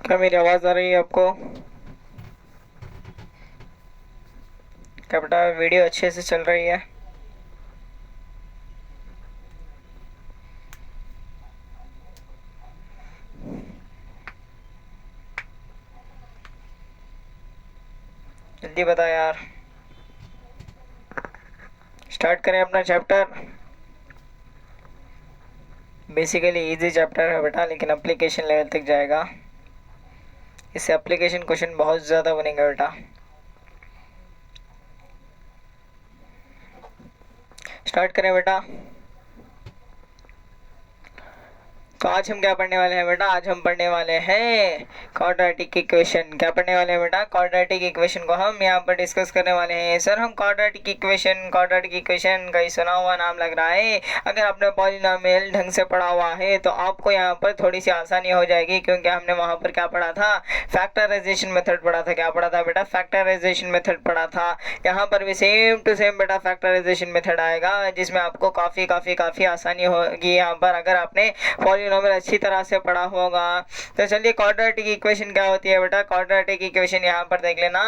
क्या मेरी आवाज़ आ रही है आपको? क्या बेटा वीडियो अच्छे से चल रही है? जल्दी बता यार। स्टार्ट करें अपना चैप्टर। बेसिकली इजी चैप्टर है बेटा, लेकिन एप्लीकेशन लेवल तक जाएगा। इससे एप्लीकेशन क्वेश्चन बहुत ज़्यादा बनेगा बेटा। स्टार्ट करें बेटा। तो आज हम क्या पढ़ने वाले हैं बेटा? आज हम पढ़ने वाले हैं क्वाड्रेटिक इक्वेशन। क्या पढ़ने वाले हैं बेटा? क्वाड्रेटिक इक्वेशन को हम यहाँ पर डिस्कस करने वाले हैं। सर हम क्वाड्रेटिक इक्वेशन का ही सुना हुआ नाम लग रहा है। अगर आपने पॉलिनोमियल ढंग से पढ़ा हुआ है तो आपको यहाँ पर थोड़ी सी आसानी हो जाएगी, क्योंकि हमने वहाँ पर क्या पढ़ा था? फैक्टराइजेशन मेथड पढ़ा था। क्या पढ़ा था बेटा? फैक्टराइजेशन मेथड पढ़ा था। यहाँ पर भी सेम टू सेम बेटा फैक्टराइजेशन मेथड आएगा, जिसमें आपको काफ़ी आसानी होगी यहाँ पर, अगर आपने पॉलिनोमियल अच्छी तरह से पढ़ा होगा। तो चलिए क्वाड्रेटिक इक्वेशन क्या होती है बेटा? क्वाड्रेटिक इक्वेशन यहाँ पर देख लेना।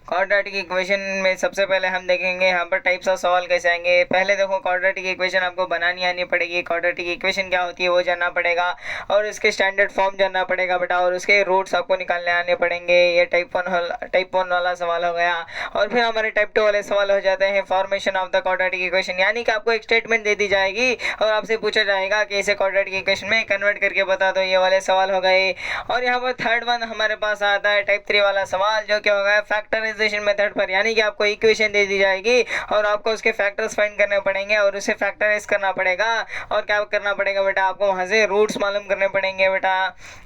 क्वाड्रेटिक इक्वेशन में सबसे पहले हम देखेंगे यहाँ पर टाइप्स ऑफ सवाल कैसे आएंगे। पहले देखो क्वाड्रेटिक इक्वेशन आपको बनानी आनी पड़ेगी। क्वाड्रेटिक इक्वेशन क्या होती है वो जानना पड़ेगा, और उसके स्टैंडर्ड फॉर्म जानना पड़ेगा बेटा, और उसके रूट्स आपको निकालने आने पड़ेंगे। ये टाइप 1 वाला सवाल हो गया। और फिर हमारे टाइप 2 वाले सवाल हो जाते हैं formation of the quadratic equation, यानी कि आपको एक स्टेटमेंट दे दी जाएगी और आपसे पूछा जाएगा कि इसे क्वाड्रेटिक इक्वेशन में कन्वर्ट करके बता दो। ये वाले सवाल हो गए। और यहाँ पर थर्ड वन हमारे पास आता है टाइप 3 वाला सवाल, जो क्या होगा? फैक्टराइजेशन मेथड पर, यानी कि आपको इक्वेशन दे दी जाएगी और आपको उसके फैक्टर्स फाइंड करने पड़ेंगे और उसे फैक्टराइज करना पड़ेगा। और क्या करना पड़ेगा बेटा? आपको वहां से रूट्स मालूम करने पड़ेंगे बेटा।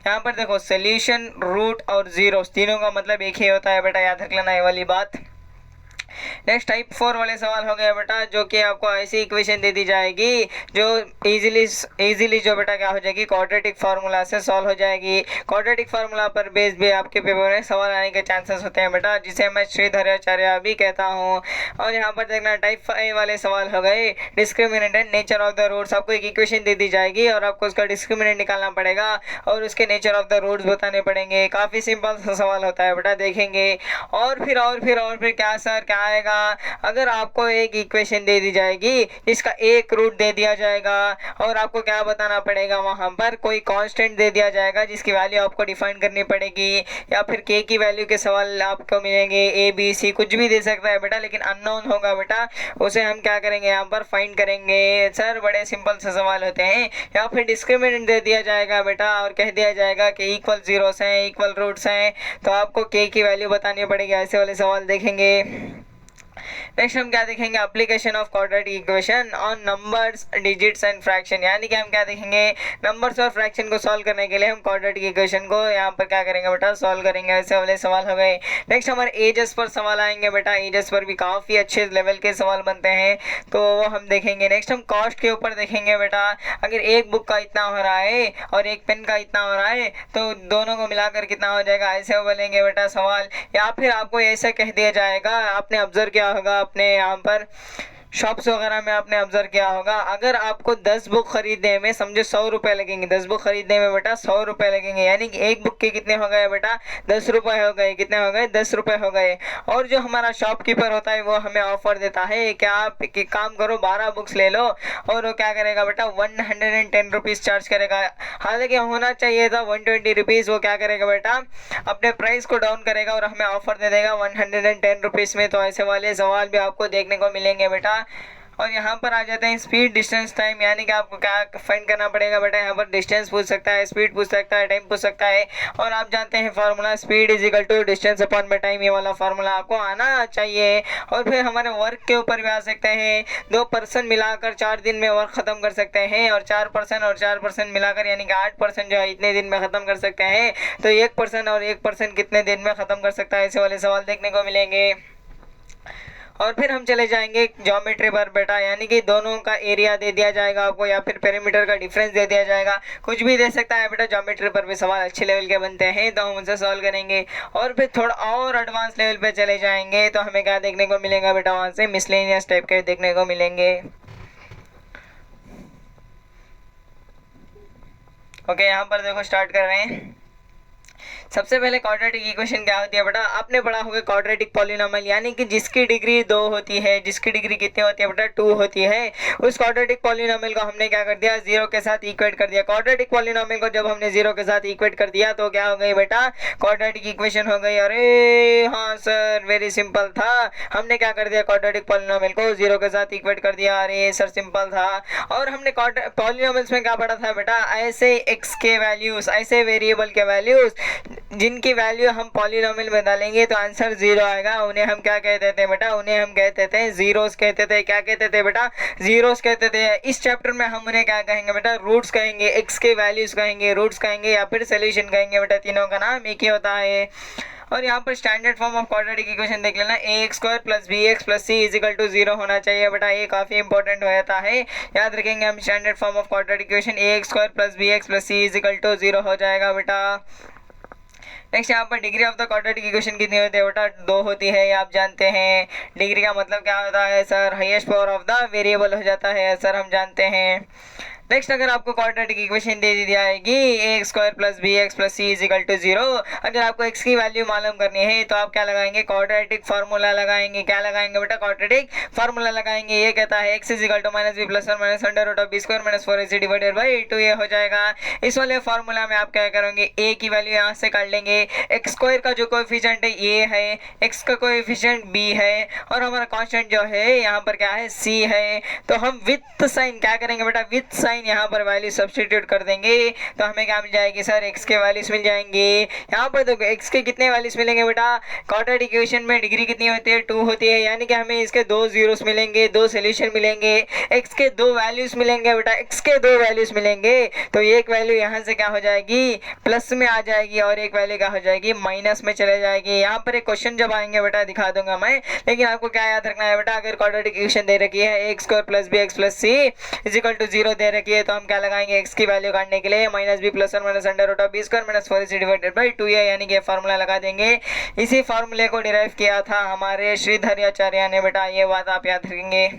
यहाँ पर देखो सोल्यूशन, रूट और जीरो तीनों का मतलब एक ही होता है बेटा, याद रख लेना ये वाली बात। नेक्स्ट टाइप 4 वाले सवाल हो गया बेटा, जो कि आपको ऐसी इक्वेशन दे दी जाएगी जो इजीली जो बेटा क्या हो जाएगी? क्वाड्रेटिक फार्मूला से सॉल्व हो जाएगी। क्वाड्रेटिक फार्मूला पर बेस भी आपके पेपर में सवाल आने के चांसेस होते हैं बेटा, जिसे मैं श्रीधराचार्य भी कहता हूँ। और यहाँ पर देखना टाइप 5 वाले सवाल हो गए discriminant and nature of the roots. आपको एक इक्वेशन दे दी जाएगी और आपको उसका डिस्क्रिमिनेंट निकालना पड़ेगा और उसके नेचर ऑफ द रूट्स बताने पड़ेंगे। काफ़ी सिंपल सा सवाल होता है बेटा, देखेंगे। और फिर क्या सर क्या आएगा? अगर आपको एक इक्वेशन दे दी जाएगी, इसका एक रूट दे दिया जाएगा और आपको क्या बताना पड़ेगा? वहां पर कोई कांस्टेंट दे दिया जाएगा जिसकी वैल्यू आपको डिफाइन करनी पड़ेगी, या फिर के की वैल्यू के सवाल आपको मिलेंगे। ए बी सी कुछ भी दे सकता है बेटा, लेकिन अननोन होगा बेटा, उसे हम क्या करेंगे? यहाँ पर फाइंड करेंगे। सर बड़े सिंपल से सवाल होते हैं। या फिर डिस्क्रिमिनेंट दे दिया जाएगा बेटा और कह दिया जाएगा कि इक्वल जीरोस हैं, इक्वल रूट्स हैं, तो आपको के की वैल्यू बतानी पड़ेगी। ऐसे वाले सवाल देखेंगे। नेक्स्ट हम क्या देखेंगे? Application of quadratic equation on numbers, digits and fraction, यानी कि हम क्या देखेंगे? नंबर्स और फ्रैक्शन को सॉल्व करने के लिए हम क्वाड्रेटिक इक्वेशन को यहाँ पर क्या करेंगे बेटा? सॉल्व करेंगे। ऐसे वाले सवाल हो गए। नेक्स्ट हमारे एजेस पर सवाल आएंगे बेटा। एजेस पर भी काफ़ी अच्छे लेवल के सवाल बनते हैं, तो वो हम देखेंगे। नेक्स्ट हम कॉस्ट के ऊपर देखेंगे बेटा। अगर एक बुक का इतना हो रहा है और एक पेन का इतना हो रहा है, तो दोनों को मिलाकर कितना हो जाएगा? ऐसे बोलेंगे बेटा सवाल। या फिर आपको ऐसा कह दिया जाएगा, आपने ऑब्जर्व किया होगा अपने यहाँ पर शॉप्स वगैरह में आपने ऑब्जर्व किया होगा, अगर आपको 10 बुक खरीदने में समझो 100 रुपये लगेंगे, 10 बुक खरीदने में बेटा 100 रुपये लगेंगे, यानी कि एक बुक के कितने हो गए बेटा? 10 रुपये हो गए। कितने हो गए? 10 रुपये हो गए। और जो हमारा शॉपकीपर होता है वो हमें ऑफर देता है कि आप काम करो 12 बुक्स ले लो, और वो क्या करेगा बेटा? 110 रुपीज़ चार्ज करेगा। हालांकि होना चाहिए था 120 रुपीज़। वो क्या करेगा बेटा? अपने प्राइस को डाउन करेगा और हमें ऑफर दे देगा 110 रुपीज़ में। तो ऐसे वाले सवाल भी आपको देखने को मिलेंगे बेटा। और यहाँ पर आ जाते हैं स्पीड, डिस्टेंस, टाइम, यानी कि आपको क्या फाइंड करना पड़ेगा बेटा? यहाँ पर डिस्टेंस पूछ सकता है, स्पीड पूछ सकता है, टाइम पूछ सकता है। और आप जानते हैं formula speed is equal to distance upon में टाइम, ये वाला फार्मूला आपको आना चाहिए। और फिर हमारे वर्क के ऊपर भी आ सकते हैं। 2 पर्सन मिलाकर 4 दिन में वर्क खत्म कर सकते हैं, और 4 पर्सन मिलाकर यानी कि 8 पर्सन जो है इतने दिन में खत्म कर सकते हैं। तो 1 पर्सन और 1 पर्सन कितने दिन में खत्म कर सकता है? ऐसे वाले सवाल देखने को मिलेंगे। और फिर हम चले जाएंगे ज्योमेट्री पर बेटा, यानी कि दोनों का एरिया दे दिया जाएगा आपको, या फिर पेरीमीटर का डिफरेंस दे दिया जाएगा, कुछ भी दे सकता है बेटा। ज्योमेट्री पर भी सवाल अच्छे लेवल के बनते हैं, तो हम उनसे सॉल्व करेंगे। और फिर थोड़ा और एडवांस लेवल पे चले जाएंगे तो हमें क्या देखने को मिलेगा बेटा? वहाँ से मिसलेनियस टाइप के देखने को मिलेंगे। ओके, यहाँ पर देखो स्टार्ट कर रहे हैं। सबसे पहले क्वाड्रेटिक इक्वेशन क्या होती है बेटा, आपने पढ़ा होगा क्वाड्रेटिक पॉलिनोमियल यानी कि जिसकी डिग्री 2 होती है, जिसकी डिग्री कितनी होती है बेटा 2 होती है, उस क्वाड्रेटिक पॉलिनोमियल को हमने क्या कर दिया 0 के साथ इक्वेट कर दिया। क्वाड्रेटिक पॉलिनोमियल को जब हमने 0 के साथ इक्वेट कर दिया तो क्या हो गई बेटा क्वाड्रेटिक इक्वेशन हो गई। अरे हाँ सर वेरी सिंपल था, हमने क्या कर दिया क्वाड्रेटिक पॉलिनोमियल को 0 के साथ इक्वेट कर दिया। अरे सर सिंपल था। और हमने पॉलिनोमियल्स में क्या पढ़ा था बेटा, ऐसे एक्स के वैल्यूज, ऐसे वेरिएबल के वैल्यूज जिनकी वैल्यू हम पॉलिनोमियल में डालेंगे तो आंसर 0 आएगा, उन्हें हम क्या कहते थे बेटा, उन्हें हम कहते थे जीरोस कहते थे। क्या कहते थे बेटा, जीरोस कहते थे। इस चैप्टर में हम उन्हें क्या कहेंगे बेटा, रूट्स कहेंगे, एक्स के वैल्यूज कहेंगे, रूट्स कहेंगे या फिर सोल्यूशन कहेंगे बेटा, तीनों का नाम एक ही होता है। और यहाँ पर standard form of quadratic equation देख लेना, ax² + bx + c = 0 होना चाहिए बेटा, ये काफ़ी इंपॉर्टेंट हो जाता है, याद रखेंगे हम। Standard form of quadratic equation ax² + bx + c = 0 हो जाएगा बेटा। नेक्स्ट यहाँ पर degree of the quadratic equation कितनी होती है बेटा, 2 होती है, ये आप जानते हैं। डिग्री का मतलब क्या होता है sir, highest power of the variable हो जाता है सर, हम जानते हैं। नेक्स्ट अगर आपको क्वाड्रेटिक इक्वेशन दे दी जाएगी ax² + bx + c = 0, अगर आपको x की वैल्यू मालूम करनी है तो आप क्या लगाएंगे, क्वाड्रेटिक फार्मूला लगाएंगे। क्या लगाएंगे बेटा, क्वाड्रेटिक फार्मूला लगाएंगे। ये कहता है x = -b + or -√b² - 4ac / 2a हो जाएगा। इस वाले फार्मूला में आप क्या करोगे, a की वैल्यू यहाँ से काट लेंगे, x² का जो कोएफिशिएंट है a है, x का कोएफिशिएंट b है और हमारा कांस्टेंट जो है यहाँ पर क्या है c है। तो हम विथ साइन क्या करेंगे बेटा, विथ साइन यहाँ पर वैल्यू सब्स्टिट्यूट कर देंगे तो हमें क्या मिल जाएगी सर, x के वैल्यूज मिल जाएंगे। यहाँ पर देखो x के कितने वैल्यूज मिलेंगे बेटा, क्वाड्रेटिक इक्वेशन में डिग्री कितनी होती है 2 होती है, यानी कि हमें इसके 2 जीरोस मिलेंगे, 2 सोल्यूशन मिलेंगे, x के 2 वैल्यूज मिलेंगे बेटा, x के 2 वैल्यूज मिलेंगे। तो एक वैल्यू यहाँ से क्या हो जाएगी, प्लस में आ जाएगी और एक वैल्यू क्या हो जाएगी, माइनस में चले जाएगी। यहाँ पर एक क्वेश्चन जब आएंगे बेटा दिखा दूंगा मैं, लेकिन आपको क्या याद रखना है बेटा, अगर क्वाड्रेटिक इक्वेशन दे रखी है ax² + bx + c = 0 दे रखी है तो हम क्या लगाएंगे, x की वैल्यू काटने के लिए -b + or -√b² - 4ac / 2a यानी कि फार्मूला लगा देंगे। इसी फार्मूले को डिराइव किया था हमारे श्रीधराचार्य ने बेटा, ये बात आप याद रखेंगे।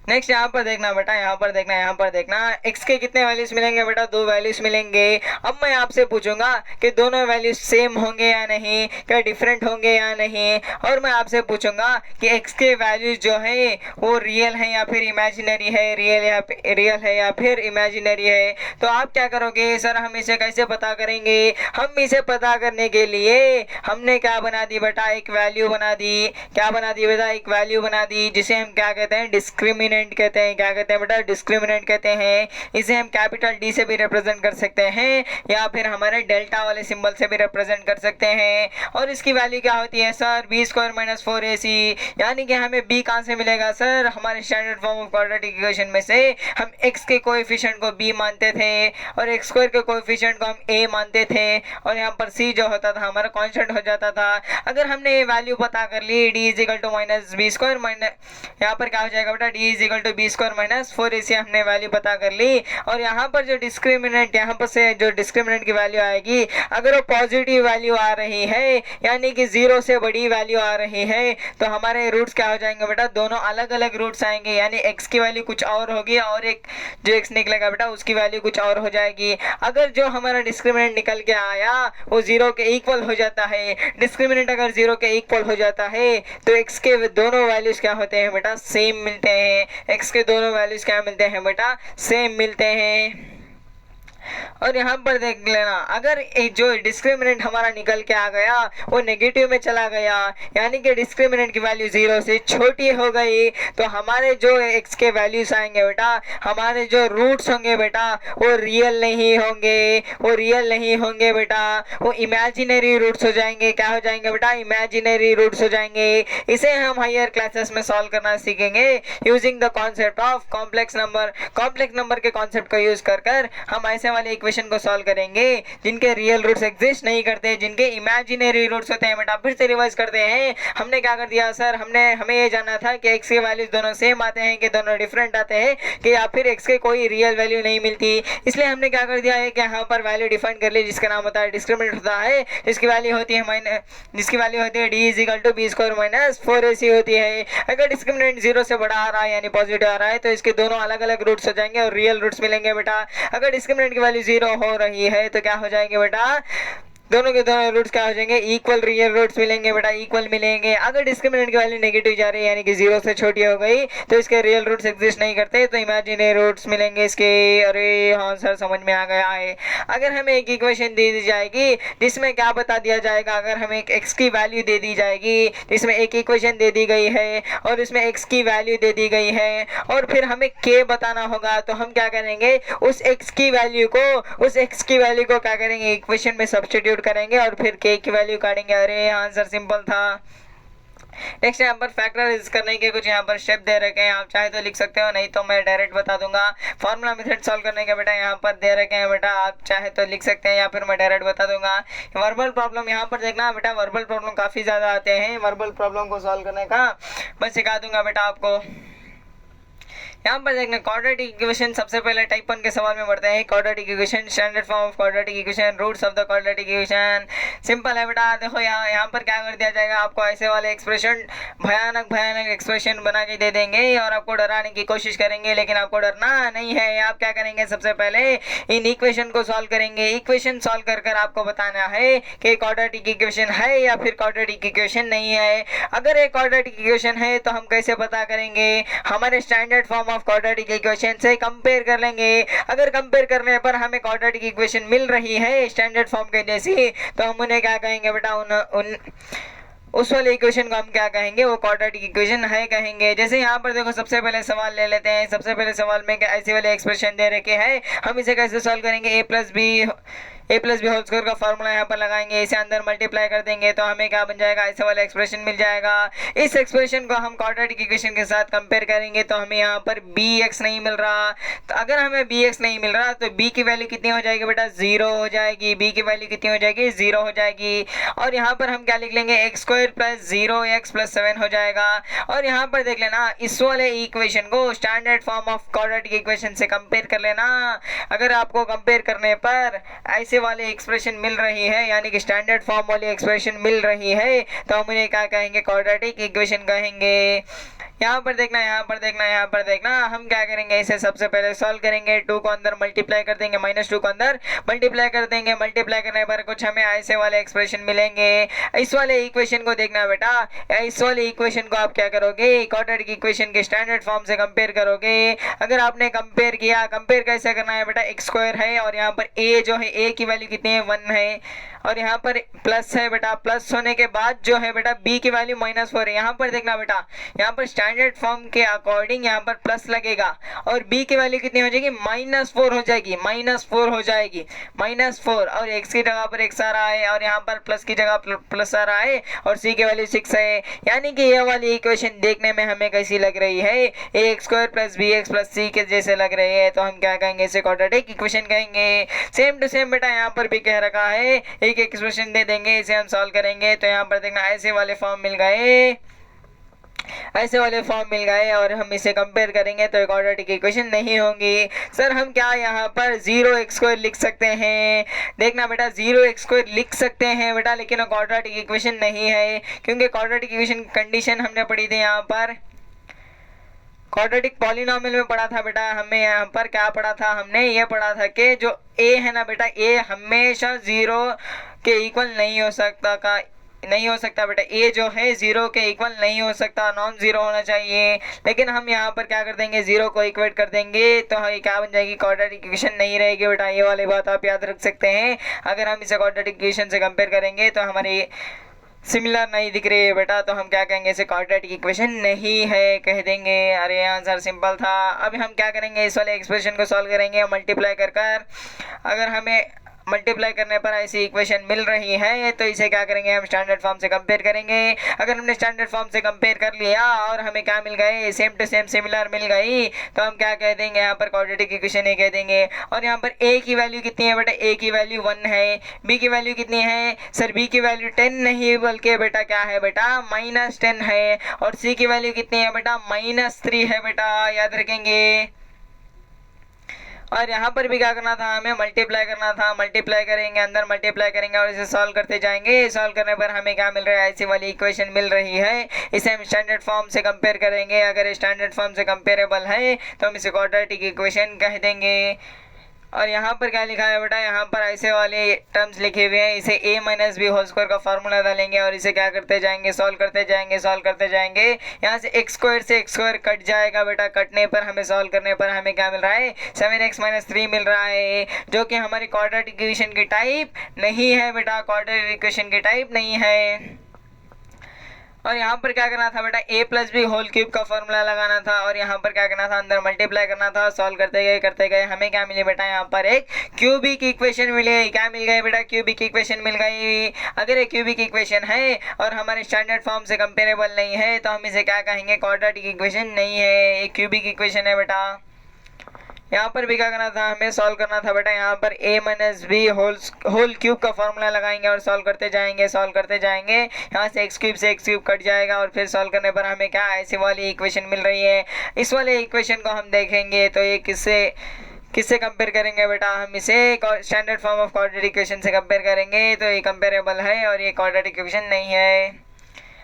नेक्स्ट यहाँ पर देखना बेटा, यहाँ पर देखना x के कितने वैल्यूज मिलेंगे बेटा, 2 वैल्यूज मिलेंगे। अब मैं आपसे पूछूंगा कि दोनों वैल्यूज सेम होंगे या नहीं, क्या डिफरेंट होंगे या नहीं, और मैं आपसे पूछूंगा कि x के वैल्यूज जो है वो रियल है या फिर इमेजिनरी है, रियल है या फिर इमेजिनरी है। तो आप क्या करोगे सर, हम इसे कैसे पता करेंगे, हम इसे पता करने के लिए हमने क्या बना दी बेटा, एक वैल्यू बना दी। क्या बना दी बेटा, एक वैल्यू बना दी जिसे हम क्या कहते हैं, डिस्क्रिमिनेंट कहते हैं। क्या कहते हैं बेटा, डिस्क्रिमिनेंट कहते हैं। इसे हम कैपिटल D से भी रिप्रेजेंट कर सकते हैं या फिर हमारे डेल्टा वाले सिंबल से भी रिप्रेजेंट कर सकते हैं। और इसकी वैल्यू क्या होती है सर, b² - 4ac, यानी कि हमें b कहाँ से मिलेगा सर, हमारे standard form of quadratic equation में से हम x के कोएफिशिएंट को b मानते थे और x² के कोएफिशिएंट को हम a मानते थे और यहाँ पर c जो होता था हमारा कांस्टेंट हो जाता था। अगर हमने ये वैल्यू पता कर ली d = -b², यहाँ पर क्या हो जाएगा बेटा, d = b² - 4ac हमने वैल्यू पता कर ली। और यहाँ पर जो डिस्क्रिमिनेंट, यहाँ पर से जो डिस्क्रिमिनेंट की वैल्यू आएगी, अगर वो पॉजिटिव वैल्यू आ रही है यानी कि 0 से बड़ी वैल्यू आ रही है तो हमारे रूट्स क्या हो जाएंगे बेटा, दोनों अलग अलग रूट्स आएंगे, यानी x की वैल्यू कुछ और होगी और एक जो x निकलेगा बेटा उसकी वैल्यू कुछ और हो जाएगी। अगर जो हमारा डिस्क्रिमिनेंट निकल के आया वो 0 के इक्वल हो जाता है, डिस्क्रिमिनेंट अगर 0 के इक्वल हो जाता है तो x के दोनों वैल्यूज क्या होते हैं बेटा, सेम मिलते हैं। x के दोनों वैल्यूज क्या मिलते हैं बेटा, सेम मिलते हैं। और यहाँ पर देख लेना, अगर जो डिस्क्रिमिनेंट हमारा निकल के आ गया वो नेगेटिव में चला गया यानी कि डिस्क्रिमिनेंट की वैल्यू 0 से छोटी हो गई तो हमारे जो x के वैल्यूज आएंगे बेटा, हमारे जो रूट्स होंगे बेटा वो रियल नहीं होंगे बेटा, वो इमेजिनरी रूट्स हो जाएंगे। क्या हो जाएंगे बेटा, इमेजिनरी रूट्स हो जाएंगे। इसे हम हायर क्लासेस में सॉल्व करना सीखेंगे using the concept of complex number. Complex number के कॉन्सेप्ट को यूज कर हम ऐसे वाले इक्वेशन को सॉल्व करेंगे जिनके रियल रूट्स एग्जिस्ट नहीं करते, जिनके इमेजिनरी रूट्स होते हैं बेटा। फिर से रिवाइज करते हैं, हमने क्या कर दिया सर, हमें ये जानना था कि x के वैल्यूज दोनों सेम आते हैं कि दोनों डिफरेंट आते हैं कि या फिर x के कोई रियल वैल्यू नहीं मिलती। इसलिए हमने क्या कर दिया है कि यहाँ पर वैल्यू डिफाइन कर ली जिसका नाम होता है डिस्क्रिमिनेंट होता है, जिसकी वैल्यू होती है d = b² - 4ac होती है। अगर डिस्क्रिमिनेंट 0 से बड़ा आ रहा है यानी पॉजिटिव आ रहा है तो इसके दोनों अलग अलग रूट्स हो जाएंगे और रियल रूट्स मिलेंगे बेटा। अगर डिस्क्रिमिनेंट की वैल्यू 0 हो रही है तो क्या हो जाएंगे बेटा, दोनों के दोनों रूट्स क्या हो जाएंगे, इक्वल रियल रूट्स मिलेंगे बेटा, इक्वल मिलेंगे। अगर डिस्क्रिमिनेंट की वैल्यू नेगेटिव जा रही है यानी कि 0 से छोटी हो गई तो इसके रियल रूट्स एग्जिस्ट नहीं करते तो इमेजिनरी रूट्स मिलेंगे इसके। अरे हाँ सर समझ में आ गया है। अगर हमें एक इक्वेशन दे दी जाएगी जिसमें क्या बता दिया जाएगा, अगर हमें एक x की वैल्यू दे दी जाएगी जिसमें एक इक्वेशन दे दी गई है और उसमें x की वैल्यू दे दी गई है और फिर हमें k बताना होगा, तो हम क्या करेंगे, उस x की वैल्यू को क्या करेंगे, इक्वेशन में सब्स्टिट्यूट करेंगे और फिर k की वैल्यू काटेंगे। अरे आंसर सिंपल था। नेक्स्ट यहाँ पर फैक्टराइज करने के कुछ यहाँ पर स्टेप दे रखे हैं, आप चाहे तो लिख सकते हो, नहीं तो मैं डायरेक्ट बता दूंगा। फार्मूला मेथड सॉल्व करने के बेटा यहाँ पर दे रखे हैं बेटा, आप चाहे तो लिख सकते हैं या फिर मैं डायरेक्ट बता दूंगा। वर्बल प्रॉब्लम यहाँ पर देखना बेटा, वर्बल प्रॉब्लम काफ़ी ज़्यादा आते हैं, वर्बल प्रॉब्लम को सॉल्व करने का मैं सिखा दूंगा बेटा आपको। यहाँ पर देखना क्वाड्रेटिक इक्वेशन, सबसे पहले टाइप 1 के सवाल में बढ़ते हैं। Quadratic equation, standard form of quadratic equation, roots of the quadratic equation. Simple है बेटा, देखो यहाँ पर क्या कर दिया जाएगा, आपको ऐसे वाले एक्सप्रेशन भयानक एक्सप्रेशन बना के दे देंगे और आपको डराने की कोशिश करेंगे, लेकिन आपको डरना नहीं है। आप क्या करेंगे, सबसे पहले इन इक्वेशन को सॉल्व करेंगे। इक्वेशन सॉल्व कर आपको बताना है कि क्वाड्रेटिक इक्वेशन है या फिर क्वाड्रेटिक इक्वेशन नहीं है। अगर एक क्वाड्रेटिक इक्वेशन है तो हम कैसे पता करेंगे, हमारे standard form of quadratic equation से कंपेयर कर लेंगे। अगर कंपेयर करने पर हमें क्वाड्रेटिक इक्वेशन मिल रही है स्टैंडर्ड फॉर्म के जैसी तो हम उन्हें क्या कहेंगे बेटा, उस वाले इक्वेशन को हम क्या कहेंगे, वो क्वाड्रेटिक इक्वेशन है कहेंगे। जैसे यहाँ पर देखो सबसे पहले सवाल ले लेते हैं। सबसे पहले सवाल में ऐसे वाले एक्सप्रेशन दे रखे हैं, हम इसे कैसे सॉल्व करेंगे, a plus B whole square का फार्मूला यहाँ पर लगाएंगे, इसे अंदर मल्टीप्लाई कर देंगे तो हमें क्या बन जाएगा, ऐसे वाला एक्सप्रेशन मिल जाएगा। इस एक्सप्रेशन को हम क्वाड्रेटिक इक्वेशन के साथ कंपेयर करेंगे तो हमें यहाँ पर bx नहीं मिल रहा। तो अगर हमें bx नहीं मिल रहा तो b की वैल्यू कितनी हो जाएगी बेटा, 0 हो जाएगी। b की वैल्यू कितनी हो जाएगी, 0 हो जाएगी। और यहाँ पर हम क्या लिख लेंगे, x² + 0x + 7 हो जाएगा। और यहाँ पर देख लेना, इस वाले इक्वेशन को standard form of quadratic equation से कंपेयर कर लेना। अगर आपको कंपेयर करने पर ऐसे वाले एक्सप्रेशन मिल रही है यानी कि स्टैंडर्ड फॉर्म वाली एक्सप्रेशन मिल रही है तो हम उन्हें क्या कहेंगे, क्वाड्रेटिक इक्वेशन कहेंगे। यहाँ पर देखना हम क्या करेंगे, इसे सबसे पहले सॉल्व करेंगे। 2 को अंदर मल्टीप्लाई कर देंगे, -2 को अंदर मल्टीप्लाई कर देंगे। मल्टीप्लाई करने पर कुछ हमें ऐसे वाले एक्सप्रेशन मिलेंगे। इस वाले इक्वेशन को देखना बेटा, इस वाले इक्वेशन को आप क्या करोगे, क्वाड्रेटिक इक्वेशन के स्टैंडर्ड फॉर्म से कंपेयर करोगे। अगर आपने कंपेयर किया, कंपेयर कैसे करना है बेटा, x² है और यहाँ पर a जो है, a की वैल्यू कितनी है, 1 है और यहाँ पर प्लस है बेटा, प्लस होने के बाद जो है बेटा b की वैल्यू -4 है। यहाँ पर देखना बेटा, यहाँ पर स्टैंडर्ड फॉर्म के अकॉर्डिंग यहाँ पर प्लस लगेगा और b की वैल्यू कितनी हो जाएगी, -4 हो जाएगी, -4 हो जाएगी, -4। और x की जगह पर x आ रहा है और यहाँ पर प्लस की जगह प्लस आ रहा है और c की वैल्यू 6 है। यानी कि ये वाली इक्वेशन देखने में हमें कैसी लग रही है, ax² + bx + c के जैसे लग रही है तो हम क्या कहेंगे, इसे क्वाड्रेटिक इक्वेशन कहेंगे। सेम टू सेम बेटा यहाँ पर भी कह रखा है, एक एक्सप्रेशन दे देंगे, इसे हम सॉल्व करेंगे तो यहाँ पर देखना ऐसे वाले फॉर्म मिल गए और हम इसे कंपेयर करेंगे तो क्वाड्रेटिक इक्वेशन नहीं होंगी। सर हम क्या यहाँ पर 0x² लिख सकते हैं, देखना बेटा 0x² लिख सकते हैं बेटा, लेकिन क्वाड्रेटिक इक्वेशन नहीं है क्योंकि क्वाड्रेटिक इक्वेशन कंडीशन हमने पढ़ी थी यहाँ पर क्वाड्रेटिक पॉलिनोमियल में पढ़ा था बेटा। हमें यहाँ पर क्या पढ़ा था, हमने ये पढ़ा था कि जो a है ना बेटा, a हमेशा 0 के इक्वल नहीं हो सकता बेटा, a जो है 0 के इक्वल नहीं हो सकता, नॉन जीरो होना चाहिए। लेकिन हम यहाँ पर क्या कर देंगे, 0 को इक्वेट कर देंगे तो ये क्या बन जाएगी, क्वाड्रेटिक इक्वेशन नहीं रहेगी बेटा। ये वाली बात आप याद रख सकते हैं। अगर हम इसे क्वाड्रेटिक इक्वेशन से कंपेयर करेंगे तो हमारी सिमिलर नहीं दिख रही है बेटा, तो हम क्या कहेंगे, इसे क्वाड्रेटिक इक्वेशन नहीं है कह देंगे। अरे आंसर सिंपल था। अब हम क्या करेंगे, इस वाले एक्सप्रेशन को सॉल्व करेंगे मल्टीप्लाई कर। अगर हमें मल्टीप्लाई करने पर ऐसी इक्वेशन मिल रही है, तो इसे क्या करेंगे, हम स्टैंडर्ड फॉर्म से कंपेयर करेंगे। अगर हमने स्टैंडर्ड फॉर्म से कंपेयर कर लिया और हमें क्या मिल गए, सेम टू सेम सिमिलर मिल गई, तो हम क्या कह देंगे, यहाँ पर क्वाड्रेटिक इक्वेशन ही कह देंगे। और यहाँ पर ए की वैल्यू कितनी है बेटा, ए की वैल्यू 1 है। बी की वैल्यू कितनी है सर, बी की वैल्यू 10 नहीं बल्कि बेटा क्या है बेटा -10 है। और सी की वैल्यू कितनी है बेटा, -3 है बेटा, याद रखेंगे। और यहाँ पर भी क्या करना था, हमें मल्टीप्लाई करना था। मल्टीप्लाई करेंगे, अंदर मल्टीप्लाई करेंगे और इसे सॉल्व करते जाएंगे। सॉल्व करने पर हमें क्या मिल रहा है, ऐसी वाली इक्वेशन मिल रही है। इसे हम स्टैंडर्ड फॉर्म से कंपेयर करेंगे। अगर स्टैंडर्ड फॉर्म से कंपेरेबल है तो हम इसे क्वाड्रेटिक इक्वेशन कह देंगे। और यहाँ पर क्या लिखा है बेटा, यहाँ पर ऐसे वाले टर्म्स लिखे हुए हैं। इसे a minus B whole square का फार्मूला डालेंगे और इसे क्या करते जाएंगे, सॉल्व करते जाएंगे, सॉल्व करते जाएंगे। यहाँ से x स्क्वायर से x स्क्वायर कट जाएगा बेटा। कटने पर हमें सॉल्व करने पर हमें क्या मिल रहा है, 7x माइनस 3 मिल रहा है, जो कि हमारी क्वाड्रेटिक इक्वेशन की टाइप नहीं है बेटा, क्वाड्रेटिक इक्वेशन की टाइप नहीं है। और यहाँ पर क्या करना था बेटा, a plus B whole cube का फॉर्मूला लगाना था। और यहाँ पर क्या करना था, अंदर मल्टीप्लाई करना था। सॉल्व करते गए हमें क्या मिली बेटा, यहाँ पर एक क्यूबिक इक्वेशन मिली। क्या मिल गई बेटा, क्यूबिक इक्वेशन मिल गई। अगर ये क्यूबिक इक्वेशन है और हमारे स्टैंडर्ड फॉर्म से कंपेरेबल नहीं है तो हम इसे क्या कहेंगे, क्वाड्रेटिक इक्वेशन नहीं है, एक क्यूबिक इक्वेशन है बेटा। यहाँ पर भी क्या करना था, हमें सॉल्व करना था बेटा। यहाँ पर a minus B whole cube का फॉर्मूला लगाएंगे और सॉल्व करते जाएंगे, सॉल्व करते जाएंगे। यहाँ से x क्यूब से x क्यूब कट जाएगा और फिर सॉल्व करने पर हमें क्या ऐसी वाली इक्वेशन मिल रही है। इस वाले इक्वेशन को हम देखेंगे तो ये किससे कंपेयर करेंगे बेटा, हम इसे standard form of quadratic equation से कंपेयर करेंगे। तो ये कंपेरेबल है और ये क्वाड्रेटिक इक्वेशन नहीं है।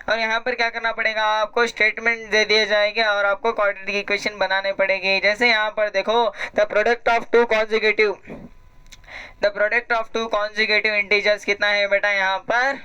और यहाँ पर क्या करना पड़ेगा, आपको स्टेटमेंट दे दिए जाएंगे और आपको क्वाड्रेटिक इक्वेशन बनाने पड़ेगी। जैसे यहाँ पर देखो, the product of two conjugative integers कितना है बेटा, यहाँ पर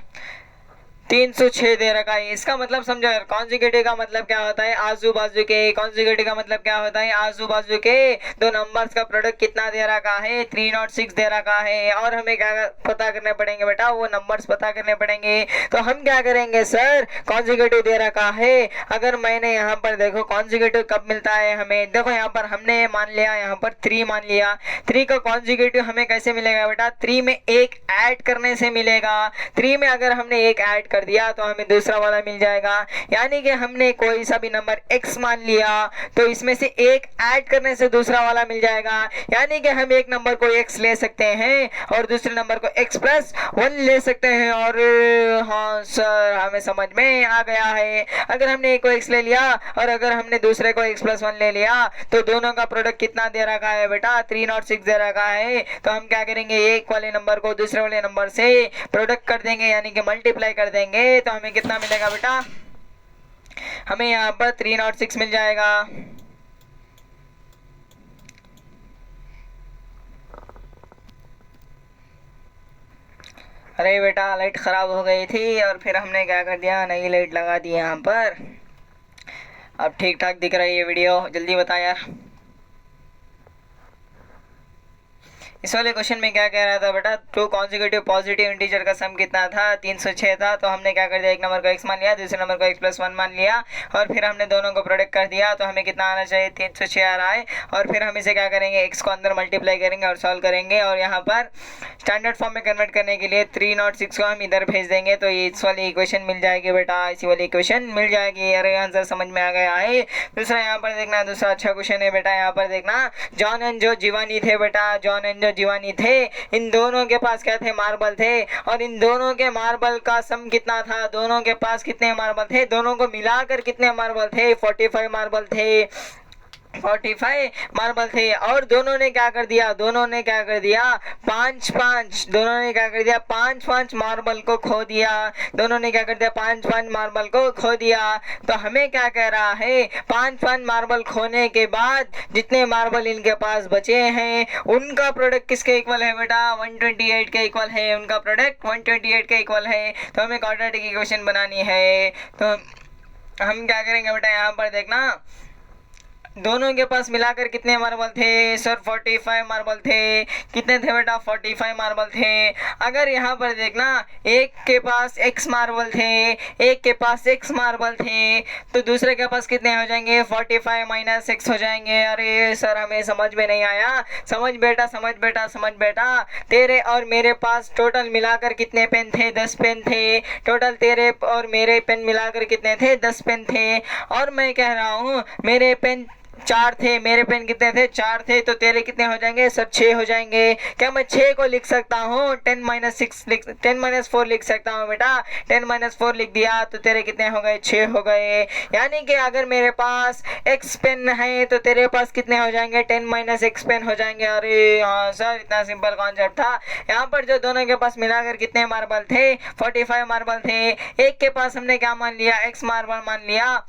306 दे रखा है। इसका मतलब समझो यार, कॉन्जुगेटिव का मतलब क्या होता है, आजू बाजू के। कॉन्जुगेटिव का मतलब क्या होता है, आजू बाजू के दो नंबर्स का प्रोडक्ट कितना दे रखा है, 306 दे रखा है। और हमें क्या पता करने पड़ेंगे बेटा, वो नंबर्स पता करने पड़ेंगे। तो हम क्या करेंगे सर, कॉन्जुगेटिव दे रखा है। अगर मैंने यहाँ पर देखो कॉन्जुगेटिव कब मिलता है हमें, देखो यहाँ पर हमने मान लिया, यहाँ पर 3 मान लिया। 3 का कॉन्जुगेटिव हमें कैसे मिलेगा बेटा, 3 में 1 ऐड करने से मिलेगा। 3 में अगर हमने 1 ऐड कर दिया तो हमें दूसरा वाला मिल जाएगा। यानी कि हमने कोई सा भी नंबर x मान लिया तो इसमें से 1 ऐड करने से दूसरा वाला मिल जाएगा। यानी कि हम एक नंबर को x ले सकते हैं और दूसरे नंबर को x प्लस 1 ले सकते हैं। और हाँ सर, हमें समझ में आ गया है। अगर हमने एक को x ले लिया और अगर हमने दूसरे को x प्लस 1 ले लिया तो दोनों का प्रोडक्ट कितना दे रखा है बेटा, 306 दे रखा है। तो हम क्या करेंगे, एक वाले नंबर को दूसरे वाले नंबर से प्रोडक्ट कर देंगे, यानी कि मल्टीप्लाई कर देंगे। तो हमें कितना मिलेगा बेटा, हमें यहाँ पर 306 मिल जाएगा। अरे बेटा, लाइट खराब हो गई थी और फिर हमने क्या कर दिया, नई लाइट लगा दी यहाँ पर। अब ठीक ठाक दिख रही है वीडियो, जल्दी बता यार। इस वाले क्वेश्चन में क्या कह रहा था बेटा, 2 कॉन्जुगेटिव पॉजिटिव इंटीजर का सम कितना था, 306 था। तो हमने क्या कर दिया, एक नंबर को x मान लिया, दूसरे नंबर को x प्लस 1 मान लिया और फिर हमने दोनों को प्रोडक्ट कर दिया। तो हमें कितना आना चाहिए, 306 आ रहा है। और फिर हम इसे क्या करेंगे, x को अंदर मल्टीप्लाई करेंगे और सॉल्व करेंगे। और यहाँ पर स्टैंडर्ड फॉर्म में कन्वर्ट करने के लिए 306 को हम इधर भेज देंगे तो ये इस वाली इक्वेशन मिल जाएगी बेटा, इसी वाली इक्वेशन मिल जाएगी। अरे आंसर समझ में आ गया है। दूसरा यहाँ पर देखना, दूसरा अच्छा क्वेश्चन है बेटा। यहाँ पर देखना, जॉन एंड जो जीवानी थे बेटा, जॉन एंड जो जीवानी थे, इन दोनों के पास क्या थे, मार्बल थे। और इन दोनों के मार्बल का सम कितना था, दोनों के पास कितने मार्बल थे, दोनों को मिलाकर कितने मार्बल थे, 45 मार्बल थे, 45 मार्बल थे। और दोनों ने क्या कर दिया, दोनों ने क्या कर दिया, 5-5, दोनों ने क्या कर दिया, 5-5 मार्बल को खो दिया। दोनों ने क्या कर दिया, 5-5 मार्बल को खो दिया। तो हमें क्या कह रहा है, 5-5 मार्बल खोने के बाद जितने मार्बल इनके पास बचे हैं उनका प्रोडक्ट किसके इक्वल है बेटा, 128 के इक्वल है। उनका प्रोडक्ट 128 के इक्वल है। तो हमें क्वाड्रेटिक इक्वेशन बनानी है। तो हम क्या करेंगे बेटा, यहाँ पर देखना, दोनों के पास मिलाकर कितने मार्बल थे सर? 45 मार्बल थे। कितने थे बेटा? 45 मार्बल थे। अगर यहाँ पर देखना एक के पास x मार्बल थे, एक के पास x मार्बल थे, तो दूसरे के पास कितने हो जाएंगे? 45 माइनस x हो जाएंगे। अरे सर हमें समझ में नहीं आया। समझ बेटा, समझ बेटा, समझ बेटा। तेरे और मेरे पास टोटल मिलाकर कितने पेन थे? 10 पेन थे। टोटल तेरे और मेरे पेन मिलाकर कितने थे? 10 पेन थे। और मैं कह रहा हूँ मेरे पेन 4 थे, मेरे पेन कितने थे? 4 थे। तो तेरे कितने हो जाएंगे सर? 6 हो जाएंगे। क्या मैं 6 को लिख सकता हूँ? 10 - 4 लिख सकता हूँ बेटा। 10 - 4 लिख दिया तो तेरे कितने हो गए? 6 हो गए। यानी कि अगर मेरे पास x पेन है तो तेरे पास कितने हो जाएंगे? 10 - x पेन हो जाएंगे। अरे हाँ सर, इतना सिंपल कॉन्सेप्ट था। यहाँ पर जो दोनों के पास मिलाकर कितने मार्बल थे? 45 मार्बल थे। एक के पास हमने क्या मान लिया? x मार्बल मान लिया।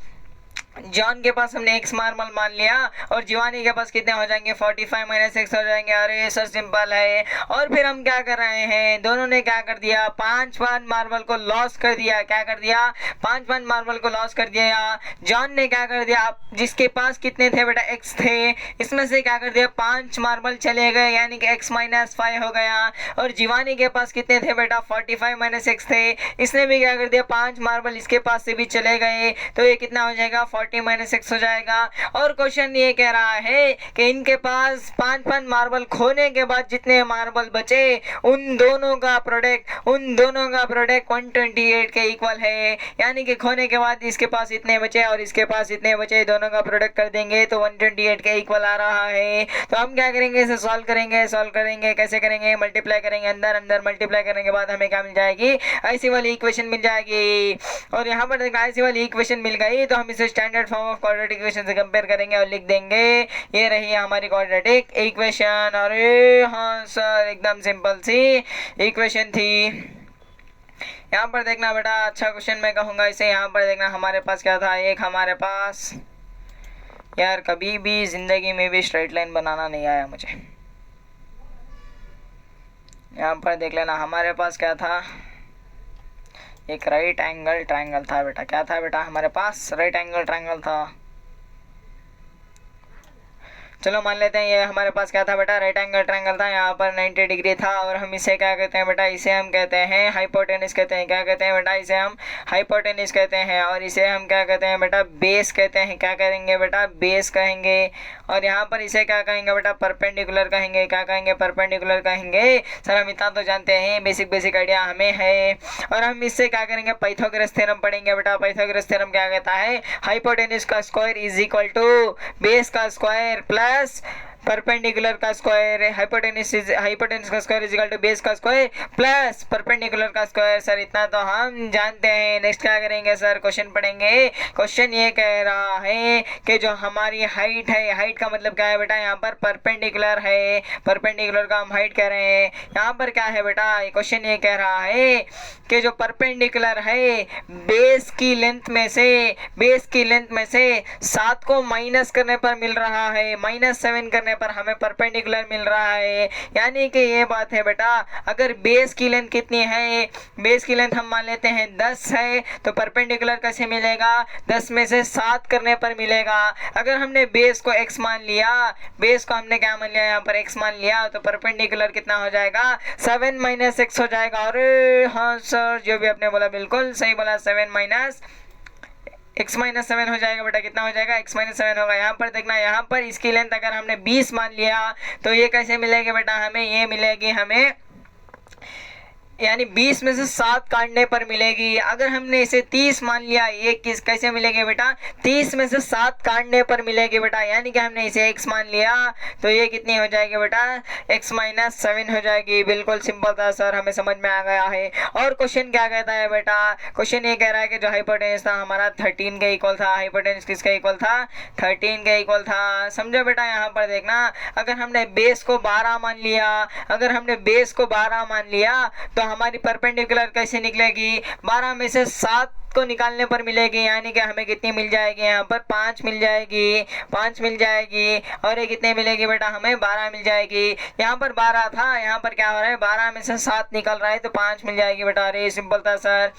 जॉन के पास हमने x मार्बल मान लिया और जीवानी के पास कितने हो जाएंगे? 45 - x हो जाएंगे। अरे सर सिंपल है। और फिर हम क्या कर रहे हैं? दोनों ने क्या कर दिया? 5 मार्बल को लॉस कर दिया। क्या कर दिया? 5 मार्बल को लॉस कर दिया। जॉन ने क्या कर दिया? जिसके पास कितने थे बेटा? x थे। इसमें से क्या कर दिया? 5 मार्बल चले गए, यानी कि x - 5 हो गया। और जीवानी के पास कितने थे बेटा? 45 - x थे। इसने भी क्या कर दिया? 5 मार्बल इसके पास से भी चले गए। तो ये कितना हो जाएगा? 40 - x हो जाएगा। और क्वेश्चन ये कह रहा है कि इनके पास 5 मार्बल खोने के बाद जितने मार्बल बचे उन दोनों का प्रोडक्ट 128 के इक्वल है। यानी कि खोने के बाद इसके पास इतने बचे और इसके पास इतने बचे, दोनों का प्रोडक्ट कर देंगे तो 128 के इक्वल आ रहा है। तो हम क्या करेंगे? इसे सॉल्व करेंगे। कैसे करेंगे? मल्टीप्लाई करेंगे। अंदर मल्टीप्लाई करने के बाद हमें क्या मिल जाएगी? ऐसी वाली इक्वेशन मिल जाएगी। और यहाँ पर देखना ऐसी वाली इक्वेशन मिल गई तो हम इसे standard form of quadratic equation से कंपेयर करेंगे और लिख देंगे ये रही हमारी क्वाड्रेटिक इक्वेशन। अरे हाँ सर, एकदम सिंपल सी इक्वेशन थी। यहाँ पर देखना बेटा, अच्छा क्वेश्चन मैं कहूँगा इसे। यहाँ पर देखना हमारे पास क्या था? एक हमारे पास, यार कभी भी जिंदगी में भी स्ट्रेट लाइन बनाना नहीं आया मुझे। यहाँ पर देख लेना हमारे पास क्या था? एक राइट एंगल ट्रायंगल था बेटा। क्या था बेटा? हमारे पास राइट एंगल ट्रायंगल था। चलो मान लेते हैं ये हमारे पास क्या था बेटा? राइट एंगल ट्रायंगल था। यहाँ पर 90 डिग्री था और हम इसे क्या कहते हैं बेटा? इसे हम कहते हैं हाइपोटेनस कहते हैं। क्या कहते हैं बेटा? इसे हम हाइपोटेनस कहते हैं। और इसे हम क्या कहते हैं बेटा? बेस कहते हैं। क्या करेंगे बेटा? बेस कहेंगे। और यहाँ पर इसे क्या कहेंगे बेटा? परपेंडिकुलर कहेंगे। क्या कहेंगे? परपेंडिकुलर कहेंगे। सर हम इतना तो जानते हैं, बेसिक आइडिया हमें है। और हम इससे क्या करेंगे? पाइथागोरस थ्योरम पढ़ेंगे बेटा। पाइथागोरस थ्योरम क्या कहता है? हाइपोटेनस का square is equal to base का स्क्वायर प्लस परपेंडिकुलर का स्क्वायर। हाइपोटेनस का square is equal to base का स्क्वायर प्लस परपेंडिकुलर का स्क्वायर। सर इतना तो हम जानते हैं। नेक्स्ट क्या करेंगे सर? क्वेश्चन पढ़ेंगे। क्वेश्चन ये कह रहा है कि जो हमारी हाइट है, हाइट का मतलब क्या है बेटा? यहाँ पर परपेंडिकुलर है, परपेंडिकुलर का हम हाइट कह रहे हैं। यहाँ पर क्या है बेटा? क्वेश्चन ये कह रहा है कि जो परपेंडिकुलर है बेस की लेंथ में से 7 को माइनस करने पर मिल रहा है, -7 करने पर हमें परपेंडिकुलर मिल रहा है। यानी कि ये बात है बेटा, अगर बेस की लेंथ कितनी है? बेस की लेंथ हम मान लेते हैं 10 है, तो परपेंडिकुलर कैसे मिलेगा? 10 में से 7 करने पर मिलेगा। अगर हमने बेस को x मान लिया, बेस को हमने क्या मान लिया? यहाँ पर x मान लिया, तो परपेंडिकुलर कितना हो जाएगा? 7 - x हो जाएगा। अरे हाँ सर, जो भी आपने बोला बिल्कुल सही बोला। 7 - x - 7 हो जाएगा बेटा। कितना हो जाएगा? x - 7 होगा। यहाँ पर देखना, यहाँ पर इसकी लेंथ अगर हमने 20 मान लिया तो ये कैसे मिलेगी बेटा? हमें ये मिलेगी हमें, यानी 20 में से 7 काटने पर मिलेगी। अगर हमने इसे 30 मान लिया, ये किस कैसे मिलेगी बेटा? 30 में से 7 काटने पर मिलेगी बेटा। यानी कि हमने इसे x मान लिया तो ये कितनी हो जाएगी बेटा? x - 7 हो जाएगी। बिल्कुल सिंपल था सर, हमें समझ में आ गया है। और क्वेश्चन क्या कहता है बेटा? क्वेश्चन ये कह रहा है कि जो हाइपोटेनस था हमारा 13 के इक्वल था। हाइपोटेनस किसके इक्वल था? 13 के इक्वल था। समझो बेटा, यहाँ पर देखना, अगर हमने बेस को 12 मान लिया, तो हमारी परपेंडिकुलर कैसे निकलेगी? 12 में से 7 को निकालने पर मिलेगी। यानी कि हमें कितनी मिल जाएगी? यहाँ पर 5 मिल जाएगी। और ये कितने मिलेगी बेटा? हमें 12 मिल जाएगी। यहाँ पर 12 था, यहाँ पर क्या हो रहा है? 12 में से 7 निकल रहा है तो 5 मिल जाएगी बेटा। अरे सिंपल था सर।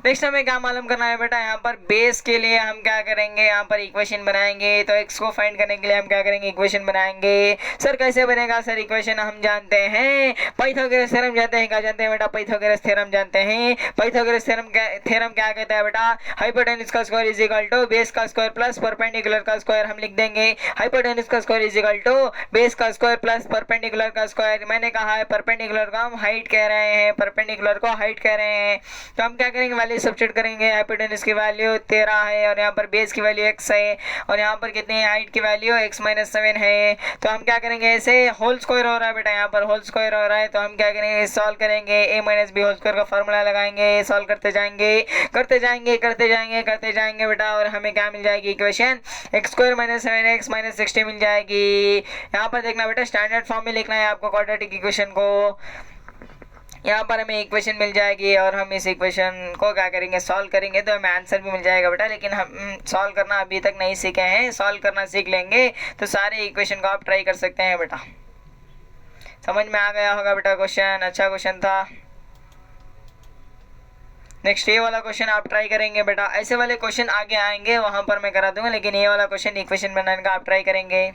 नेक्स्ट हमें क्या मालूम करना है बेटा, यहाँ पर बेस के लिए हम क्या करेंगे, यहाँ पर इक्वेशन बनाएंगे। तो x को फाइंड करने के लिए हम क्या करेंगे, इक्वेशन बनाएंगे। सर कैसे बनेगा सर इक्वेशन, हम जानते हैं पाइथागोरस थ्योरम जानते हैं। क्या जानते हैं बेटा, पाइथागोरस थ्योरम जानते हैं। पाइथागोरस थ्योरम क्या कहता है बेटा, हाइपोटेन्यूज का square is equal to base का स्क्वायर प्लस परपेंडिकुलर का स्क्वायर। हम लिख देंगे हाइपोटेन्यूज का square is equal to base का स्क्वायर प्लस परपेंडिकुलर का स्क्वायर। मैंने कहा है परपेंडिकुलर को हम हाइट कह रहे हैं, परपेंडिकुलर को हाइट कह रहे हैं। तो हम क्या करेंगे, वैल्यू सब्स्टिट्यूट करेंगे। हाइपोटेन्यूज की वैल्यू 13 है और यहाँ पर बेस की वैल्यू x है और यहाँ पर कितनी है, हाइट की वैल्यू x - 7 है। तो हम क्या करेंगे, ऐसे होल स्क्वायर हो रहा है बेटा, यहाँ पर होल स्क्वायर हो रहा है। तो हम क्या करेंगे, सॉल्व करेंगे। a - b होल स्क्वायर का फॉर्मूला लगाएंगे, सॉल्व करते जाएंगे करते जाएंगे करते जाएंगे करते जाएंगे बेटा, और हमें क्या मिल जाएगी इक्वेशन, x² - 7x - 60 मिल जाएगी। यहाँ पर देखना बेटा, स्टैंडर्ड फॉर्म में लिखना है आपको क्वाड्रेटिक इक्वेशन को। यहाँ पर हमें इक्वेशन मिल जाएगी और हम इस इक्वेशन को क्या करेंगे, सॉल्व करेंगे तो हमें आंसर भी मिल जाएगा बेटा। लेकिन हम सॉल्व करना अभी तक नहीं सीखे हैं, सॉल्व करना सीख लेंगे तो सारे इक्वेशन को आप ट्राई कर सकते हैं बेटा। समझ में आ गया होगा बेटा क्वेश्चन, अच्छा क्वेश्चन था। नेक्स्ट ये वाला क्वेश्चन आप ट्राई करेंगे बेटा। ऐसे वाले क्वेश्चन आगे आएंगे, वहाँ पर मैं करा दूंगा, लेकिन ये वाला क्वेश्चन इक्वेशन बनाने का आप ट्राई करेंगे।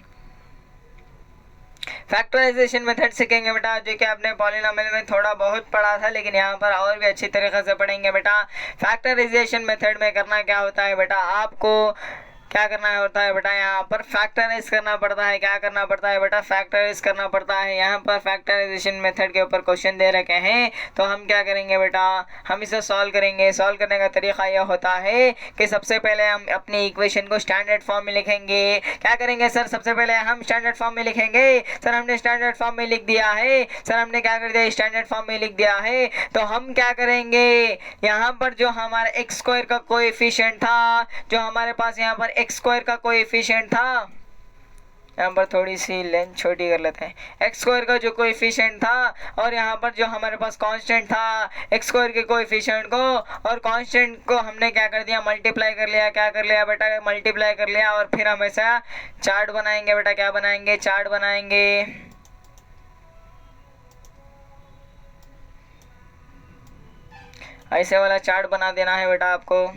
फैक्टराइजेशन मेथड सीखेंगे बेटा, जो कि आपने पॉलिनोमियल में थोड़ा बहुत पढ़ा था, लेकिन यहाँ पर और भी अच्छी तरीके से पढ़ेंगे बेटा। फैक्टराइजेशन मेथड में करना क्या होता है बेटा, आपको क्या करना होता है बेटा, यहाँ पर फैक्टराइज करना पड़ता है। क्या करना पड़ता है बेटा, फैक्टराइज करना पड़ता है। यहाँ पर फैक्टराइजेशन मेथड के ऊपर क्वेश्चन दे रखे हैं, तो हम क्या करेंगे बेटा, हम इसे सॉल्व करेंगे। सॉल्व करने का तरीका यह होता है कि सबसे पहले हम अपनी इक्वेशन को स्टैंडर्ड फॉर्म में लिखेंगे। क्या करेंगे सर, सबसे पहले हम स्टैंडर्ड फॉर्म में लिखेंगे। सर हमने स्टैंडर्ड फॉर्म में लिख दिया है, सर हमने क्या कर दिया, स्टैंडर्ड फॉर्म में लिख दिया है। तो हम क्या करेंगे, यहाँ पर जो हमारा x² का कोएफिशिएंट था, जो हमारे पास यहाँ पर x² का कोएफिशिएंट था, यहाँ पर थोड़ी सी लेंथ छोटी कर लेते हैं, x² का जो कोएफिशिएंट था और यहाँ पर जो हमारे पास कांस्टेंट था x² के कोएफिशिएंट को और कांस्टेंट को हमने क्या कर दिया, मल्टीप्लाई कर लिया। क्या कर लिया बेटा, मल्टीप्लाई कर लिया। और फिर हम ऐसा चार्ट बनाएंगे बेटा। क्या बनाएंगे, चार्ट बनाएंगे। ऐसे वाला चार्ट बना देना है बेटा आपको।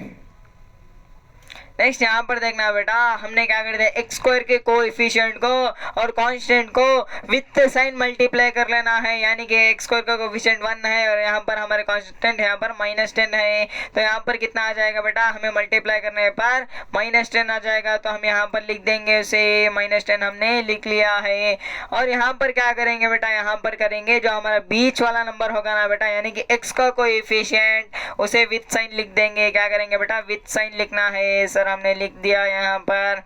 नेक्स्ट यहाँ पर देखना बेटा, हमने क्या कर दिया, x² के कोएफिशिएंट को और कांस्टेंट को विथ साइन मल्टीप्लाई कर लेना है। यानी कि x² का कोएफिशिएंट 1 है और यहाँ पर हमारे कांस्टेंट यहाँ पर -10 है। तो यहाँ पर कितना आ जाएगा बेटा, हमें मल्टीप्लाई करने पर -10 आ जाएगा। तो हम यहाँ पर लिख देंगे उसे, -10 हमने लिख लिया है। और यहाँ पर क्या करेंगे बेटा, यहाँ पर करेंगे जो हमारा बीच वाला नंबर होगा ना बेटा, यानी कि x का कोएफिशिएंट, उसे विथ साइन लिख देंगे। क्या करेंगे बेटा, विथ साइन लिखना है। सर हमने लिख दिया यहाँ पर।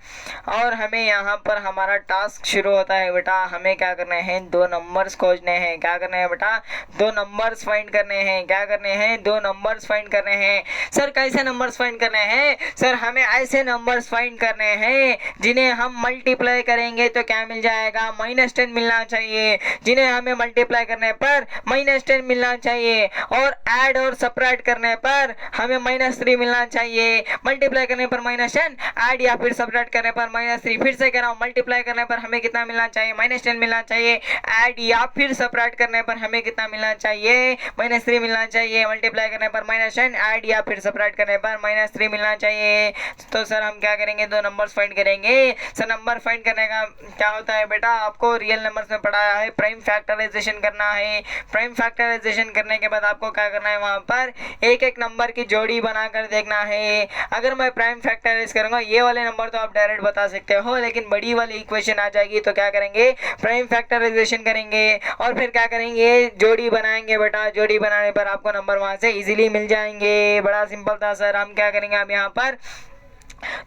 और हमें यहाँ पर हमारा टास्क शुरू होता है बेटा। हमें क्या करने हैं, 2 नंबर्स खोजने हैं। क्या करने हैं बेटा, 2 नंबर्स फाइंड करने हैं। क्या करने हैं, 2 नंबर्स फाइंड करने हैं। सर कैसे नंबर्स फाइंड करने हैं, सर हमें ऐसे नंबर्स फाइंड करने हैं जिन्हें हम मल्टीप्लाई करेंगे तो क्या मिल जाएगा, -10 मिलना चाहिए। जिन्हें हमें मल्टीप्लाई करने पर -10 मिलना चाहिए और ऐड और सब्ट्रैक्ट करने पर हमें -3 मिलना चाहिए। मल्टीप्लाई करने पर -10, ऐड या फिर सब्ट्रैक्ट करने पर -3। फिर से कह रहा हूँ, मल्टीप्लाई करने पर हमें कितना मिलना चाहिए, -10 मिलना चाहिए। ऐड या फिर सब्ट्रैक्ट करने पर हमें कितना मिलना चाहिए, -3 मिलना चाहिए। मल्टीप्लाई करने पर -10, ऐड या फिर सब्ट्रैक्ट करने पर -3 मिलना चाहिए। तो सर हम क्या करेंगे, 2 नंबर्स फाइंड करेंगे। सर नंबर फाइंड करने का क्या होता है बेटा, आपको रियल नंबर्स में पढ़ाया है, प्राइम फैक्टराइजेशन करना है। प्राइम फैक्टराइजेशन करने के बाद आपको क्या करना है, वहाँ पर एक एक नंबर की जोड़ी बनाकर देखना है। अगर मैं प्राइम फैक्टराइज करूंगा, ये वाले नंबर तो आप डायरेक्ट बता सकते हो, लेकिन बड़ी वाली इक्वेशन आ जाएगी तो क्या करेंगे, प्राइम फैक्टराइजेशन करेंगे और फिर क्या करेंगे, जोड़ी बनाएंगे बेटा। जोड़ी बनाने पर आपको नंबर वहां से इजीली मिल जाएंगे। बड़ा सिंपल था सर। हम क्या करेंगे, अब यहाँ पर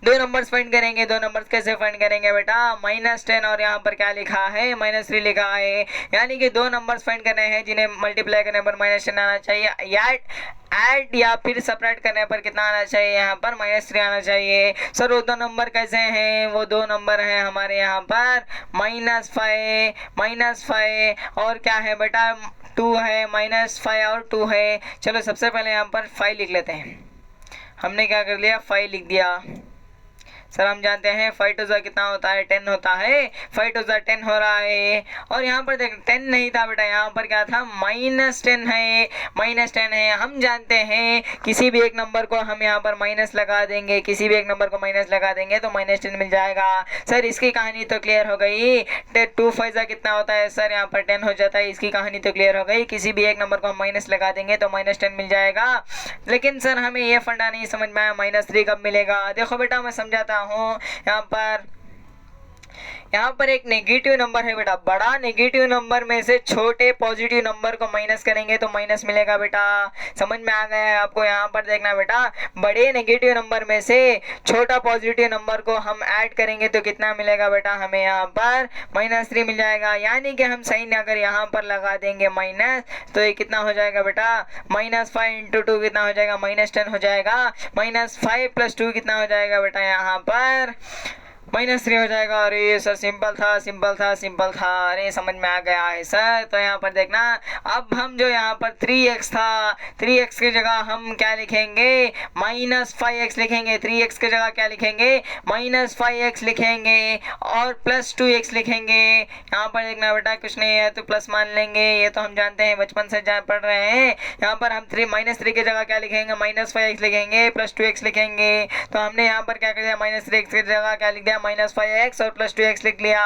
2 नंबर्स फाइंड करेंगे। 2 नंबर्स कैसे फाइंड करेंगे बेटा, -10 और यहाँ पर क्या लिखा है, -3 लिखा है। यानी कि 2 नंबर्स फाइंड करने हैं जिन्हें मल्टीप्लाई करने पर -10 आना चाहिए, या ऐड या फिर सब्ट्रैक्ट करने पर कितना आना चाहिए, यहाँ पर -3 आना चाहिए। सर वो 2 नंबर कैसे हैं, वो 2 नंबर हैं हमारे यहाँ पर -5 और क्या है बेटा, 2 है, -5 और 2 है। चलो सबसे पहले यहाँ पर 5 लिख लेते हैं। हमने क्या कर लिया, 5 लिख दिया। सर हम जानते हैं 5 टू ज़ा कितना होता है 10 होता है, 5 टू ज़ा 10 हो रहा है। और यहाँ पर देख 10 नहीं था बेटा, यहाँ पर क्या था -10 है, -10 है। हम जानते हैं किसी भी एक नंबर को हम यहाँ पर माइनस लगा देंगे, किसी भी एक नंबर को माइनस लगा देंगे तो -10 मिल जाएगा। सर इसकी कहानी तो क्लियर हो गई। 2 5 ज़ा कितना होता है सर, यहाँ पर 10 हो जाता है। इसकी कहानी तो क्लियर हो गई, किसी भी एक नंबर को हम माइनस लगा देंगे तो -10 मिल जाएगा। लेकिन सर हमें ये फंडा नहीं समझ में आया, -3 कब मिलेगा। देखो बेटा मैं समझाता हूँ। यहाँ पर एक नेगेटिव नंबर है बेटा, बड़ा नेगेटिव नंबर में से छोटे पॉजिटिव नंबर को माइनस करेंगे तो माइनस मिलेगा बेटा। समझ में आ गया है आपको। यहाँ पर देखना बेटा, बड़े नेगेटिव नंबर में से छोटा पॉजिटिव नंबर को हम ऐड करेंगे तो कितना मिलेगा बेटा, हमें यहाँ पर -3 मिल जाएगा। यानी कि हम साइन अगर यहाँ पर लगा देंगे माइनस, तो ये कितना हो जाएगा बेटा, -5 × 2 कितना हो जाएगा, -10 हो जाएगा। -5 + 2 कितना हो जाएगा बेटा, यहाँ पर -3 हो जाएगा। अरे सर सिंपल था, सिंपल था, सिंपल था। अरे समझ में आ गया है सर। तो यहाँ पर देखना, अब हम जो यहाँ पर 3x था, 3x की जगह हम क्या लिखेंगे, -5x लिखेंगे। 3x की जगह क्या लिखेंगे, -5x लिखेंगे और +2x लिखेंगे। यहाँ पर देखना बेटा, कुछ नहीं है तो प्लस मान लेंगे, ये तो हम जानते हैं, बचपन से जान पढ़ रहे हैं। यहाँ पर हम -3 की जगह क्या लिखेंगे, -5x लिखेंगे, +2x लिखेंगे। तो हमने यहाँ पर क्या कर दिया, -3x की जगह क्या लिख दिया, -5x और +2x लिख लिया।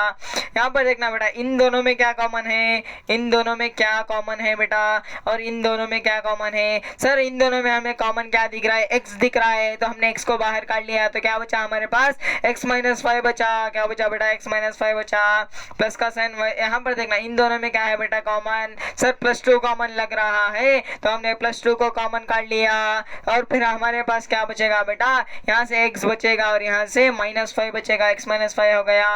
यहाँ पर देखना बेटा, इन दोनों में क्या कॉमन है, इन दोनों में क्या कॉमन है बेटा, और इन दोनों में क्या कॉमन है। सर इन दोनों में हमें कॉमन क्या दिख रहा है, x दिख रहा है। तो हमने x को बाहर काट लिया, तो क्या बचा हमारे पास, x - 5 बचा। क्या बचा बेटा, x - 5 बचा। प्लस का साइन यहाँ पर देखना, इन दोनों में क्या है बेटा, कॉमन। सर +2 कॉमन लग रहा है, तो हमने +2 को कॉमन काट लिया। और फिर हमारे पास क्या बचेगा बेटा, यहाँ से x बचेगा और यहाँ से -5 बचेगा, x - 5 हो गया।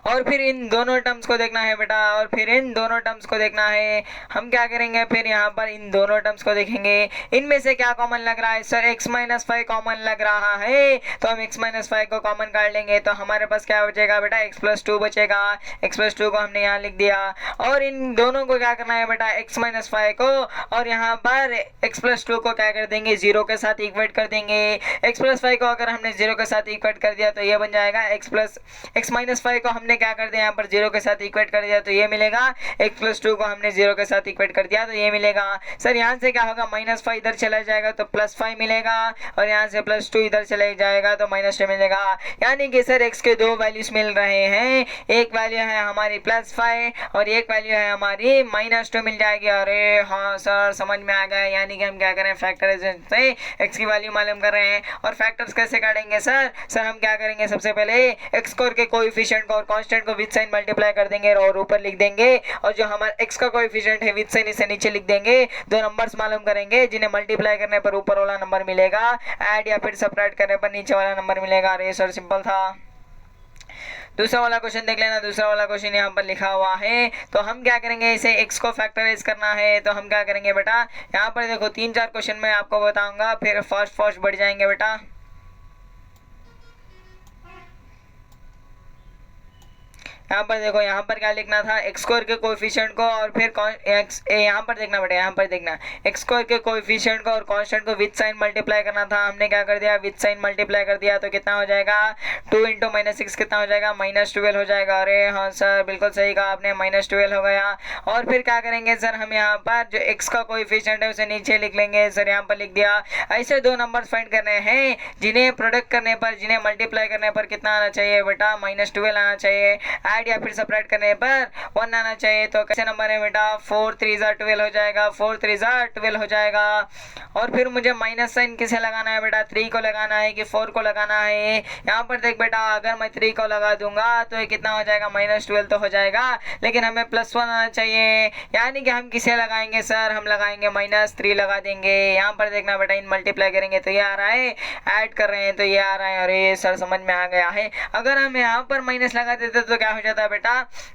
और फिर इन दोनों टर्म्स को देखना है बेटा, और फिर इन दोनों टर्म्स को देखना है। हम क्या करेंगे, फिर यहाँ पर इन दोनों टर्म्स को देखेंगे, इनमें से क्या कॉमन लग रहा है। सर x - 5 कॉमन लग रहा है, तो हम x - 5 को कॉमन काट लेंगे, तो हमारे पास क्या बचेगा बेटा, x + 2 बचेगा। x + 2 को हमने यहाँ लिख दिया। और इन दोनों को क्या करना है बेटा, x - 5 को और यहाँ पर x + 2 को क्या कर देंगे, 0 के साथ इक्वेट कर देंगे। x + 5 को अगर हमने 0 के साथ इक्वेट कर दिया तो ये बन जाएगा x - 5 को हमने क्या कर दिया, यहाँ पर 0 के साथ इक्वेट कर दिया तो ये मिलेगा। x + 2 को हमने 0 के साथ इक्वेट कर दिया तो ये मिलेगा। सर यहाँ से क्या होगा, -5 इधर चला जाएगा तो +5 मिलेगा, और यहाँ से +2 इधर चले जाएगा तो -2 मिलेगा। यानी कि सर x के दो वैल्यूज मिल रहे हैं, एक वैल्यू है हमारी +5 और एक वैल्यू है हमारी -2 मिल जाएगी। अरे हाँ सर समझ में आ गया। यानी कि हम क्या करें, फैक्टराइजेशन से x की वैल्यू मालूम कर रहे हैं। और फैक्टर्स कैसे काटेंगे सर हम क्या करेंगे, सबसे पहले x स्क्वायर के कोएफिशिएंट को और कांस्टेंट को विद साइन मल्टीप्लाई कर देंगे और ऊपर लिख देंगे, और जो हमारा x का कोएफिशिएंट है विद साइन इसे नीचे लिख देंगे। दो नंबर्स मालूम करेंगे जिन्हें मल्टीप्लाई करने पर ऊपर वाला नंबर मिलेगा, ऐड या फिर सब्ट्रैक्ट करने पर नीचे वाला नंबर मिलेगा। अरे सर सिंपल था। दूसरा वाला क्वेश्चन देख लेना। दूसरा वाला क्वेश्चन यहाँ पर लिखा हुआ है, तो हम क्या करेंगे, इसे x को फैक्टराइज करना है। तो हम क्या करेंगे बेटा, यहाँ पर देखो 3-4 क्वेश्चन मैं आपको बताऊंगा, फिर फास्ट बढ़ जाएंगे बेटा। यहाँ पर देखो, यहाँ पर क्या लिखना था, x स्क्वायर के कोएफिशिएंट को और फिर यहाँ पर देखना बेटा, यहाँ पर देखना x स्क्वायर के कोएफिशिएंट को और कांस्टेंट को विद साइन मल्टीप्लाई करना था। हमने क्या कर दिया, विद साइन मल्टीप्लाई कर दिया, तो कितना हो जाएगा, 2 × -6 कितना हो जाएगा, -12 हो जाएगा। अरे हाँ सर बिल्कुल सही कहा आपने, -12 हो गया। और फिर क्या करेंगे सर, हम यहाँ पर जो x का कोएफिशिएंट है उसे नीचे लिख लेंगे। सर यहाँ पर लिख दिया। ऐसे दो नंबर फाइंड करने हैं जिन्हें प्रोडक्ट करने पर, जिन्हें मल्टीप्लाई करने पर कितना आना चाहिए बेटा, -12 आना चाहिए। ऐड या फिर सब्ट्रैक्ट करने पर 1 आना चाहिए। तो कैसे नंबर है बेटा, 4 × 3 = 12 हो जाएगा, 4 × 3 = 12 हो जाएगा। और फिर मुझे माइनस साइन किसे लगाना है बेटा, 3 को लगाना है कि 4 को लगाना है। यहाँ पर देख बेटा, अगर मैं 3 को लगा दूंगा तो ये कितना हो जाएगा, -12 तो हो जाएगा, लेकिन हमें +1 आना चाहिए। यानी कि हम किसे लगाएंगे सर, हम लगाएंगे -3 लगा देंगे। यहाँ पर देखना बेटा, इन मल्टीप्लाई करेंगे तो ये आ रहा है, ऐड कर रहे हैं तो ये आ रहा है। अरे सर समझ में आ गया है। अगर हम यहाँ पर माइनस लगा देते तो क्या हो जाता बेटा,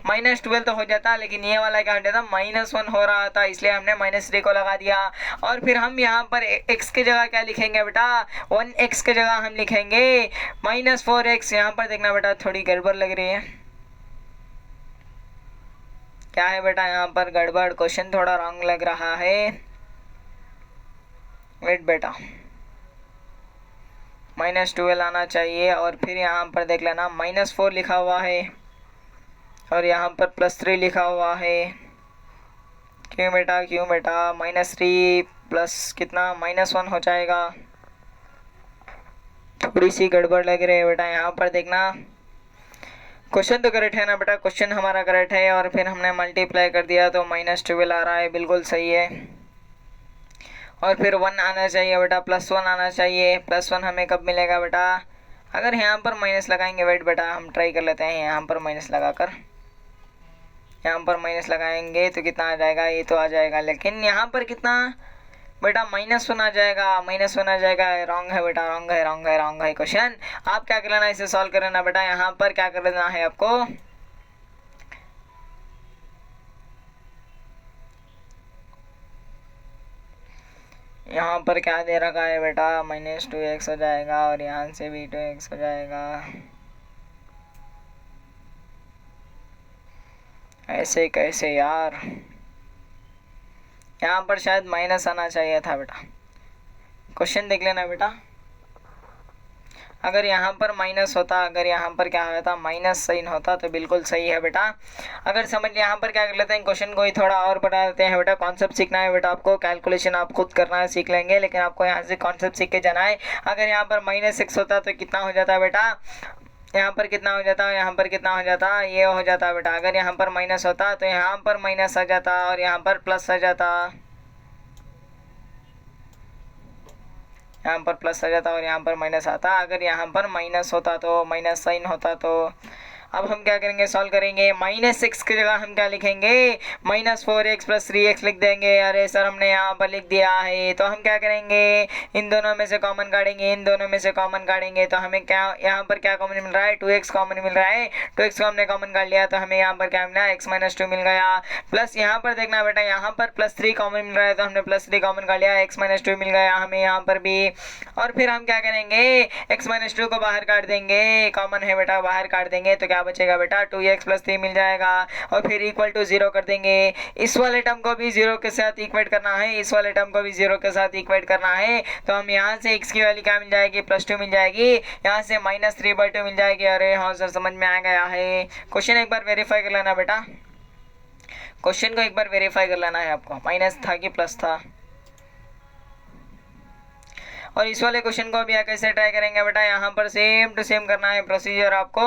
-12 तो हो जाता, लेकिन ये वाला क्या हो जाता, -1 हो रहा था, इसलिए हमने -3 को लगा दिया। और फिर हम यहाँ पर x की जगह क्या लिखेंगे बेटा, 1x की जगह हम लिखेंगे -4x। यहाँ पर देखना बेटा, थोड़ी गड़बड़ लग रही है। क्या है बेटा, यहाँ पर गड़बड़, क्वेश्चन थोड़ा रॉन्ग लग रहा है। वेट बेटा, -12 आना चाहिए। और फिर यहाँ पर देख लेना -4 लिखा हुआ है और यहाँ पर +3 लिखा हुआ है। क्यों बेटा -3 प्लस कितना -1 हो जाएगा। थोड़ी सी गड़बड़ लग रही है बेटा। यहाँ पर देखना क्वेश्चन तो करेक्ट है ना बेटा, क्वेश्चन हमारा करेक्ट है और फिर हमने मल्टीप्लाई कर दिया तो -12 आ रहा है, बिल्कुल सही है। और फिर 1 आना चाहिए बेटा, +1 आना चाहिए। +1 हमें कब मिलेगा बेटा, अगर यहाँ पर माइनस लगाएंगे। वेट बेटा हम ट्राई कर लेते हैं यहाँ पर माइनस लगाकर। यहाँ पर माइनस लगाएंगे तो कितना आ जाएगा, ये तो आ जाएगा, लेकिन यहाँ पर कितना बेटा -1 आ जाएगा। -1 आ जाएगा, रॉन्ग है बेटा, रॉन्ग है क्वेश्चन। आप क्या कर लेना, इसे सॉल्व कर लेना बेटा। यहाँ पर क्या कर लेना है आपको, यहाँ पर क्या दे रखा है बेटा, -2x हो जाएगा और यहाँ से भी 2x हो जाएगा। ऐसे कैसे यार, यहाँ पर शायद माइनस आना चाहिए था बेटा। क्वेश्चन देख लेना बेटा, अगर यहाँ पर माइनस होता, अगर यहाँ पर क्या होता, माइनस साइन होता तो बिल्कुल सही है बेटा। अगर समझ यहाँ पर क्या कर लेते हैं, क्वेश्चन को ही थोड़ा और बढ़ा देते हैं बेटा। कॉन्सेप्ट सीखना है बेटा आपको, कैलकुलेशन आप खुद करना है, सीख लेंगे, लेकिन आपको यहाँ से कॉन्सेप्ट सीख के जाना है। अगर यहाँ पर -6 होता तो कितना हो जाता बेटा, यहाँ पर कितना हो जाता, यहाँ पर कितना हो जाता, ये हो जाता बेटा। अगर यहाँ पर माइनस होता तो यहाँ पर माइनस आ जाता और यहाँ पर प्लस आ जाता, यहाँ पर प्लस आ जाता और यहाँ पर माइनस आता। अगर यहाँ पर माइनस होता तो, माइनस साइन होता तो अब हम क्या करेंगे, सॉल्व करेंगे। -6 की जगह हम क्या लिखेंगे, -4x + 3x लिख देंगे। अरे सर हमने यहाँ पर लिख दिया है, तो हम क्या करेंगे, इन दोनों में से कॉमन काटेंगे, इन दोनों में से कॉमन काटेंगे तो हमें क्या, यहाँ पर क्या कॉमन मिल रहा है, 2x कॉमन मिल रहा है। 2x को हमने कॉमन काट लिया तो हमें यहाँ पर क्या मिला, x - 2 मिल गया। प्लस यहाँ पर देखना बेटा, यहाँ पर +3 कॉमन मिल रहा है तो हमने +3 कॉमन काट लिया, x - 2 मिल गया हमें यहाँ पर भी। और फिर हम क्या करेंगे, x - 2 को बाहर काट देंगे, कॉमन है बेटा, बाहर काट देंगे तो क्या बचेगा बेटा, 2x + 3 मिल जाएगा। और फिर = 0 कर देंगे। इस वाले टर्म को भी 0 के साथ इक्वेट करना है, इस वाले टर्म को भी 0 के साथ इक्वेट करना है। तो हम यहाँ से x की वैल्यू क्या मिल जाएगी, +2 मिल जाएगी, यहाँ से -3/2 मिल जाएगी। अरे हाँ सर समझ में आ गया है। क्वेश्चन एक बार वेरीफाई कर लेना बेटा, क्वेश्चन को एक बार वेरीफाई कर लेना है आपको, माइनस था कि प्लस था। और इस वाले क्वेश्चन को भी कैसे ट्राई करेंगे बेटा, यहाँ पर सेम टू सेम करना है प्रोसीजर आपको।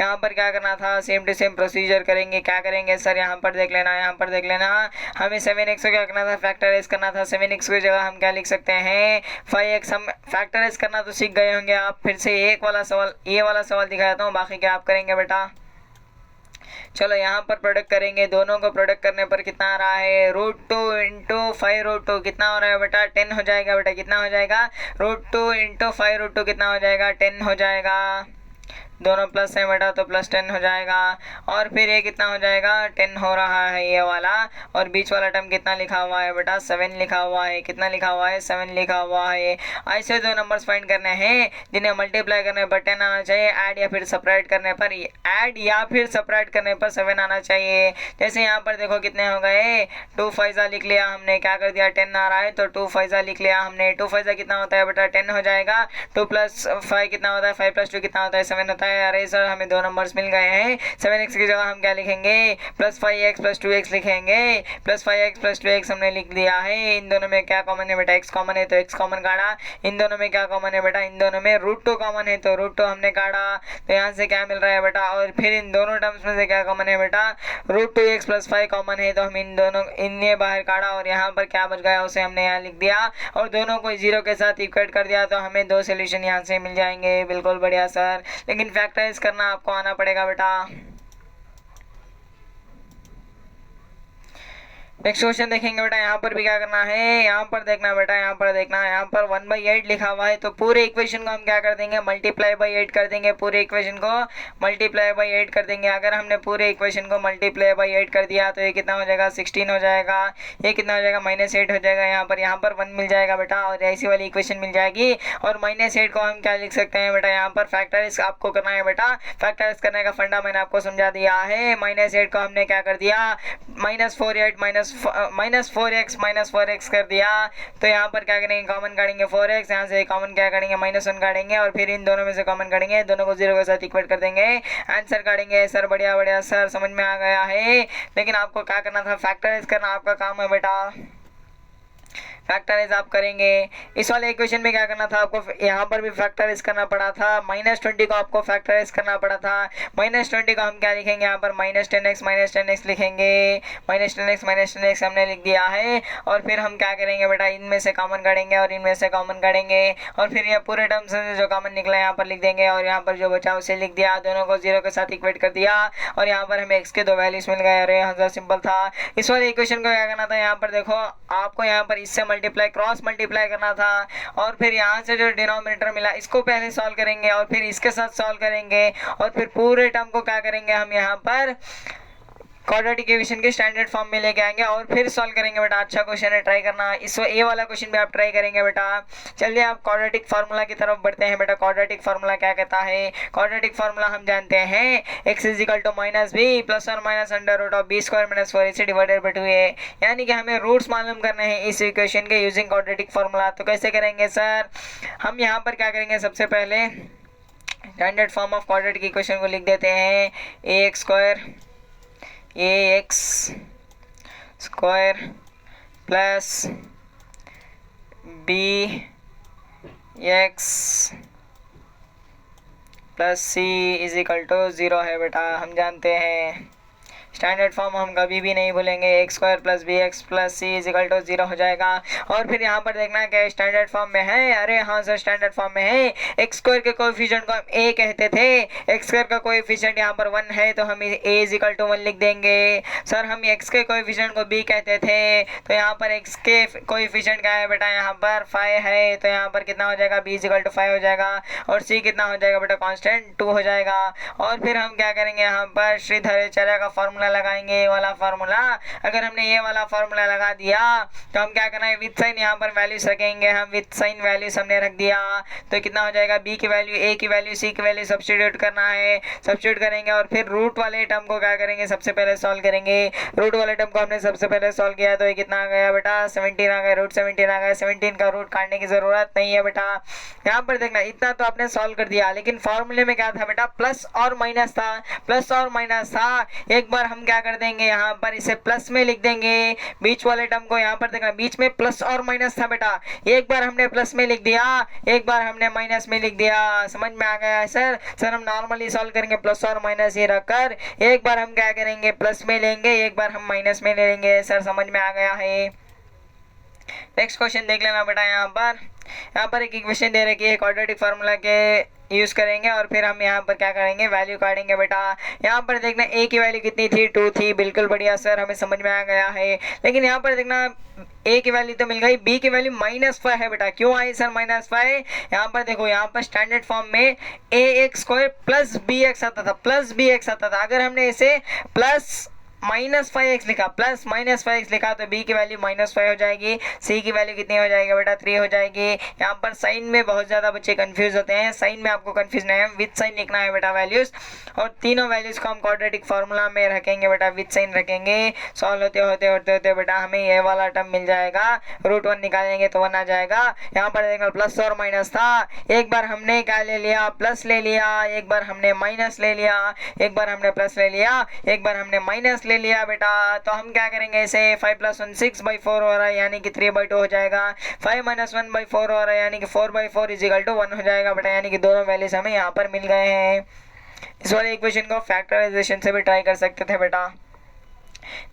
यहाँ पर क्या करना था, सेम टू सेम प्रोसीजर करेंगे। क्या करेंगे सर, यहाँ पर देख लेना, यहाँ पर देख लेना, हमें 7x को क्या करना था, फैक्टराइज करना था। 7x की जगह हम क्या लिख सकते हैं, 5x। हम फैक्टराइज करना तो सीख गए होंगे आप। फिर से एक वाला सवाल, ये वाला सवाल दिखाता हूँ, बाकी क्या आप करेंगे बेटा। चलो यहाँ पर प्रोडक्ट करेंगे, दोनों को प्रोडक्ट करने पर कितना आ रहा है, √2 × 5√2 कितना हो रहा है बेटा, 10 हो जाएगा बेटा। कितना हो जाएगा, √2 × 5√2 कितना हो जाएगा, 10 हो जाएगा। दोनों प्लस है बेटा तो +10 हो जाएगा। और फिर ये कितना हो जाएगा, 10 हो रहा है ये वाला। और बीच वाला टर्म कितना लिखा हुआ है बेटा, 7 लिखा हुआ है। कितना लिखा हुआ है, 7 लिखा हुआ है। ऐसे दो नंबर्स फाइंड करने हैं जिन्हें मल्टीप्लाई करने पर 10 आना चाहिए, ऐड या फिर सपरेट करने पर, ऐड या फिर सपरेट करने पर 7 आना चाहिए। जैसे यहाँ पर देखो कितने हो गए, 2 5 लिख लिया हमने, क्या कर दिया, 10 आ रहा है तो 2 5 लिख लिया हमने। 2 5 कितना होता है बेटा, 10 हो जाएगा। 2 + 5 कितना होता है, 5 + 2 कितना होता है, 7 होता है। अरे सर हमें दो नंबर्स मिल गए हैं। 7x की जगह हम क्या लिखेंगे, +5x + 2x लिखेंगे। +5x + 2x हमने लिख दिया है। इन दोनों में क्या कॉमन है बेटा, x कॉमन है तो x कॉमन काटा। इन दोनों में क्या कॉमन है बेटा, इन दोनों में √2 कॉमन है तो √2 हमने काटा। तो यहाँ से क्या मिल रहा है बेटा, और फिर इन दोनों टर्म्स में से क्या कॉमन है बेटा, √2x + 5 कॉमन है तो हम इन दोनों, इन्हें बाहर काटा और यहाँ पर क्या बच गया उसे हमने यहाँ लिख दिया और दोनों को 0 के साथ इक्वेट कर दिया तो हमें 2 सोल्यूशन यहाँ से मिल जाएंगे। बिल्कुल बढ़िया सर, लेकिन फैक्टराइज करना आपको आना पड़ेगा बेटा। नेक्स्ट क्वेश्चन देखेंगे बेटा, यहाँ पर भी क्या करना है, यहाँ पर देखना बेटा, यहाँ पर देखना, यहाँ पर 1/8 लिखा हुआ है तो पूरे इक्वेशन को हम क्या कर देंगे, ×8 कर देंगे। पूरे इक्वेशन को ×8 कर देंगे। अगर हमने पूरे इक्वेशन को ×8 कर दिया तो ये कितना हो जाएगा, 16 हो जाएगा। ये कितना हो जाएगा, -8 हो जाएगा। यहाँ पर 1 मिल जाएगा बेटा और ऐसी वाली इक्वेशन मिल जाएगी। और -8 को हम क्या लिख सकते हैं बेटा, यहाँ पर फैक्टराइज आपको करना है बेटा। फैक्टराइज करने का फंडा मैंने आपको समझा दिया है। -8 को हमने क्या कर दिया, -4 8 -4x कर दिया, तो यहाँ पर क्या करेंगे कॉमन काटेंगे 4x, यहाँ से कॉमन क्या काटेंगे -1 काटेंगे और फिर इन दोनों में से कॉमन काटेंगे, दोनों को 0 के साथ इक्वेट कर देंगे, आंसर काटेंगे। सर बढ़िया बढ़िया सर, समझ में आ गया है। लेकिन आपको क्या करना था, फैक्टराइज करना आपका काम है बेटा, फैक्टराइज आप करेंगे। इस वाले इक्वेशन में क्या करना था आपको, यहाँ पर भी फैक्टराइज करना पड़ा था, -20 को आपको फैक्टराइज करना पड़ा था। -20 को हम क्या लिखेंगे यहाँ पर -10x लिखेंगे, -10x हमने लिख दिया है। और फिर हम क्या करेंगे बेटा, इनमें से कॉमन काटेंगे और इनमें से कॉमन काटेंगे और फिर ये पूरे टर्म से जो कॉमन निकला यहाँ पर लिख देंगे और यहाँ पर जो बचा उसे लिख दिया, दोनों को 0 के साथ इक्वेट कर दिया और यहाँ पर हमें x के 2 वैल्यूज मिल गए। अरे हाँ, सिंपल था। इस वाले इक्वेशन को क्या करना था, यहाँ पर देखो आपको यहाँ पर इससे क्रॉस मल्टीप्लाई करना था और फिर यहाँ से जो डिनोमिनेटर मिला इसको पहले सॉल्व करेंगे और फिर इसके साथ सॉल्व करेंगे और फिर पूरे टर्म को क्या करेंगे हम यहाँ पर क्वाड्रेटिक इक्वेशन के स्टैंडर्ड फॉर्म में लेके आएंगे और फिर सॉल्व करेंगे बेटा। अच्छा क्वेश्चन है, ट्राई करना। इस ए वाला क्वेश्चन भी आप ट्राई करेंगे बेटा। चलिए आप क्वाड्रेटिक फार्मूला की तरफ बढ़ते हैं बेटा। क्वाड्रेटिक फार्मूला क्या कहता है, क्वाड्रेटिक फार्मूला हम जानते हैं x = -b + और minus √b² - 4ac divided by 2a, यानी कि हमें रूट्स मालूम करने हैं इस इक्वेशन के यूजिंग क्वाड्रेटिक फार्मूला। तो कैसे करेंगे सर, हम यहाँ पर क्या करेंगे, सबसे पहले standard form of quadratic equation को लिख देते हैं, ax² plus bx plus c = 0 है बेटा। हम जानते हैं स्टैंडर्ड फॉर्म हम कभी भी नहीं भूलेंगे, x² plus bx plus c = 0 हो जाएगा। और फिर यहाँ पर देखना क्या स्टैंडर्ड फॉर्म में है, अरे हाँ सर स्टैंडर्ड फॉर्म में है। x² के कोएफिशिएंट को हम a कहते थे, x² का कोएफिशिएंट यहाँ पर 1 है तो हम a = 1 लिख देंगे। सर हम x के कोएफिशिएंट को b कहते थे, तो यहाँ पर x के कोएफिशिएंट क्या है बेटा, यहाँ पर 5 है, तो यहाँ पर कितना हो जाएगा, b = 5 हो जाएगा और c कितना हो जाएगा बेटा, कांस्टेंट 2 हो जाएगा। और फिर हम क्या करेंगे, यहाँ पर श्रीधराचार्य का फॉर्मूला लगाएंगे, ये वाला फार्मूला। अगर हमने ये वाला फार्मूला लगा दिया तो हम क्या करना है, विद साइन यहाँ पर वैल्यूज रखेंगे, हम विद साइन वैल्यूज हमने रख दिया तो कितना हो जाएगा, b की वैल्यू, a की वैल्यू, c की वैल्यू सब्स्टिट्यूट करना है, सब्स्टिट्यूट करेंगे और फिर रूट वाले टर्म को क्या करेंगे, सबसे पहले सॉल्व करेंगे। रूट वाले टर्म को हमने सबसे पहले सॉल्व किया तो ये कितना आ गया बेटा, 17 आ गया, √17 आ गया। 17 का रूट काटने की जरूरत नहीं है बेटा। यहाँ पर देखना इतना तो आपने सॉल्व कर दिया, लेकिन फॉर्मूले में क्या था बेटा, प्लस और माइनस था, प्लस और माइनस था। एक बार हम क्या कर देंगे, यहाँ पर इसे प्लस में लिख देंगे, बीच वाले टर्म को। यहाँ पर देखना बीच में प्लस और माइनस था बेटा, एक बार हमने प्लस में लिख दिया, एक बार हमने माइनस में लिख दिया। समझ में आ गया है सर? सर हम नॉर्मली सॉल्व करेंगे प्लस और माइनस ये रखकर, एक बार हम क्या करेंगे, प्लस में लेंगे, एक बार हम माइनस में ले लेंगे। सर समझ में आ गया है? नेक्स्ट क्वेश्चन देख लेना बेटा। यहाँ पर एक इक्वेशन दे रखी है, क्वाड्रेटिक फार्मूला के यूज करेंगे और फिर हम यहाँ पर क्या करेंगे, वैल्यू काटेंगे बेटा। यहाँ पर देखना a की वैल्यू कितनी थी, 2 थी, बिल्कुल बढ़िया सर, हमें समझ में आ गया है। लेकिन यहाँ पर देखना a की वैल्यू तो मिल गई, b की वैल्यू -5 है बेटा। क्यों आई सर -5? यहाँ पर देखो, यहाँ पर स्टैंडर्ड फॉर्म में ax² प्लस bx आता था, प्लस bx आता था। अगर हमने इसे प्लस -5x लिखा, प्लस -5x लिखा तो b की वैल्यू -5 हो जाएगी, c की वैल्यू कितनी हो जाएगी बेटा, 3 हो जाएगी। यहाँ पर साइन में बहुत ज़्यादा बच्चे कंफ्यूज होते हैं, साइन में आपको कंफ्यूज नहीं है, विद साइन लिखना है बेटा वैल्यूज। और तीनों वैल्यूज को हम क्वाड्रेटिक फार्मूला में रखेंगे बेटा, विद साइन रखेंगे। सॉल्व होते बेटा हमें ये वाला टर्म मिल जाएगा, √1 निकालेंगे तो 1 आ जाएगा। यहाँ पर देखना प्लस और माइनस था, एक बार हमने क्या ले लिया, प्लस ले लिया, एक बार हमने माइनस ले लिया, एक बार हमने प्लस ले लिया, एक बार हमने माइनस ले लिया बेटा। तो हम क्या करेंगे, इसे 5 + 1 6/4 हो रहा है, यानी कि 3/2 हो जाएगा। 5 - 1/4 हो रहा है, यानी कि 4/4 = 1 हो जाएगा बेटा, यानी कि दोनों वैल्यूज हमें यहाँ पर मिल गए हैं। इस वाले इक्वेशन को फैक्टराइजेशन से भी ट्राई कर सकते थे बेटा,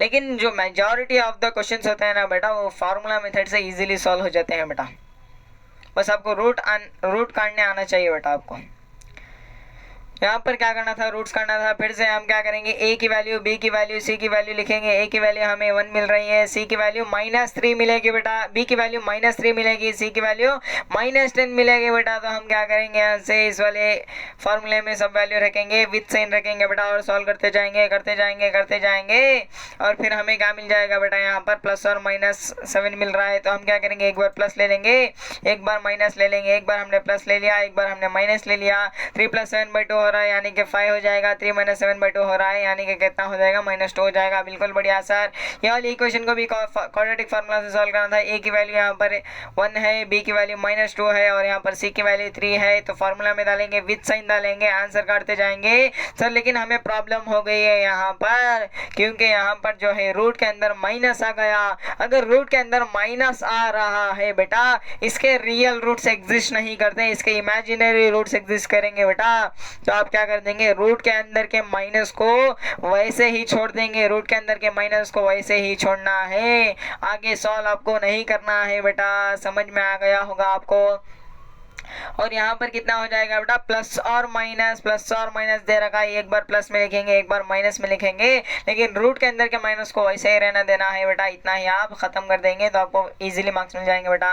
लेकिन जो मेजॉरिटी ऑफ द क्वेश्चंस होते हैं ना बेटा, वो फार्मूला मेथड से इजीली सॉल्व हो जाते हैं बेटा। बस आपको रूट काटने आना चाहिए बेटा आपको। यहाँ पर क्या करना था, रूट्स करना था। फिर से हम क्या करेंगे, a की वैल्यू, b की वैल्यू, c की वैल्यू लिखेंगे। a की वैल्यू हमें 1 मिल रही है, c की वैल्यू -3 मिलेगी बेटा, b की वैल्यू -3 मिलेगी, c की वैल्यू -10 मिलेगी बेटा। तो हम क्या करेंगे, यहाँ से इस वाले फॉर्मूले में सब वैल्यू रखेंगे, विद साइन रखेंगे बेटा और सॉल्व करते जाएंगे और फिर हमें क्या मिल जाएगा बेटा, यहाँ पर प्लस और -7 मिल रहा है। तो हम क्या करेंगे, एक बार प्लस ले लेंगे, एक बार माइनस ले लेंगे, एक बार हमने प्लस ले लिया, एक बार हमने माइनस ले लिया। 3 + 7/2 हो रहा है यानी कि 5 हो जाएगा, 3 - 7/2 हो रहा है यानी कि कितना हो जाएगा, -2 हो जाएगा। बिल्कुल बढ़िया सर। ये वाली इक्वेशन को भी क्वाड्रेटिक फार्मूला से सॉल्व करना था। ए की वैल्यू यहाँ पर 1 है, बी की वैल्यू -2 है और यहाँ पर सी की वैल्यू 3 है। तो फार्मूला में डालेंगे, विद साइन डालेंगे, आंसर काटते जाएंगे सर। लेकिन हमें प्रॉब्लम हो गई है यहाँ पर, क्योंकि यहाँ पर जो है रूट के अंदर माइनस आ गया। अगर रूट के अंदर माइनस आ रहा है बेटा, इसके रियल रूट्स एग्जिस्ट नहीं करते, इसके इमेजिनरी रूट्स एग्जिस्ट करेंगे बेटा। तो आप क्या कर देंगे, रूट के अंदर के माइनस को वैसे ही छोड़ देंगे, रूट के अंदर के माइनस को वैसे ही छोड़ना है। आगे सॉल्व आपको नहीं करना है बेटा, समझ में आ गया होगा आपको। और यहाँ पर कितना हो जाएगा बेटा, प्लस और माइनस दे रखा है। एक बार प्लस में लिखेंगे, एक बार माइनस में लिखेंगे, लेकिन रूट के अंदर के माइनस को वैसे ही रहना देना है बेटा। इतना ही आप खत्म कर देंगे तो आपको इजीली मार्क्स मिल जाएंगे बेटा।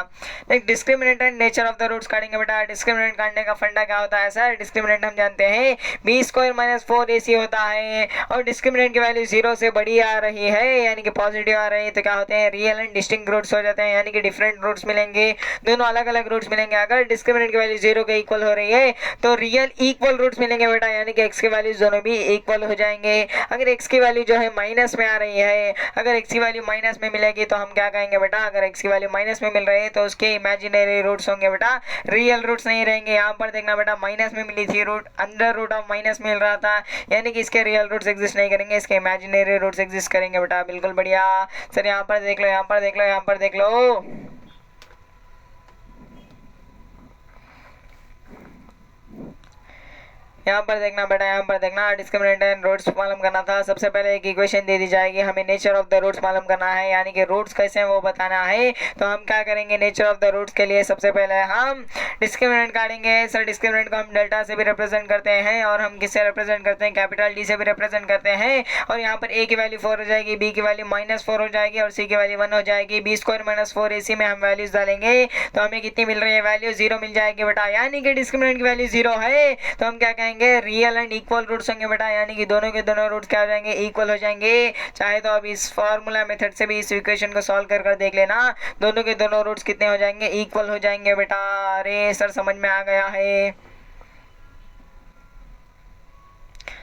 एक discriminant and nature of the roots काटेंगे बेटा। डिस्क्रिमिनेंट काटने का फंडा क्या होता है सर, डिस्क्रिमिनेंट हम जानते हैं b² - 4ac होता है और डिस्क्रिमिनेंट की वैल्यू 0 से बड़ी आ रही है यानी कि पॉजिटिव आ रही है, तो क्या होते हैं, रियल एंड डिस्टिंक्ट रूट्स हो जाते हैं यानी कि डिफरेंट रूट्स मिलेंगे, दोनों अलग अलग रूट्स मिलेंगे। अगर डिस्क्रिमिनेंट की वैल्यू 0 के इक्वल हो रही है तो रियल इक्वल रूट्स मिलेंगे बेटा, यानी कि x की वैल्यू दोनों भी इक्वल हो जाएंगे। अगर x की वैल्यू जो है माइनस में आ रही है, अगर x की वैल्यू माइनस में मिलेगी तो हम क्या कहेंगे बेटा, अगर x की वैल्यू माइनस में मिल रही है तो उसके इमेजिनरी रूट्स होंगे बेटा, रियल रूट्स नहीं रहेंगे। यहाँ पर देखना बेटा, माइनस में मिली थी root, under root of minus मिल रहा था यानी कि इसके रियल रूट्स एग्जिस्ट नहीं करेंगे, इसके इमेजिनरी रूट्स एग्जिस्ट करेंगे बेटा। बिल्कुल बढ़िया सर। यहाँ पर देख लो, यहाँ पर देख लो, यहाँ पर देख लो, यहाँ पर देखना बेटा, यहाँ पर देखना, डिस्क्रिमिनेंट एंड रूट्स मालूम करना था। सबसे पहले एक इक्वेशन दे दी जाएगी, हमें नेचर ऑफ द रूट्स मालूम करना है यानी कि रूट्स कैसे हैं वो बताना है। तो हम क्या करेंगे, नेचर ऑफ द रूट्स के लिए सबसे पहले हम डिस्क्रिमिनेंट काटेंगे सर। डिस्क्रिमिनेंट को हम डेल्टा से भी रिप्रेजेंट करते हैं और हम किससे रिप्रेजेंट करते हैं, कैपिटल डी से भी रिप्रेजेंट करते हैं। और यहाँ पर ए की वैल्यू 4 हो जाएगी, बी की वैल्यू -4 हो जाएगी और सी की वैल्यू 1 हो जाएगी। b² - 4ac में हम वैल्यूज डालेंगे तो हमें कितनी मिल रही है, वैल्यू 0 मिल जाएगी बेटा, यानी कि डिस्क्रिमिनेंट की वैल्यू 0 है। तो हम क्या कहेंगे, रियल एंड इक्वल रूट्स होंगे बेटा, यानी कि दोनों के दोनों रूट्स क्या हो जाएंगे, इक्वल हो जाएंगे। चाहे तो अब इस फार्मूला मेथड से भी इस इक्वेशन को सॉल्व कर देख लेना, दोनों के दोनों रूट्स कितने हो जाएंगे, इक्वल हो जाएंगे बेटा। अरे सर समझ में आ गया है।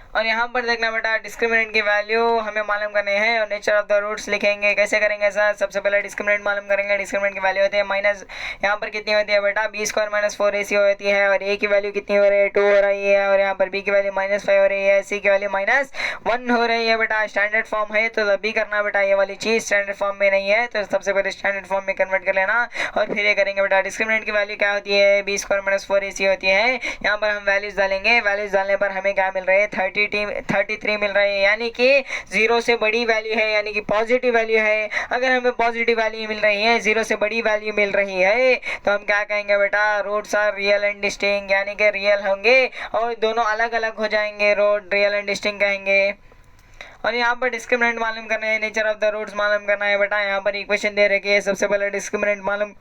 और यहाँ पर देखना बेटा, डिस्क्रिमिनेंट की वैल्यू हमें मालूम करनी है और नेचर ऑफ द रूट्स लिखेंगे। कैसे करेंगे सर, सबसे पहले डिस्क्रिमिनेंट मालूम करेंगे। डिस्क्रिमिनेंट की वैल्यू होती है माइनस, यहाँ पर कितनी होती है बेटा, b² - 4ac होती है और a की वैल्यू कितनी हो रही है, 2 हो रही है और यहाँ पर b की वैल्यू -5 हो रही है, c की वैल्यू -1 हो रही है बेटा। स्टैंडर्ड फॉर्म है तो तभी करना बेटा, ये वाली चीज़ स्टैंडर्ड फॉर्म में नहीं है तो सबसे पहले स्टैंडर्ड फॉर्म में कन्वर्ट कर लेना और फिर ये करेंगे बेटा। डिस्क्रिमिनेंट की वैल्यू क्या होती है, b² - 4ac होती है। यहाँ पर हम वैल्यूज डालेंगे, वैल्यूज डालने पर हमें क्या मिल रही है, 33 मिल रही है यानी कि 0 से बड़ी वैल्यू है यानी कि पॉजिटिव वैल्यू है। अगर हमें पॉजिटिव वैल्यू मिल रही है, 0 से बड़ी वैल्यू मिल रही है तो हम क्या कहेंगे बेटा, roots are real and distinct यानी कि रियल होंगे और दोनों अलग अलग हो जाएंगे, रूट रियल एंड डिस्टिंक्ट कहेंगे। और यहाँ पर डिस्क्रिमिनेंट मालूम करना है, नेचर ऑफ द रूट्स मालूम करना है बेटा। यहाँ पर इक्वेशन दे रखी है, सबसे पहले डिस्क्रिमिनेंट मालूम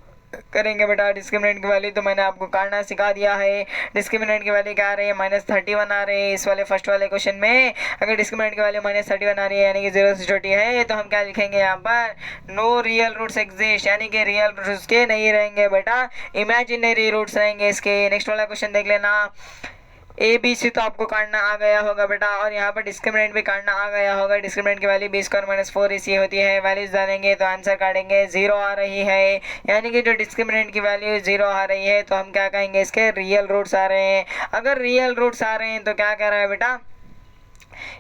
करेंगे बेटा। डिस्क्रिमिनेंट की वैल्यू तो मैंने आपको काटना सिखा दिया है। डिस्क्रिमिनेंट की वैल्यू क्या आ रही है, -31 आ रही है इस वाले फर्स्ट वाले क्वेश्चन में। अगर डिस्क्रिमिनेंट की वैल्यू -31 आ रही है यानी कि 0 से छोटी है तो हम क्या लिखेंगे यहाँ पर, नो रियल रूट्स एग्जिस्ट यानी कि रियल रूट्स के नहीं रहेंगे बेटा, इमेजिनरी रूट्स रहेंगे इसके। नेक्स्ट वाला क्वेश्चन देख लेना, ABC तो आपको काटना आ गया होगा बेटा और यहाँ पर डिस्क्रिमिनेंट भी काटना आ गया होगा। डिस्क्रिमिनेंट की वैल्यू b² - 4ac होती है, वैल्यूज डालेंगे तो आंसर काटेंगे, 0 आ रही है यानी कि जो डिस्क्रिमिनेंट की वैल्यू 0 आ रही है तो हम क्या कहेंगे, इसके रियल रूट्स आ रहे हैं। अगर रियल रूट्स आ रहे हैं तो क्या कह रहा है बेटा,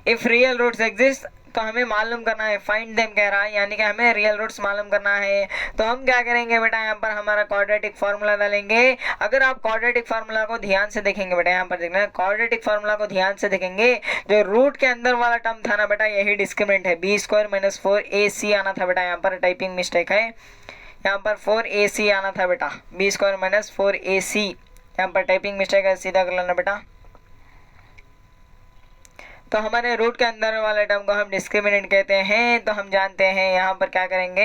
इफ रियल रूट्स एग्जिस्ट तो हमें मालूम करना है, फाइंड देम कह रहा है यानी कि हमें रियल रूट्स मालूम करना है। तो हम क्या करेंगे बेटा, यहाँ पर हमारा क्वाड्रेटिक फार्मूला डालेंगे। अगर आप क्वाड्रेटिक फार्मूला को ध्यान से देखेंगे बेटा, यहाँ पर देखना, क्वाड्रेटिक फार्मूला को ध्यान से देखेंगे, जो रूट के अंदर वाला टर्म था ना बेटा, यही डिस्क्रिमिनेंट है। b² - 4ac आना था बेटा, यहाँ पर टाइपिंग मिस्टेक है, यहाँ पर 4ac आना था बेटा, b² - 4ac, यहाँ पर टाइपिंग मिस्टेक है, सीधा कर लेना बेटा। तो हमारे रूट के अंदर वाले टर्म को हम डिस्क्रिमिनेंट कहते हैं। तो हम जानते हैं यहाँ पर क्या करेंगे,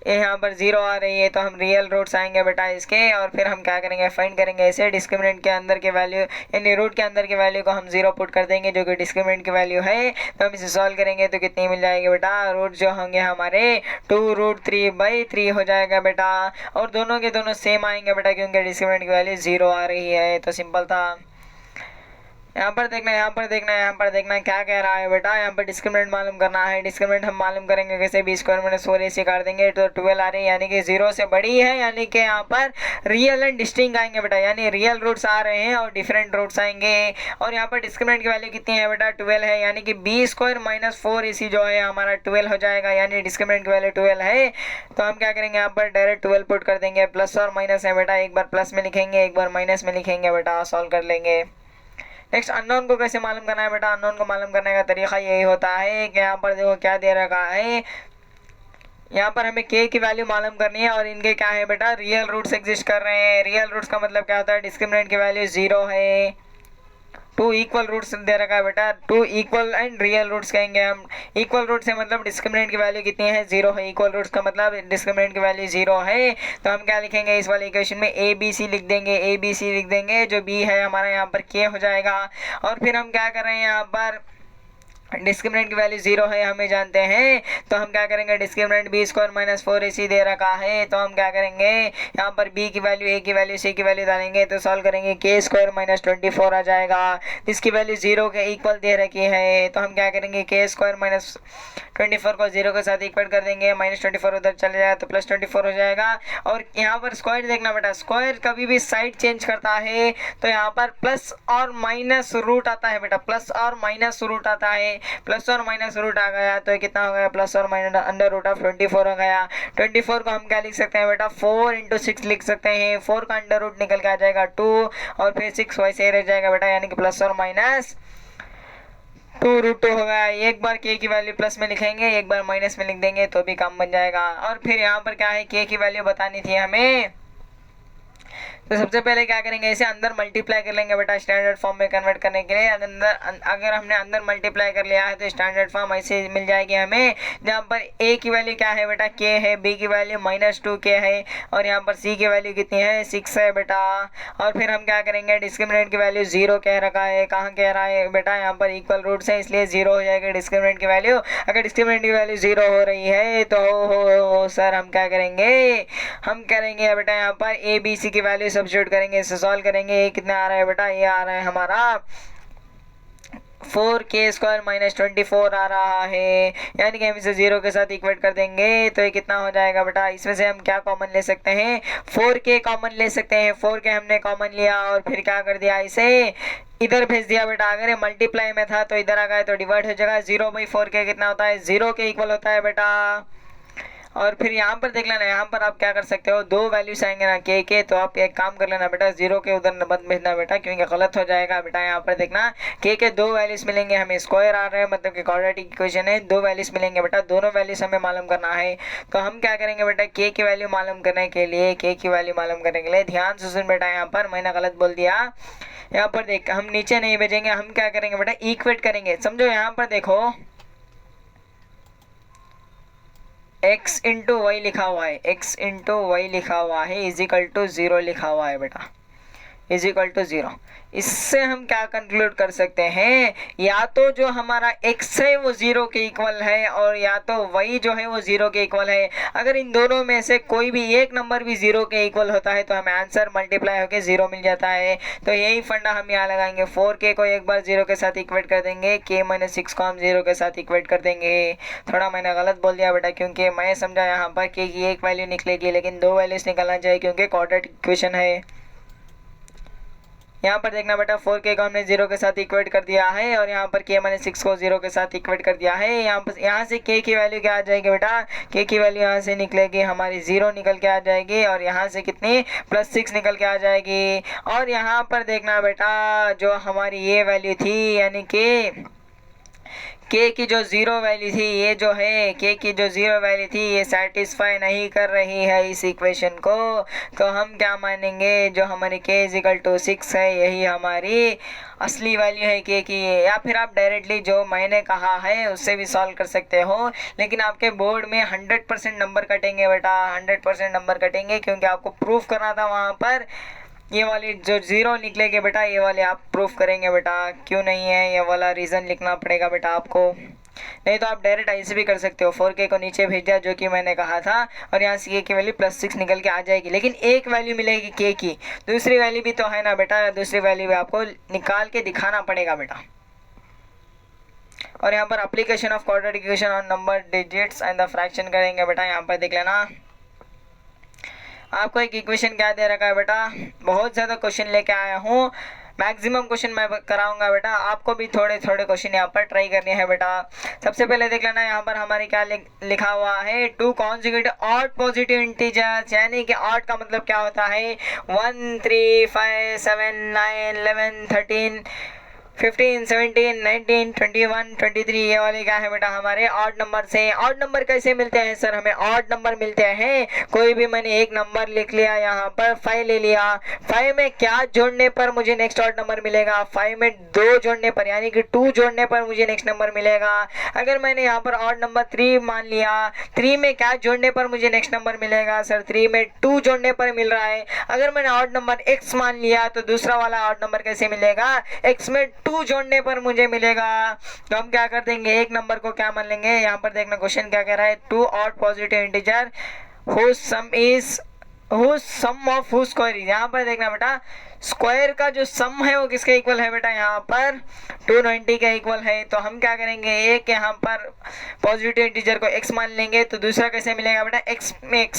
यहाँ पर 0 आ रही है तो हम रियल रूट्स आएंगे बेटा इसके और फिर हम क्या करेंगे, फाइंड करेंगे ऐसे डिस्क्रिमिनेंट के अंदर के वैल्यू यानी रूट के अंदर की वैल्यू को हम 0 पुट कर देंगे जो कि डिस्क्रिमिनेंट की वैल्यू है। तो हम इसे सॉल्व करेंगे तो कितनी मिल जाएगी बेटा, रूट जो होंगे हमारे 2√3/3 हो जाएगा बेटा और दोनों के दोनों सेम आएंगे बेटा क्योंकि डिस्क्रिमिनेंट की वैल्यू 0 आ रही है। तो सिंपल था। यहाँ पर देखना है, यहाँ पर देखना है, यहाँ पर देखना है क्या कह रहा है बेटा। यहाँ पर डिस्क्रिमिनेंट मालूम करना है। डिस्क्रिमिनेंट हम मालूम करेंगे कैसे, बी स्क्वायर माइनस 4ac कर देंगे तो 12 आ रही है, यानी कि 0 से बड़ी है, यानी कि यहाँ पर रियल एंड डिस्टिंक्ट आएंगे बेटा, यानी रियल रूट्स आ रहे हैं और डिफरेंट रूट्स आएंगे। और यहाँ पर डिस्क्रिमिनेंट की वैल्यू कितनी है बेटा, 12 है, यानी कि बी स्क्वायर माइनस 4ac जो है हमारा 12 हो जाएगा, यानी डिस्क्रिमिनेंट की वैल्यू 12 है। तो हम क्या करेंगे, यहाँ पर डायरेक्ट 12 पुट कर देंगे। प्लस और माइनस है बेटा, एक बार प्लस में लिखेंगे, एक बार माइनस में लिखेंगे बेटा, सॉल्व कर लेंगे। नेक्स्ट अननोन को कैसे मालूम करना है बेटा। अननोन को मालूम करने का तरीका यही होता है कि यहाँ पर देखो क्या दे रखा है, यहाँ पर हमें k की वैल्यू मालूम करनी है और इनके क्या है बेटा, रियल रूट्स एग्जिस्ट कर रहे हैं। रियल रूट्स का मतलब क्या होता है, डिस्क्रिमिनेंट की वैल्यू 0 है। 2 इक्वल रूट्स दे रखा है बेटा, 2 इक्वल एंड रियल रूट्स कहेंगे हम। इक्वल रूट्स है मतलब डिस्क्रिमिनेंट की वैल्यू कितनी है, 0 है। इक्वल रूट्स का मतलब डिस्क्रिमिनेंट की वैल्यू 0 है। तो हम क्या लिखेंगे, इस वाले इक्वेशन में ए बी सी लिख देंगे। ए बी सी लिख देंगे, जो बी है हमारा यहाँ पर k हो जाएगा। और फिर हम क्या कर रहे हैं, यहाँ पर डिस्क्रिमिनेंट की वैल्यू 0 है हमें जानते हैं, तो हम क्या करेंगे, discriminant B square minus 4ac दे रखा है, तो हम क्या करेंगे, यहाँ पर b की वैल्यू, a की वैल्यू, c की वैल्यू डालेंगे तो सॉल्व करेंगे, k स्क्वायर माइनस 24 आ जाएगा। इसकी वैल्यू 0 के इक्वल दे रखी है, तो हम क्या करेंगे, k स्क्वायर माइनस 24 को 0 के साथ इक्वल कर देंगे, माइनस 24 उधर चले जाए तो प्लस 24 हो जाएगा। और यहाँ पर स्क्वायर देखना बेटा, स्क्वायर कभी भी साइड चेंज करता है तो यहाँ पर प्लस और माइनस रूट आता है बेटा, प्लस और माइनस रूट आता है। प्लस और माइनस रूट आ गया तो कितना हो गया, प्लस और माइनस अंडर रूट ऑफ 24 हो गया। 24 को हम क्या लिख सकते हैं बेटा, 4 × 6 लिख सकते हैं। 4 का अंडर रूट निकल के आ जाएगा 2 और फिर 6 वैसे ही रह जाएगा बेटा, यानी कि प्लस और माइनस 2√2 हो गया। एक बार k की वैल्यू प्लस में लिखेंगे, एक बार माइनस में लिख देंगे तो भी काम बन जाएगा। और फिर यहाँ पर क्या है, k की वैल्यू बतानी थी हमें, तो सबसे पहले क्या करेंगे, इसे अंदर मल्टीप्लाई कर लेंगे बेटा स्टैंडर्ड फॉर्म में कन्वर्ट करने के लिए। अगर हमने अंदर मल्टीप्लाई कर लिया है तो स्टैंडर्ड फॉर्म ऐसे मिल जाएगी हमें, जहाँ पर a की वैल्यू क्या है बेटा, k है, b की वैल्यू -2k है और यहाँ पर c की वैल्यू कितनी है, 6 है बेटा। और फिर हम क्या करेंगे, डिस्क्रिमिनेंट की वैल्यू 0 कह रखा है, कहाँ कह रहा है बेटा, यहाँ पर इक्वल रूट्स है इसलिए 0 हो जाएगा डिस्क्रिमिनेंट की वैल्यू। अगर डिस्क्रिमिनेंट की वैल्यू 0 हो रही है तो हो सर हम क्या करेंगे, हम करेंगे बेटा यहाँ पर a b c की वैल्यू सब्स्टिट्यूट करेंगे, इसे सॉल्व करेंगे। ये कितना आ रहा है बेटा, ये आ रहा है हमारा 4k स्क्वायर माइनस 24 आ रहा है, यानी कि हम इसे 0 के साथ इक्वेट कर देंगे तो ये कितना हो जाएगा बेटा। इसमें से हम क्या कॉमन ले सकते हैं, 4k कॉमन ले सकते हैं। 4k हमने कॉमन लिया और फिर क्या कर दिया, इसे इधर भेज दिया बेटा। अगर ये मल्टीप्लाई में था तो इधर आ गए तो डिवाइड हो जाएगा। 0/4k कितना होता है, 0 के इक्वल होता है बेटा। और फिर यहाँ पर देख लेना, यहाँ पर आप क्या कर सकते हो, 2 वैल्यूज आएंगे ना k के, तो आप एक काम कर लेना बेटा, 0 के उधर मत भेजना बेटा क्योंकि गलत हो जाएगा बेटा। यहाँ पर देखना k के 2 वैल्यूज मिलेंगे, हमें स्क्वायर आ रहा है मतलब कि क्वाड्रेटिक इक्वेशन है, 2 वैल्यूज मिलेंगे बेटा, दोनों वैल्यूज हमें मालूम करना है। तो हम क्या करेंगे बेटा, k की वैल्यू मालूम करने के लिए, k की वैल्यू मालूम करने के लिए ध्यान से सुन बेटा, यहाँ पर मैंने गलत बोल दिया। यहाँ पर देख, हम नीचे नहीं भेजेंगे, हम क्या करेंगे बेटा, इक्वेट करेंगे। समझो यहाँ पर देखो x × y लिखा हुआ है, x × y लिखा हुआ है, = 0 लिखा हुआ है बेटा, = 0। इससे हम क्या कंक्लूड कर सकते हैं, या तो जो हमारा x है वो 0 के इक्वल है और या तो y जो है वो 0 के इक्वल है। अगर इन दोनों में से कोई भी एक नंबर भी 0 के इक्वल होता है तो हमें आंसर मल्टीप्लाई होकर 0 मिल जाता है। तो यही फंडा हम यहाँ लगाएंगे। 4k को एक बार 0 के साथ इक्वेट कर देंगे, k - 6 को हम 0 के साथ इक्वेट कर देंगे। थोड़ा मैंने गलत बोल दिया बेटा क्योंकि मैं समझा यहाँ पर k की एक वैल्यू निकलेगी लेकिन 2 वैल्यूज निकलना चाहिए क्योंकि क्वाड्रेटिक इक्वेशन है। यहाँ पर देखना बेटा, 4k को हमने 0 के साथ इक्वेट कर दिया है और यहाँ पर k - 6 को 0 के साथ इक्वेट कर दिया है। यहाँ से k की वैल्यू क्या आ जाएगी बेटा, k की वैल्यू यहाँ से निकलेगी हमारी 0 निकल के आ जाएगी और यहाँ से कितनी +6 निकल के आ जाएगी। और यहाँ पर देखना बेटा, जो हमारी ये वैल्यू थी यानी कि k की जो 0 वैल्यू थी, ये जो है k की जो 0 वैल्यू थी ये सेटिस्फाई नहीं कर रही है इस इक्वेशन को। तो हम क्या मानेंगे, जो हमारी k = 6 है यही हमारी असली वैल्यू है k की। या फिर आप डायरेक्टली जो मैंने कहा है उससे भी सॉल्व कर सकते हो, लेकिन आपके बोर्ड में 100% नंबर कटेंगे बेटा, 100% नंबर कटेंगे क्योंकि आपको प्रूफ करना था वहाँ पर। ये वाली जो 0 निकलेगी बेटा, ये वाले आप प्रूफ करेंगे बेटा, क्यों नहीं है ये वाला रीज़न लिखना पड़ेगा बेटा आपको। नहीं तो आप डायरेक्ट ऐसे भी कर सकते हो, 4k को नीचे भेज दिया जो कि मैंने कहा था, और यहाँ सी की वैल्यू +6 निकल के आ जाएगी। लेकिन एक वैल्यू मिलेगी k की, दूसरी वैल्यू भी तो है ना बेटा, दूसरी वैल्यू भी आपको निकाल के दिखाना पड़ेगा बेटा। और यहाँ पर application of quadratic equation on number digits and the fraction करेंगे बेटा। यहाँ पर देख लेना, आपको एक इक्वेशन क्या दे रखा है बेटा, बहुत ज़्यादा क्वेश्चन लेके आया हूँ, मैक्सिमम क्वेश्चन मैं कराऊंगा बेटा, आपको भी थोड़े थोड़े क्वेश्चन यहाँ पर ट्राई करने हैं बेटा। सबसे पहले देख लेना, यहाँ पर हमारे क्या लिखा हुआ है, 2 कॉन्जिक्यूटिव ऑड पॉजिटिव इंटीजर्स, यानी कि ऑड का मतलब क्या होता है, 1 3 5 7 9 11 13 15 17 19 21 23, ये वाले क्या है बेटा हमारे ऑड नंबर से। ऑड नंबर कैसे मिलते हैं सर, हमें ऑड नंबर मिलते हैं, कोई भी मैंने एक नंबर लिख लिया, यहाँ पर 5 ले लिया, 5 में क्या जोड़ने पर मुझे नेक्स्ट ऑड नंबर मिलेगा, 5 में 2 जोड़ने पर यानी कि 2 जोड़ने पर मुझे नेक्स्ट नंबर मिलेगा। अगर मैंने यहाँ पर ऑड नंबर 3 मान लिया, 3 में क्या जोड़ने पर मुझे नेक्स्ट नंबर मिलेगा, सर 3 में 2 जोड़ने पर मिल रहा है। अगर मैंने ऑड नंबर x मान लिया तो दूसरा वाला ऑड नंबर कैसे मिलेगा, x में 2 जोड़ने पर मुझे मिलेगा। तो हम क्या कर देंगे, एक नंबर को क्या मान लेंगे, यहाँ पर देखना क्वेश्चन क्या कह रहा है, 2 odd positive integer whose sum of whose square is, यहाँ पर देखना बेटा स्क्वायर का जो सम है वो किसके इक्वल है बेटा, यहाँ पर 290 के इक्वल है। तो हम क्या करेंगे, एक यहाँ पर पॉजिटिव इंटीजर को x मान लेंगे, तो दूसरा कैसे मिलेगा बेटा, x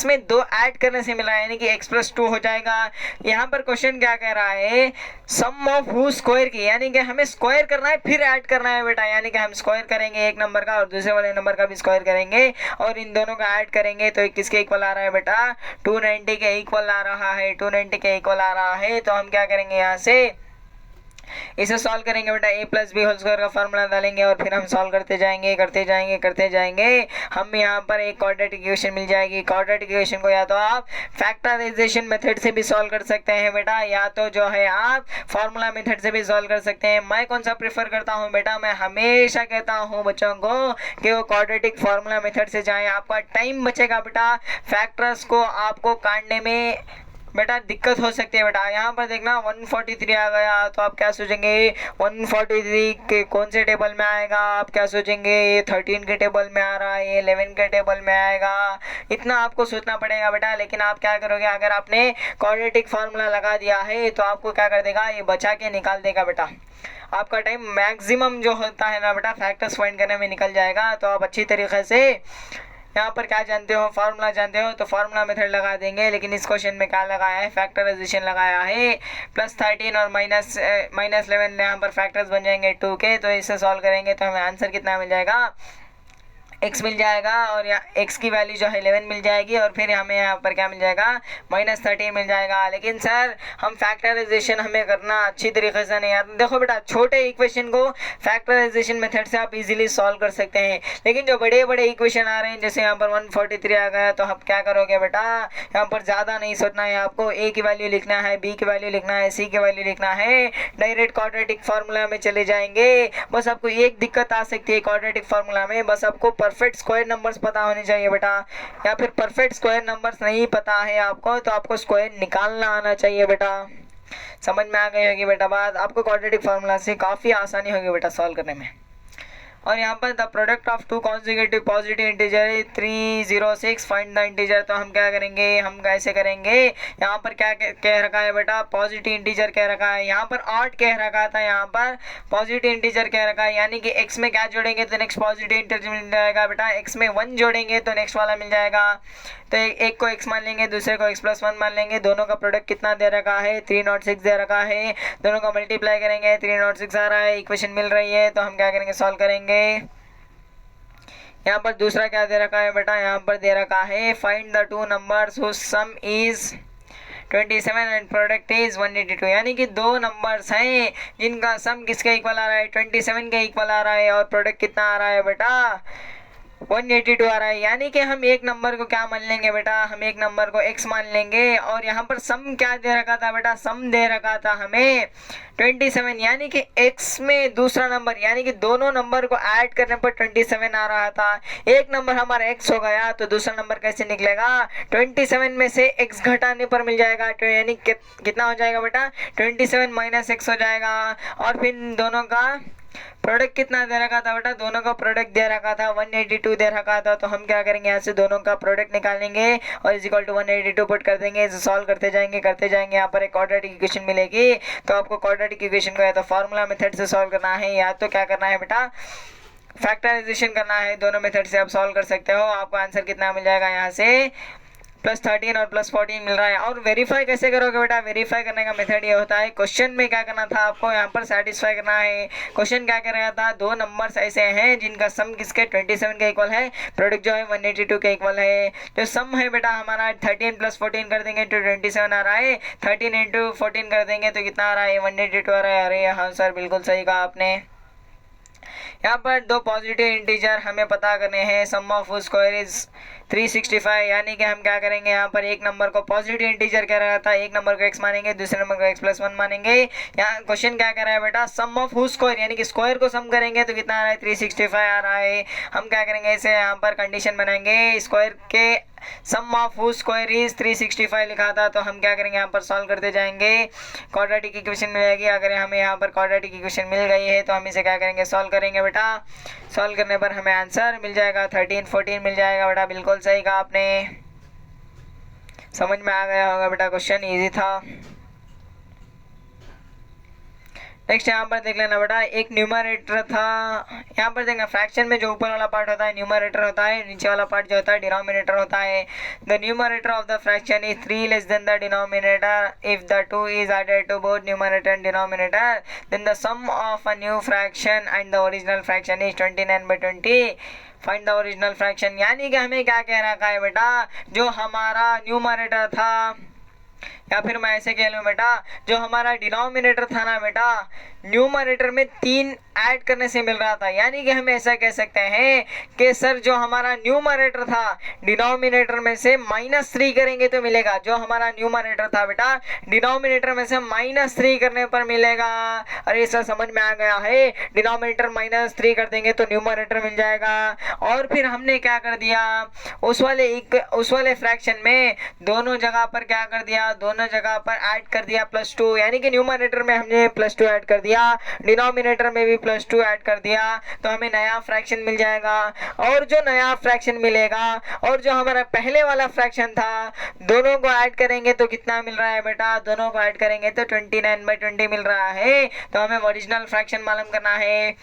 में 2 ऐड करने से मिला है, यानी कि x + 2 हो जाएगा। यहाँ पर क्वेश्चन क्या कह रहा है, सम ऑफ हु स्क्वायर की, यानी कि हमें स्क्वायर करना है फिर ऐड करना है बेटा, यानी कि हम स्क्वायर करेंगे एक नंबर का और दूसरे वाले नंबर का भी स्क्वायर करेंगे और इन दोनों का ऐड करेंगे, तो किसके इक्वल आ रहा है बेटा, 290 के इक्वल आ रहा है, 290 के इक्वल आ रहा है। तो हम क्या करेंगे, यहाँ से इसे सॉल्व करेंगे बेटा, a + b होल स्क्वायर का फार्मूला डालेंगे और फिर हम सॉल्व करते जाएंगे। हम यहाँ पर एक क्वाड्रेटिक इक्वेशन मिल जाएगी। क्वाड्रेटिक इक्वेशन को या तो आप फैक्टराइजेशन मेथड से भी सॉल्व कर सकते हैं बेटा, या तो जो है आप फार्मूला मेथड से भी सॉल्व कर सकते हैं। मैं कौन सा प्रेफर करता हूँ बेटा, मैं हमेशा कहता हूँ बच्चों को कि वो क्वाड्रेटिक फार्मूला मेथड से जाएं, आपका टाइम बचेगा बेटा, फैक्टर्स को आपको काटने में बेटा दिक्कत हो सकती है बेटा। यहाँ पर देखना 143 आ गया, तो आप क्या सोचेंगे 143 के कौन से टेबल में आएगा, आप क्या सोचेंगे ये 13 के टेबल में आ रहा है, ये 11 के टेबल में आएगा, इतना आपको सोचना पड़ेगा बेटा। लेकिन आप क्या करोगे, अगर आपने क्वाड्रेटिक फार्मूला लगा दिया है तो आपको क्या कर देगा, ये बचा के निकाल देगा बेटा, आपका टाइम मैक्सिमम जो होता है ना बेटा फैक्टर्स फाइंड करने में निकल जाएगा। तो आप अच्छी तरीके से यहाँ पर क्या जानते हो, फार्मूला जानते हो तो फार्मूला मेथड लगा देंगे। लेकिन इस क्वेश्चन में क्या लगाया है, फैक्टराइजेशन लगाया है, +13 और -11 यहाँ पर फैक्टर्स बन जाएंगे 2 के। तो इसे सॉल्व करेंगे तो हमें आंसर कितना मिल जाएगा, x मिल जाएगा और यहाँ x की वैल्यू जो है 11 मिल जाएगी और फिर हमें यहाँ पर क्या मिल जाएगा, -13 मिल जाएगा। लेकिन सर हम फैक्टराइजेशन हमें करना अच्छी तरीके से नहीं आता। देखो बेटा छोटे इक्वेशन को फैक्टराइजेशन मेथड से आप इजीली सॉल्व कर सकते हैं, लेकिन जो बड़े बड़े इक्वेशन आ रहे हैं जैसे यहाँ पर 143 आ गया, तो आप क्या करोगे बेटा, यहाँ पर ज़्यादा नहीं सोचना है, आपको a की वैल्यू लिखना है, b की वैल्यू लिखना है, c की वैल्यू लिखना है, डायरेक्ट क्वाड्रेटिक फार्मूला में चले जाएंगे। बस आपको एक दिक्कत आ सकती है क्वाड्रेटिक फार्मूला में, बस आपको परफेक्ट स्क्वायर नंबर्स पता होने चाहिए बेटा, या फिर परफेक्ट स्क्वायर नंबर्स नहीं पता है आपको तो आपको स्क्वायर निकालना आना चाहिए बेटा। समझ में आ गई होगी बेटा बात, आपको क्वाड्रेटिक फार्मूला से काफ़ी आसानी होगी बेटा सॉल्व करने में। और यहाँ पर the product of 2 consecutive positive integer 306 find the integer. तो हम क्या करेंगे, हम कैसे करेंगे, यहाँ पर क्या कह रखा है बेटा, पॉजिटिव इंटीजर कह रखा है, यहाँ पर 8 कह रखा था, यहाँ पर पॉजिटिव इंटीजर कह रखा है, यानी कि x में क्या जोड़ेंगे तो नेक्स्ट पॉजिटिव इंटीजर मिल जाएगा बेटा, x में 1 जोड़ेंगे तो नेक्स्ट वाला मिल जाएगा। तो एक को x मान लेंगे, दूसरे को x + 1 मान लेंगे, दोनों का प्रोडक्ट कितना दे रखा है, 306 दे रखा है, दोनों का मल्टीप्लाई करेंगे 306 आ रहा है, इक्वेशन मिल रही है। तो हम क्या करेंगे, सॉल्व करेंगे। यहाँ पर दूसरा क्या दे रखा है बेटा, यहाँ पर दे रखा है find the 2 numbers whose sum is 27 and product is 182, यानी कि 2 नंबर्स हैं जिनका सम किसके इक्वल आ रहा है, 27 के इक्वल आ रहा है और प्रोडक्ट कितना आ रहा है बेटा, 182 आ रहा है। यानी कि हम एक नंबर को क्या मान लेंगे बेटा, हम एक नंबर को x मान लेंगे और यहाँ पर सम क्या दे रखा था बेटा, सम दे रखा था हमें 27, यानी कि x में दूसरा नंबर, यानी कि दोनों नंबर को ऐड करने पर 27 आ रहा था। एक नंबर हमारा x हो गया तो दूसरा नंबर कैसे निकलेगा, 27 में से x घटाने पर मिल जाएगा, तो यानी कितना हो जाएगा बेटा, 27 - x हो जाएगा और फिर दोनों का प्रोडक्ट कितना दे रखा था बेटा, दोनों का प्रोडक्ट दे रखा था 182 दे रखा था। तो हम क्या करेंगे, यहाँ से दोनों का प्रोडक्ट निकालेंगे और इज इक्वल टू 182 पुट कर देंगे। इसे सॉल्व करते जाएंगे। यहाँ पर एक क्वाड्रेटिक इक्वेशन मिलेगी। तो आपको क्वाड्रेटिक इक्वेशन को या तो फार्मूला मेथड से सॉल्व करना है या तो क्या करना है बेटा, फैक्टराइजेशन करना है। दोनों मेथड से आप सॉल्व कर सकते हो। आपको आंसर कितना मिल जाएगा, यहाँ से +13 और +14 मिल रहा है। और वेरीफाई कैसे करोगे बेटा, वेरीफाई करने का मेथड ये होता है, क्वेश्चन में क्या करना था आपको, यहाँ पर सेटिस्फाई करना है। क्वेश्चन क्या कर रहा था, दो नंबर्स ऐसे हैं जिनका सम किसके 27 के इक्वल है, प्रोडक्ट जो है 182 के इक्वल है। जो सम है बेटा हमारा 13 + 14 कर देंगे तो 27 आ रहा है, 13 × 14 कर देंगे तो कितना आ रहा है, 182 आ रहा है। अरे हाँ सर, बिल्कुल सही कहा आपने। यहाँ पर दो पॉजिटिव इंटीजर हमें पता करने हैं, सम ऑफ स्क्वायर इज 365, यानी कि हम क्या करेंगे, यहाँ पर एक नंबर को पॉजिटिव इंटीजर कह रहा था, एक नंबर को x मानेंगे, दूसरे नंबर को x+1 मानेंगे। यहाँ क्वेश्चन क्या कर रहा है बेटा, सम ऑफ स्क्वायर, यानी कि स्क्वायर को सम करेंगे तो कितना आ रहा है, 365 आ रहा है। हम क्या करेंगे, इसे यहाँ पर कंडीशन बनाएंगे, स्क्वायर के सम ऑफ स्क्वायर इज 365 लिखा था। तो हम क्या करेंगे, यहाँ पर सॉल्व करते जाएंगे, क्वाड्रेटिक इक्वेशन मिलेगी। अगर हमें यहाँ पर क्वाड्रेटिक इक्वेशन मिल गई है तो हम इसे क्या करेंगे, सॉल्व करेंगे बेटा। सॉल्व करने पर हमें आंसर मिल जाएगा 13 14 मिल जाएगा बेटा। बिल्कुल सही कहा आपने, समझ में आ गया होगा बेटा, क्वेश्चन इजी था। नेक्स्ट यहाँ पर देख लेना बेटा, एक न्यूमरेटर था। यहाँ पर देखना, फ्रैक्शन में जो ऊपर वाला पार्ट होता है न्यूमरेटर होता है, नीचे वाला पार्ट जो होता है डिनोमिनेटर होता है। The numerator of the fraction is 3 less than the denominator if the 2 is added to both numerator and denominator then the sum of a new fraction and the original fraction is 29/20। Find the original fraction, यानी कि हमें क्या कह रखा है बेटा, जो हमारा न्यूमरेटर था, या फिर मैं ऐसे कह लूँ बेटा, जो हमारा डिनोमिनेटर था ना बेटा, न्यूमरेटर में 3 ऐड करने से मिल रहा था। यानी कि हम ऐसा कह सकते हैं कि सर जो हमारा न्यूमरेटर था, डिनोमिनेटर में से -3 करेंगे तो मिलेगा। जो हमारा न्यूमरेटर था बेटा, डिनोमिनेटर में से -3 करने पर मिलेगा। अरे सर समझ में आ गया है, डिनोमिनेटर -3 कर देंगे तो न्यूमरेटर मिल जाएगा। और फिर हमने क्या कर दिया, उस वाले फ्रैक्शन में दोनों जगह पर क्या कर दिया, दोनों जगह पर ऐड कर दिया +2, यानी कि न्यूमरेटर में हमने +2 ऐड कर दिया, डिनोमिनेटर में भी +2 ऐड कर दिया, तो हमें नया फ्रैक्शन मिल जाएगा। और जो नया फ्रैक्शन मिलेगा और जो हमारा पहले वाला फ्रैक्शन था, दोनों को ऐड करेंगे तो कितना मिल रहा है बेटा, दोनों को ऐड करेंगे तो 29/20 मिल रहा है। तो हमें ओरिजिनल फ्रैक्शन मालूम करना है,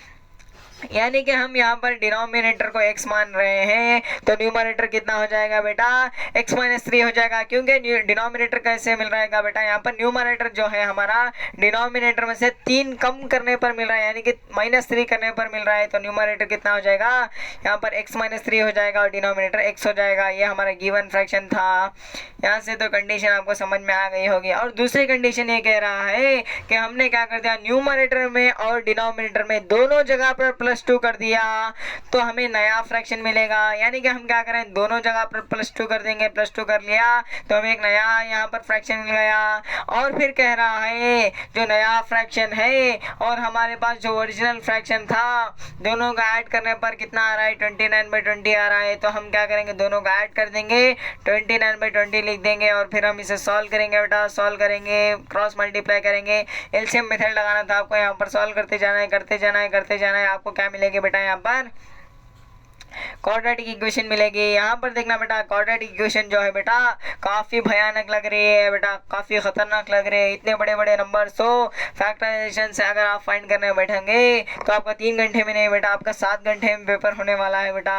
यानी कि हम यहाँ पर डिनोमिनेटर को x मान रहे हैं, तो न्यूमरेटर कितना हो जाएगा बेटा, x - 3 हो जाएगा। क्योंकि डिनोमिनेटर कैसे मिल रहा है बेटा, यहाँ पर न्यूमरेटर जो है हमारा डिनोमिनेटर में से 3 कम करने पर मिल रहा है, यानी कि -3 करने पर मिल रहा है। तो न्यूमरेटर कितना हो जाएगा, यहाँ पर x - 3 हो जाएगा और डिनोमिनेटर x हो जाएगा। ये हमारा गिवन फ्रैक्शन था। यहाँ से तो कंडीशन आपको समझ में आ गई होगी। और दूसरी कंडीशन ये कह रहा है कि हमने क्या कर दिया, न्यूमरेटर में और डिनोमिनेटर में दोनों जगह पर +2 कर दिया, तो हमें नया फ्रैक्शन मिलेगा। यानी कि हम क्या करें, दोनों जगह पर +2 कर देंगे, +2 कर लिया तो हमें एक नया यहाँ पर फ्रैक्शन मिल गया। और फिर कह रहा है जो नया फ्रैक्शन है और हमारे पास जो ओरिजिनल फ्रैक्शन था, दोनों का ऐड करने पर कितना आ रहा है, 29/20 आ रहा है। तो हम क्या करेंगे, दोनों का ऐड कर देंगे, 29/20 लिख देंगे और फिर हम इसे सॉल्व करेंगे बेटा। सॉल्व करेंगे, क्रॉस मल्टीप्लाई करेंगे, एलसीएम मेथड लगाना था आपको। यहाँ पर सॉल्व करते जाना है, करते जाना है, करते जाना है। आपको क्या मिलेगी बेटा, यहाँ पर क्वाड्रेटिक इक्वेशन मिलेगी। यहाँ पर देखना बेटा, क्वाड्रेटिक इक्वेशन जो है बेटा काफ़ी भयानक लग रही है बेटा, काफ़ी खतरनाक लग रही है। इतने बड़े बड़े नंबर, तो फैक्टराइजेशन से अगर आप फाइंड करने बैठेंगे तो आपका 3 घंटे में नहीं बेटा, आपका 7 घंटे में पेपर होने वाला है बेटा।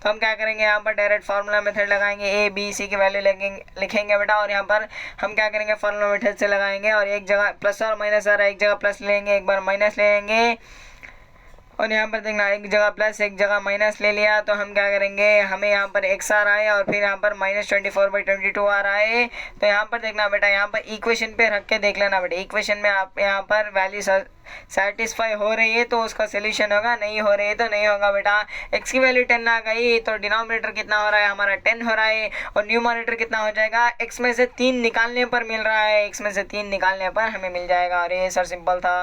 तो हम क्या करेंगे, यहाँ पर डायरेक्ट फार्मूला मेथड लगाएंगे, ए बी सी की वैल्यू लिखेंगे बेटा। और यहाँ पर हम क्या करेंगे, फार्मूला मेथड से लगाएंगे और एक जगह प्लस और माइनस आ रहा है, एक जगह प्लस लेंगे, एक बार माइनस लेंगे। और यहाँ पर देखना, एक जगह प्लस एक जगह माइनस ले लिया तो हम क्या करेंगे, हमें यहाँ पर x आ रहा है और फिर यहाँ पर -24/22 आ रहा है। तो यहाँ पर देखना बेटा, यहाँ पर इक्वेशन पे रख के देख लेना बेटा, इक्वेशन में आप यहाँ पर वैल्यू सेटिस्फाई हो रही है तो उसका सोल्यूशन होगा, नहीं हो रही है तो नहीं होगा बेटा। x की वैल्यू 10 आ गई तो डिनोमिनेटर कितना हो रहा है, हमारा 10 हो रहा है। और न्यूमरेटर कितना हो जाएगा, x में से 3 निकालने पर मिल रहा है, x में से 3 निकालने पर हमें मिल जाएगा। और ये सर सिंपल था।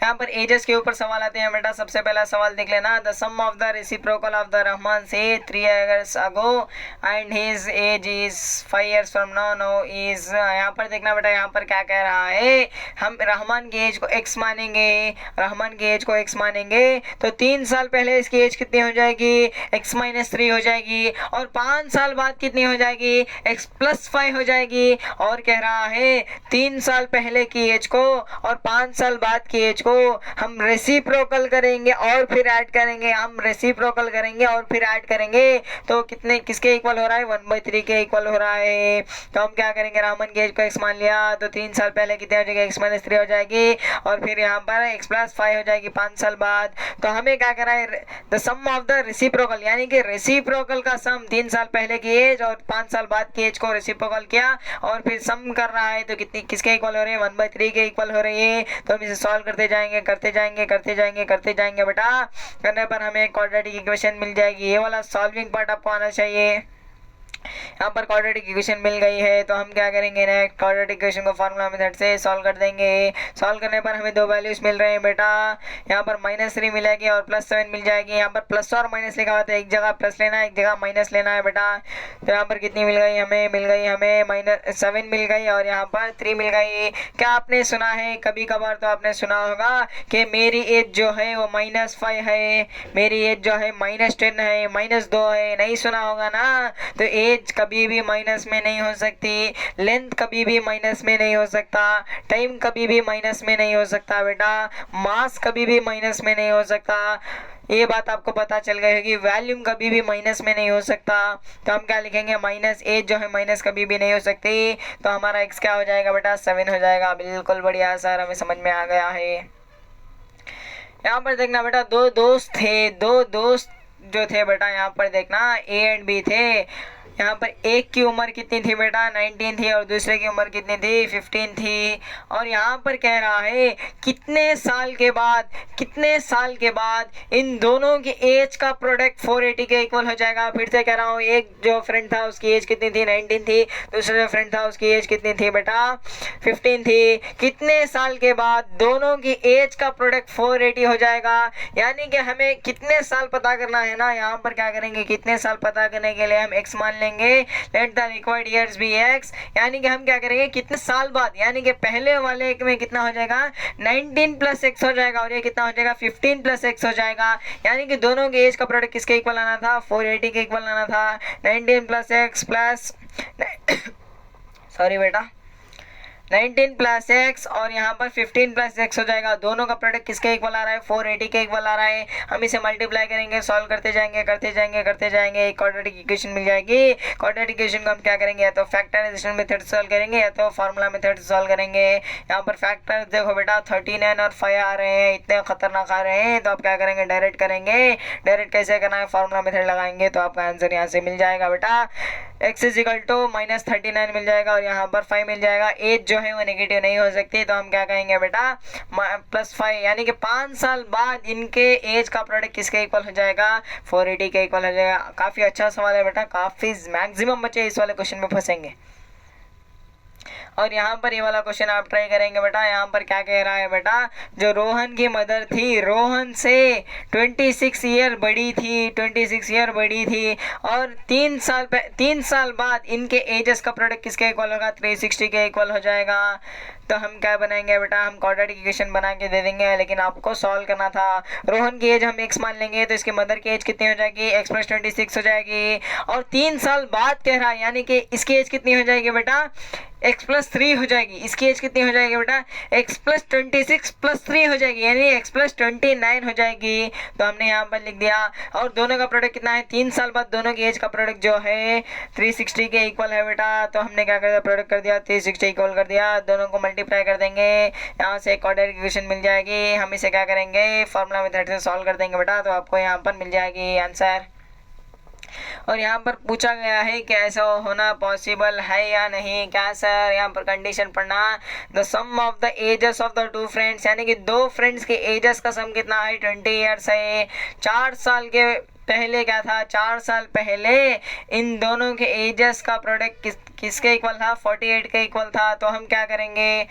यहाँ पर एजेस के ऊपर सवाल आते हैं बेटा। सबसे पहला सवाल देख लेना, the sum of the reciprocal of the Rahman से 3 years ago and his age is 5 years from now, no is. यहाँ पर देखना बेटा, यहाँ पर क्या कह रहा है, हम रहमान की एज को x मानेंगे, रहमान की एज को x मानेंगे तो 3 साल पहले इसकी एज कितनी हो जाएगी, x - 3 हो जाएगी, और 5 साल बाद कितनी हो जाएगी, x + 5 हो जाएगी। और कह रहा है 3 साल पहले की एज को और 5 साल बाद की एज को हम रेसिप्रोकल करेंगे और फिर ऐड करेंगे, हम रेसिप्रोकल करेंगे और फिर ऐड करेंगे तो कितने किसके इक्वल हो रहा है, 1/3 के इक्वल हो रहा है। तो हम क्या करेंगे, रहमान की एज को x मान लिया तो 3 साल पहले कितने हो जाएगी, x - 3 हो जाएगी, और फिर यहाँ पर x + 5 हो जाएगी 5 साल बाद। तो हमें क्या करा है, the sum of the reciprocal, यानी कि रेसिप्रोकल का सम 3 साल पहले की एज और 5 साल बाद की एज को रेसिप्रोकल किया और फिर सम कर रहा है तो कितनी किसके इक्वल हो रही है, 1/3 के इक्वल हो रही है। तो हम इसे सॉल्व करते जाएंगे करते जाएंगे करते जाएंगे करते जाएंगे बेटा, करने पर हमें क्वाड्रेटिक इक्वेशन मिल जाएगी। ये वाला सॉल्विंग पार्ट आपको आना चाहिए। यहाँ पर क्वाड्रेटिक इक्वेशन मिल गई है तो हम क्या करेंगे, नेक्स्ट क्वाड्रेटिक इक्वेशन को फार्मूला मेथड से सॉल्व कर देंगे। सॉल्व करने पर हमें 2 वैल्यूज मिल रहे हैं बेटा, यहाँ पर -3 मिलेगी और +7 मिल जाएगी। यहाँ पर प्लस और माइनस लिखा हुआ था, एक जगह प्लस लेना है एक जगह माइनस लेना है बेटा। तो यहाँ पर कितनी मिल गई हमें, -7 मिल गई और यहाँ पर 3 मिल गई। क्या आपने सुना है, कभी कभार तो आपने सुना होगा कि मेरी एज जो है वो -5 है, मेरी एज जो है -10 है, -2 है, नहीं सुना होगा ना। तो एज कभी भी माइनस में नहीं हो सकती, लेंथ कभी भी माइनस में नहीं हो सकता, टाइम कभी भी माइनस में नहीं हो सकता बेटा, मास कभी भी माइनस में नहीं हो सकता। ये बात आपको पता चल गई होगी, वॉल्यूम कभी भी माइनस में नहीं हो सकता। तो हम क्या लिखेंगे, माइनस एज जो है माइनस कभी भी नहीं हो सकती। तो हमारा एक्स क्या हो जाएगा बेटा, 7 हो जाएगा। बिल्कुल बढ़िया सर, हमें समझ में आ गया है। यहाँ पर देखना बेटा, दो दोस्त जो थे बेटा, यहाँ पर देखना ए एंड बी थे। यहाँ पर एक की उम्र कितनी थी बेटा, 19 थी, और दूसरे की उम्र कितनी थी, 15 थी। और यहाँ पर कह रहा है कितने साल के बाद इन दोनों की एज का प्रोडक्ट 480 के इक्वल हो जाएगा। फिर से कह रहा हूँ, एक जो फ्रेंड था उसकी एज कितनी थी, 19 थी, दूसरा जो फ्रेंड था उसकी एज कितनी थी बेटा, 15 थी। कितने साल के बाद दोनों की एज का प्रोडक्ट 480 हो जाएगा, यानी कि हमें कितने साल पता करना है ना। यहाँ पर क्या करेंगे, कितने साल पता करने के लिए हम x मान लेंगे, let the required years be x, यानी कि हम क्या करेंगे, कितने साल बाद, यानी कि पहले वाले में कितना हो जाएगा, 19 + x हो जाएगा, और ये कितना हो जाएगा, 15 + x हो जाएगा। यानी कि दोनों के एज का प्रोडक्ट किसके इक्वल आना था, 480 के इक्वल आना था। 19 + x प्लस सॉरी बेटा 19 + x और यहाँ पर 15 + x हो जाएगा। दोनों का प्रोडक्ट किसके इक्वल आ रहा है, 480 के इक्वल आ रहा है। हम इसे मल्टीप्लाई करेंगे, सॉल्व करते जाएंगे करते जाएंगे करते जाएंगे, एक क्वाड्रेटिक इक्वेशन मिल जाएगी। क्वाड्रेटिक इक्वेशन को हम क्या करेंगे, या तो फैक्टराइजेशन मेथड से सॉल्व करेंगे या तो फार्मूला मेथड से सॉल्व करेंगे। यहाँ पर फैक्टर देखो बेटा, 39 और 5 आ रहे हैं, इतने खतरनाक आ रहे हैं। तो आप क्या करेंगे, डायरेक्ट करेंगे। डायरेक्ट कैसे करना है, फार्मूला मेथड लगाएंगे तो आपका आंसर यहाँ से मिल जाएगा बेटा। x = -39 मिल जाएगा और यहाँ पर 5 मिल जाएगा। एज जो है वो नेगेटिव नहीं हो सकती, तो हम क्या कहेंगे बेटा, +5, यानी कि 5 साल बाद इनके एज का प्रोडक्ट किसके इक्वल हो जाएगा, 480 के इक्वल हो जाएगा। काफ़ी अच्छा सवाल है बेटा, काफ़ी मैक्सिमम बच्चे इस वाले क्वेश्चन में फंसेंगे। और यहाँ पर ये वाला क्वेश्चन आप ट्राई करेंगे बेटा। यहाँ पर क्या कह रहा है बेटा, जो रोहन की मदर थी, रोहन से 26 ईयर बड़ी थी और 3 साल बाद इनके एजेस का प्रोडक्ट किसके इक्वल होगा, 360 के इक्वल हो जाएगा। तो हम क्या बनाएंगे बेटा, हम क्वाड्रेटिक इक्वेशन बना के दे देंगे, लेकिन आपको सॉल्व करना था। रोहन की एज हम x मान लेंगे तो इसकी मदर की एज कितनी हो जाएगी, x + 26 हो जाएगी। और 3 साल बाद कह रहा है, यानी कि इसकी एज कितनी हो जाएगी बेटा, x + 3 हो जाएगी। इसकी एज कितनी हो जाएगी बेटा, x + 26 + 3 हो जाएगी, यानी x + 29 हो जाएगी। तो हमने यहाँ पर लिख दिया। और दोनों का प्रोडक्ट कितना है, 3 साल बाद दोनों की एज का प्रोडक्ट जो है 360 के इक्वल है बेटा। तो हमने क्या कर दिया, प्रोडक्ट कर दिया, 360 इक्वल कर दिया। दोनों को मल्टीप्लाई कर देंगे, यहाँ से क्वाड्रेटिक इक्वेशन मिल जाएगी। हम इसे क्या करेंगे, फार्मूला मेथड से सॉल्व कर देंगे बेटा, तो आपको यहाँ पर मिल जाएगी आंसर। और यहाँ पर पूछा गया है कि ऐसा होना पॉसिबल है या नहीं। क्या सर, यहाँ पर कंडीशन पढ़ना, the sum of the ages of the 2 friends, यानी कि 2 फ्रेंड्स के एजेस का सम कितना है, 20 ईयर्स है। 4 साल के पहले क्या था, 4 साल पहले इन दोनों के एजेस का प्रोडक्ट किसके इक्वल था, 48 के इक्वल था। तो हम क्या करेंगे,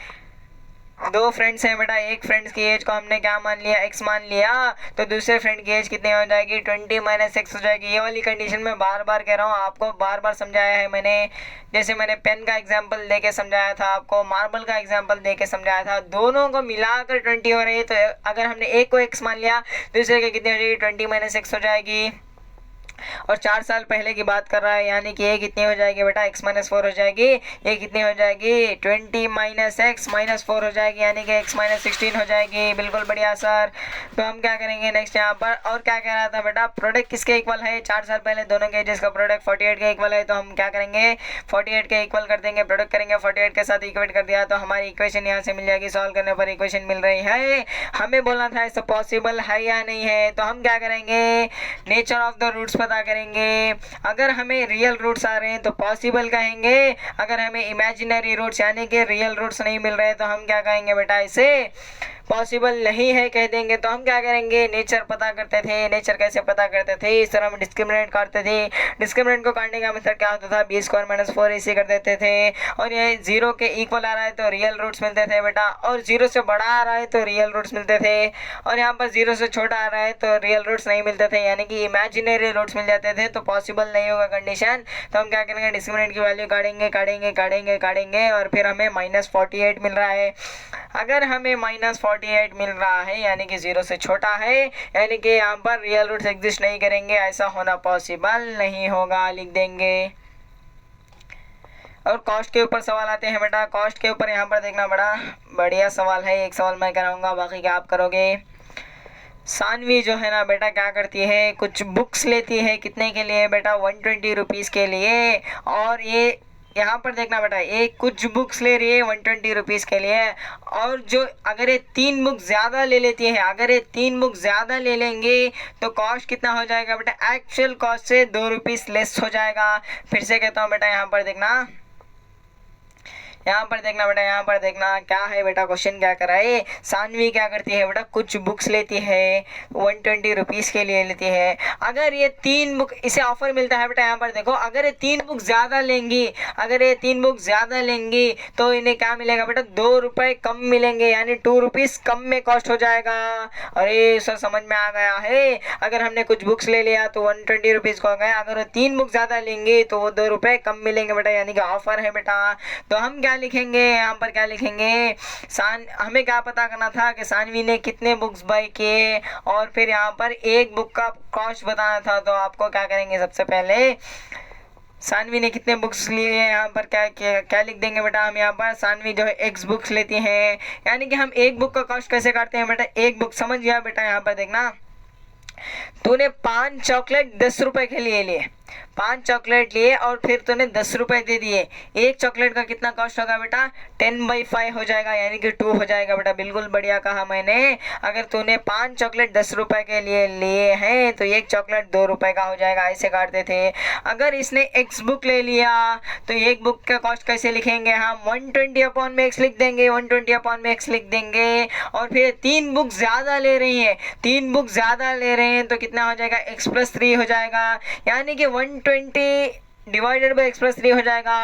दो फ्रेंड्स हैं बेटा, एक फ्रेंड्स की एज को हमने क्या मान लिया, x मान लिया, तो दूसरे फ्रेंड की एज कितनी हो जाएगी, 20 - x हो जाएगी। ये वाली कंडीशन मैं बार बार कह रहा हूँ, आपको बार बार समझाया है मैंने। जैसे मैंने पेन का एग्जांपल देके समझाया था, आपको मार्बल का एग्जांपल देके समझाया था, दोनों को मिलाकर 20 हो रही है। तो अगर हमने एक को x मान लिया, दूसरे की कितनी हो जाएगी, 20 - x हो जाएगी। और 4 साल पहले की बात कर रहा है, यानी कि ये कितनी हो जाएगी बेटा, x - 4 हो जाएगी। ये कितनी हो जाएगी, 20 - x - 4 हो जाएगी, यानी कि x - 16 हो जाएगी। बिल्कुल बढ़िया सर। तो हम क्या करेंगे नेक्स्ट यहाँ पर, और क्या कह रहा था बेटा, प्रोडक्ट किसके इक्वल है, 4 साल पहले दोनों के एजेस का प्रोडक्ट 48 के इक्वल है। तो हम क्या करेंगे, 48 के इक्वल कर देंगे, प्रोडक्ट करेंगे 48 के साथ इक्वेट कर दिया, तो हमारी इक्वेशन यहाँ से मिल जाएगी। सॉल्व करने पर इक्वेशन मिल रही है। हमें बोलना था ऐसा पॉसिबल है या नहीं है। तो हम क्या करेंगे, नेचर ऑफ द रूट्स पता करेंगे। अगर हमें रियल रूट्स आ रहे हैं तो पॉसिबल कहेंगे, अगर हमें इमेजिनरी रूट्स यानी कि रियल रूट्स नहीं मिल रहे तो हम क्या कहेंगे बेटा, इसे पॉसिबल नहीं है कह देंगे। तो हम क्या करेंगे, नेचर पता करते थे। नेचर कैसे पता करते थे, इस तरह हम डिस्क्रिमिनेंट काटते थे। डिस्क्रिमिनेंट को काटने का मेथड क्या होता था, b² - 4ac कर देते थे। और ये 0 के इक्वल आ रहा है तो रियल रूट्स मिलते थे बेटा, और 0 से बड़ा आ रहा है तो रियल रूट्स मिलते थे, और यहाँ पर 0 से छोटा आ रहा है तो रियल रूट्स नहीं मिलते थे, यानी कि इमेजिनरी रूट्स मिल जाते थे। तो पॉसिबल नहीं होगा कंडीशन। तो हम क्या करेंगे, डिस्क्रिमिनेंट की वैल्यू काटेंगे काटेंगे काटेंगे काटेंगे, और फिर हमें -48 मिल रहा है। अगर हमें -48 मिल रहा है यानी कि 0 से छोटा है, यानी कि यहाँ पर रियल रूट्स एग्जिस्ट नहीं करेंगे, ऐसा होना पॉसिबल नहीं होगा, लिख देंगे। और कॉस्ट के ऊपर सवाल आते हैं बेटा। कॉस्ट के ऊपर यहाँ पर देखना, बड़ा बढ़िया सवाल है। एक सवाल मैं कराऊंगा, बाकी क्या आप करोगे। सानवी जो है ना बेटा, क्या करती है, कुछ बुक्स लेती है, कितने के लिए बेटा, 120 रुपीज़ के लिए। और ये यहाँ पर देखना बेटा, ये कुछ बुक्स ले रही है 120 रुपीज़ के लिए, और जो अगर ये 3 बुक ज़्यादा ले लेती है, अगर ये 3 बुक ज़्यादा ले लेंगे तो कॉस्ट कितना हो जाएगा बेटा, एक्चुअल कॉस्ट से 2 रुपीज़ लेस हो जाएगा। फिर से कहता हूँ बेटा, यहाँ पर देखना, यहाँ पर देखना बेटा, यहाँ पर देखना क्या है बेटा, क्वेश्चन क्या करा है। सानवी क्या करती है बेटा, कुछ बुक्स लेती है, 120 रुपीज़ के लिए लेती है। अगर ये 3 बुक, इसे ऑफर मिलता है बेटा, यहाँ पर देखो, अगर ये 3 बुक ज़्यादा लेंगी, अगर ये 3 बुक ज़्यादा लेंगी तो इन्हें क्या मिलेगा बेटा, 2 रुपये कम मिलेंगे, यानी 2 रुपीज़ कम में कॉस्ट हो जाएगा। अरे सर समझ में आ गया है। अगर हमने कुछ बुक्स ले लिया तो 120 रुपीज़ को हो गया, अगर वो 3 बुक ज़्यादा लेंगे तो वो 2 रुपये कम मिलेंगे बेटा, यानी कि ऑफर है बेटा। तो हम क्या लिखेंगे, यहाँ पर क्या लिखेंगे, हमें क्या पता करना था कि सानवी ने कितने बुक्स बाय किए, और फिर यहाँ पर एक बुक का कॉस्ट बताना था। तो आपको क्या करेंगे, सबसे पहले सानवी ने कितने बुक्स लिए हैं, यहाँ पर क्या क्या, क्या लिख देंगे बेटा, हम यहाँ पर सानवी जो है x बुक्स लेती हैं, यानी कि हम एक बुक का कॉस्ट कैसे काटते हैं बेटा, एक बुक, समझ गया बेटा। यहाँ पर देखना, तूने 5 चॉकलेट 10 रुपए के लिए लिए, 5 चॉकलेट लिए और फिर तूने 10 रुपए दे दिए। एक चॉकलेट का कितना कॉस्ट होगा बेटा, 10/5 हो जाएगा, यानी कि 2 हो जाएगा बेटा। बिल्कुल बढ़िया कहा मैंने। अगर तूने 5 चॉकलेट 10 रुपए के लिए लिए हैं तो एक चॉकलेट 2 रुपए का हो जाएगा, ऐसे काटते थे। अगर इसने x बुक ले लिया तो एक बुक का कॉस्ट कैसे लिखेंगे, हम 120/x लिख देंगे, 120/x लिख देंगे। और फिर 3 बुक ज़्यादा ले रही हैं, 3 बुक ज़्यादा ले रहे हैं तो कितना हो जाएगा, x+3 हो जाएगा, यानी कि 120 डिवाइडेड बाई x+3 हो जाएगा।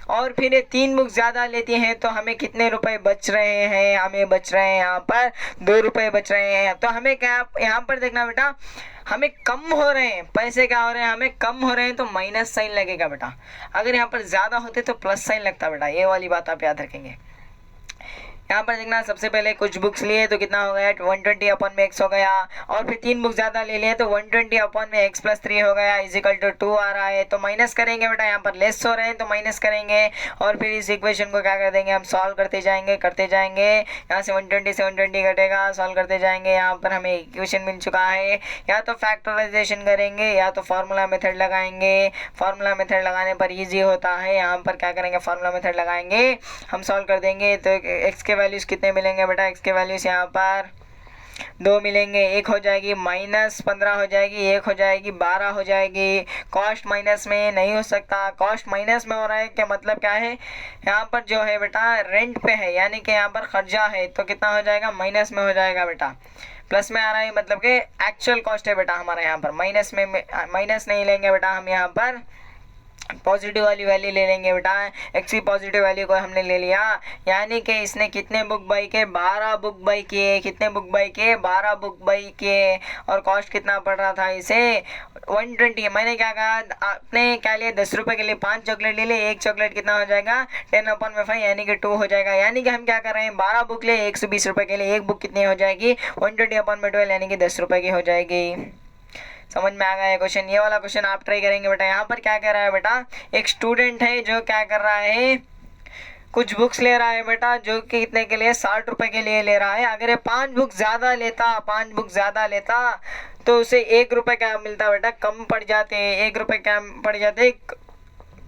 और फिर ये 3 बुक ज़्यादा लेती हैं तो हमें कितने रुपए बच रहे हैं, हमें बच रहे हैं यहाँ पर 2 रुपये बच रहे हैं। तो हमें क्या यहाँ पर देखना बेटा, हमें कम हो रहे हैं पैसे, क्या हो रहे हैं, हमें कम हो रहे हैं तो माइनस साइन लगेगा बेटा। अगर यहाँ पर ज़्यादा होते तो प्लस साइन लगता बेटा, ये वाली बात आप याद रखेंगे। यहाँ पर देखना, सबसे पहले कुछ बुक्स लिए तो कितना हो गया, 120/x हो गया, और फिर 3 बुक ज़्यादा ले लिए तो 120/x+3 हो गया, = 2 आ रहा है। तो माइनस करेंगे बेटा, यहाँ पर लेस हो रहे हैं तो माइनस करेंगे, और फिर इस इक्वेशन को क्या कर देंगे, हम सॉल्व करते जाएंगे यहाँ से 120 से 120 घटेगा, सॉल्व करते जाएंगे। यहाँ पर हमें इक्वेशन मिल चुका है, या तो फैक्टराइजेशन करेंगे या तो फार्मूला मेथड लगाएंगे। फार्मूला मेथड लगाने पर ईजी होता है, यहाँ पर क्या करेंगे, फार्मूला मेथड लगाएंगे, हम सॉल्व कर देंगे। तो x के वैल्यूज़ कितने मिलेंगे बेटा, x के वैल्यूज़ यहाँ पर 2 मिलेंगे, 1 हो जाएगी -15 हो जाएगी, 1 हो जाएगी 12 हो जाएगी। कॉस्ट माइनस में नहीं हो सकता, कॉस्ट माइनस में हो रहा है, क्या मतलब क्या है, यहाँ पर जो है बेटा रेंट पे है, यानी कि यहाँ पर खर्चा है, तो कितना हो जाएगा, माइनस में हो जाएगा बेटा। प्लस में आ रहा है मतलब कि एक्चुअल कॉस्ट है बेटा हमारा, यहाँ पर माइनस में माइनस नहीं लेंगे बेटा हम यहाँ पर। पॉजिटिव वाली वैल्यू ले लेंगे बेटा। एक्स की पॉजिटिव वैल्यू को हमने ले लिया, यानी कि इसने कितने बुक बाई के, 12 बुक बाई किए। कितने बुक बाई किए, 12 बुक बाई किए। और कॉस्ट कितना पड़ रहा था इसे, 120। मैंने क्या कहा, आपने क्या लिया, 10 रुपये के लिए 5 चॉकलेट ले लिए। एक चॉकलेट कितना हो जाएगा, 10/5 यानी कि 2 हो जाएगा। यानी कि हम क्या कर रहे हैं, 12 बुक ले 120 रुपये के लिए, एक बुक कितनी हो जाएगी, 120/12 यानी कि 10 रुपये की हो जाएगी। समझ में आ गया है क्वेश्चन। ये वाला क्वेश्चन आप ट्राई करेंगे बेटा। यहाँ पर क्या कर रहा है बेटा, एक स्टूडेंट है जो क्या कर रहा है, कुछ बुक्स ले रहा है बेटा, जो कि कितने के लिए, 60 रुपए के लिए ले रहा है। अगर ये 5 बुक ज़्यादा लेता, 5 बुक ज़्यादा लेता तो उसे 1 रुपये क्या मिलता बेटा, कम पड़ जाते। 1 रुपये क्या पड़ जाते,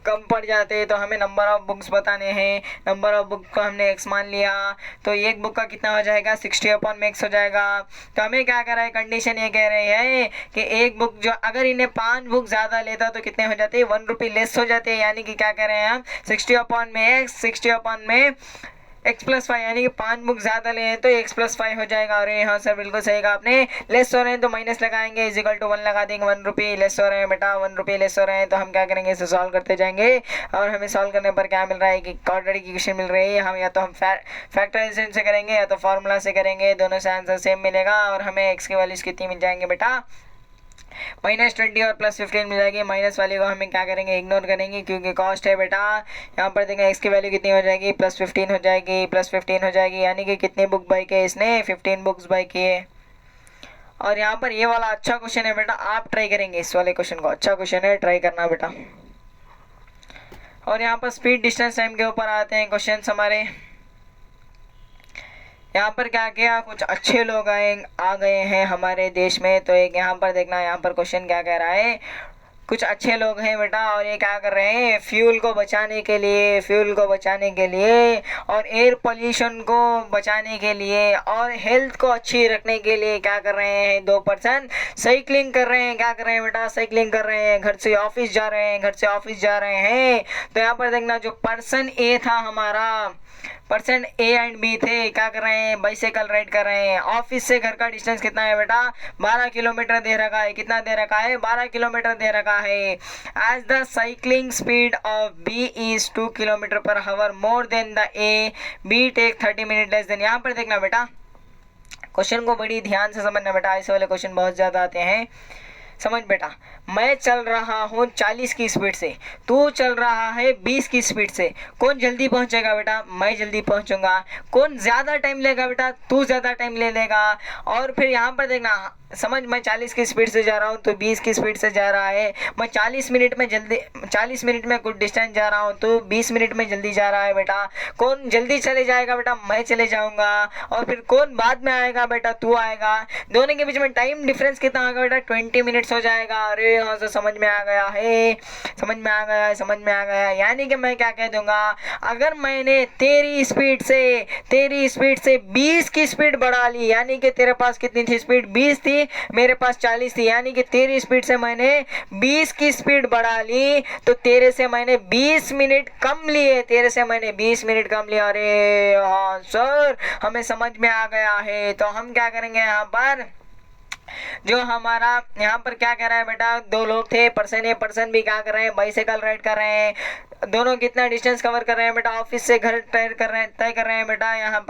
कम पड़ जाते। तो हमें नंबर ऑफ बुक्स बताने हैं। नंबर ऑफ बुक को हमने x मान लिया, तो एक बुक का कितना हो जाएगा, 60/x हो जाएगा। तो हमें क्या कर रहा है, कंडीशन ये कह रही है कि एक बुक जो, अगर इन्हें 5 बुक ज़्यादा लेता तो कितने हो जाते, 1 रुपये लेस हो जाते। यानी कि क्या कह रहे हैं हम, 60/x, 60/में x+5 यानी कि 5 बुक ज़्यादा ले तो x+5 हो जाएगा। और हाँ सर बिल्कुल सही कहा आपने। लेस हो रहे हैं तो माइनस लगाएंगे, =1 लगा देंगे। 1 रुपये लेस हो रहे हैं बेटा, 1 रुपये लेस हो रहे हैं। तो हम क्या करेंगे, इसे सॉल्व करते जाएंगे। और हमें सॉल्व करने पर क्या मिल रहा है कि क्वाड्रेटिक इक्वेशन मिल रही है। हम या तो हम फैक्टराइजेशन से करेंगे या तो फार्मूला से करेंगे, दोनों से आंसर सेम मिलेगा। और हमें x की वैल्यूज़ कितनी मिल जाएंगे बेटा, -20 और +15 मिल जाएगी। माइनस वाले को हमें क्या करेंगे, इग्नोर करेंगे क्योंकि कॉस्ट है बेटा। यहाँ पर देखें x की वैल्यू कितनी हो जाएगी, +15 हो जाएगी, +15 हो जाएगी। यानी कि कितने बुक बाई किए इसने, 15 बुक्स बाई किए। और यहाँ पर ये वाला अच्छा क्वेश्चन है बेटा, आप ट्राई करेंगे इस वाले क्वेश्चन को, अच्छा क्वेश्चन है, ट्राई करना बेटा। और यहाँ पर स्पीड डिस्टेंस टाइम के ऊपर आते हैं क्वेश्चन हमारे। यहाँ पर क्या किया, कुछ अच्छे लोग आ गए हैं हमारे देश में। तो एक यहाँ पर देखना, यहाँ पर क्वेश्चन क्या कह रहा है, कुछ अच्छे लोग हैं बेटा और ये क्या कर रहे हैं, फ्यूल को बचाने के लिए, फ्यूल को बचाने के लिए और एयर पोल्यूशन को बचाने के लिए और हेल्थ को अच्छी रखने के लिए क्या कर रहे हैं, 2 पर्सन साइकिलिंग कर रहे हैं। क्या कर रहे हैं बेटा, साइकिलिंग कर रहे हैं। घर से ऑफिस जा रहे हैं, घर से ऑफिस जा रहे हैं। तो यहाँ पर देखना, जो पर्सन ए था हमारा, पर्सन ए एंड बी थे, क्या कर रहे हैं, बाइसाइकिल राइड कर रहे हैं। ऑफिस से घर का डिस्टेंस कितना है बेटा, 12 किलोमीटर दे रखा है। कितना दे रखा है, 12 किलोमीटर दे रखा है। As the cycling speed of B is 2 km/h more than the A, B take 30 minute less than. यहाँ पर देखना बेटा, क्वेश्चन को बड़ी ध्यान से समझना बेटा, ऐसे वाले क्वेश्चन बहुत ज़्यादा आते हैं। समझ बेटा, मैं चल रहा हूँ 40 की स्पीड से, तू चल रहा है 20 की स्पीड से। कौन जल्दी पहुँचेगा बेटा, मैं जल्दी पहुँचूंगा। कौन ज़्यादा टाइम लेगा बेटा, तू ज़्यादा टाइम ले लेगा। और फिर यहाँ पर देखना, समझ, मैं 40 की स्पीड से जा रहा हूँ तो 20 की स्पीड से जा रहा है। मैं 40 मिनट में कुछ डिस्टेंस जा रहा हूँ तो 20 मिनट में जल्दी जा रहा है बेटा। कौन जल्दी चले जाएगा बेटा, मैं चले जाऊँगा। और फिर कौन बाद में आएगा बेटा, तू आएगा। दोनों के बीच में टाइम डिफरेंस कितना होगा बेटा, 20 मिनट्स हो जाएगा। अरे हाँ सर समझ में आ गया है, समझ में आ गया है, समझ में आ गया है। यानी कि मैं क्या कह दूंगा, अगर मैंने तेरी स्पीड से 20 की स्पीड बढ़ा ली, यानी कि तेरे पास कितनी थी स्पीड, 20 थी, मेरे पास 40 थी, यानी कि तेरी स्पीड से मैंने 20 की स्पीड बढ़ा ली, तो तेरे से मैंने 20 मिनट कम लिए, तेरे से मैंने 20 मिनट कम लिया। अरे हाँ सर हमें समझ में आ गया है। तो हम क्या करेंगे, यहाँ पर जो हमारा यहाँ पर क्या कह रहा है बेटा, 2 लोग थे, पर्सन ए पर्सन भी क्या कर रहे हैं, बाइसाइकिल राइड कर रहे हैं। दोनों कितना डिस्टेंस कवर कर रहे हैं बेटा, ऑफिस से घर तय कर रहे हैं बेटा। यहाँ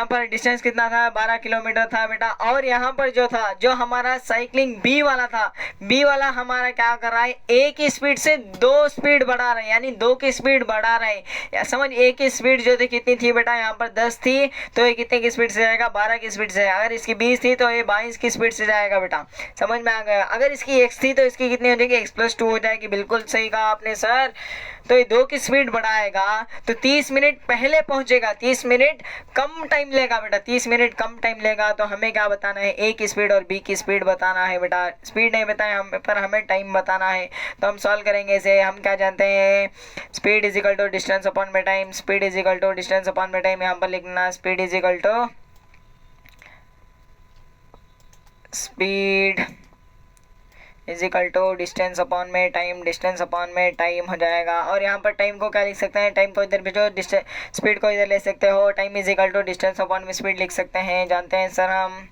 पर डिस्टेंस कितना था, 12 किलोमीटर था बेटा। और यहाँ पर जो था, जो हमारा साइकिलिंग बी वाला था, बी वाला हमारा क्या कर रहा है, ए की स्पीड से 2 स्पीड बढ़ा रहा है, यानी 2 की स्पीड बढ़ा रहा है। समझ, ए की स्पीड जो थी कितनी थी बेटा, यहाँ पर 10 थी, तो ये कितने की स्पीड से जाएगा, 12 की स्पीड से। अगर इसकी 20 थी तो ये 22 की स्पीड से जाएगा बेटा। समझ में आ गया। अगर इसकी x थी तो इसकी कितनी हो जाएगी, x+2 हो जाएगी। बिल्कुल सही कहा आपने सर। तो ये 2 की स्पीड बढ़ाएगा तो 30 मिनट पहले पहुंचेगा, 30 मिनट कम टाइम लेगा बेटा, 30 मिनट कम टाइम लेगा। तो हमें क्या बताना है, ए की स्पीड और बी की स्पीड बताना है बेटा। स्पीड नहीं बताए हम, पर हमें टाइम बताना है। तो हम सॉल्व करेंगे इसे। हम क्या जानते हैं, speed is equal to distance upon में time, speed is equal to distance upon में टाइम। यहाँ पर लिखना speed is equal to speed is equal to distance upon में टाइम, डिस्टेंस अपॉन में टाइम हो जाएगा। और यहाँ पर टाइम को क्या लिख सकते हैं, टाइम को इधर भेजो, स्पीड को इधर ले सकते हो। Time is equal to distance upon में स्पीड लिख सकते हैं, जानते हैं सर हम।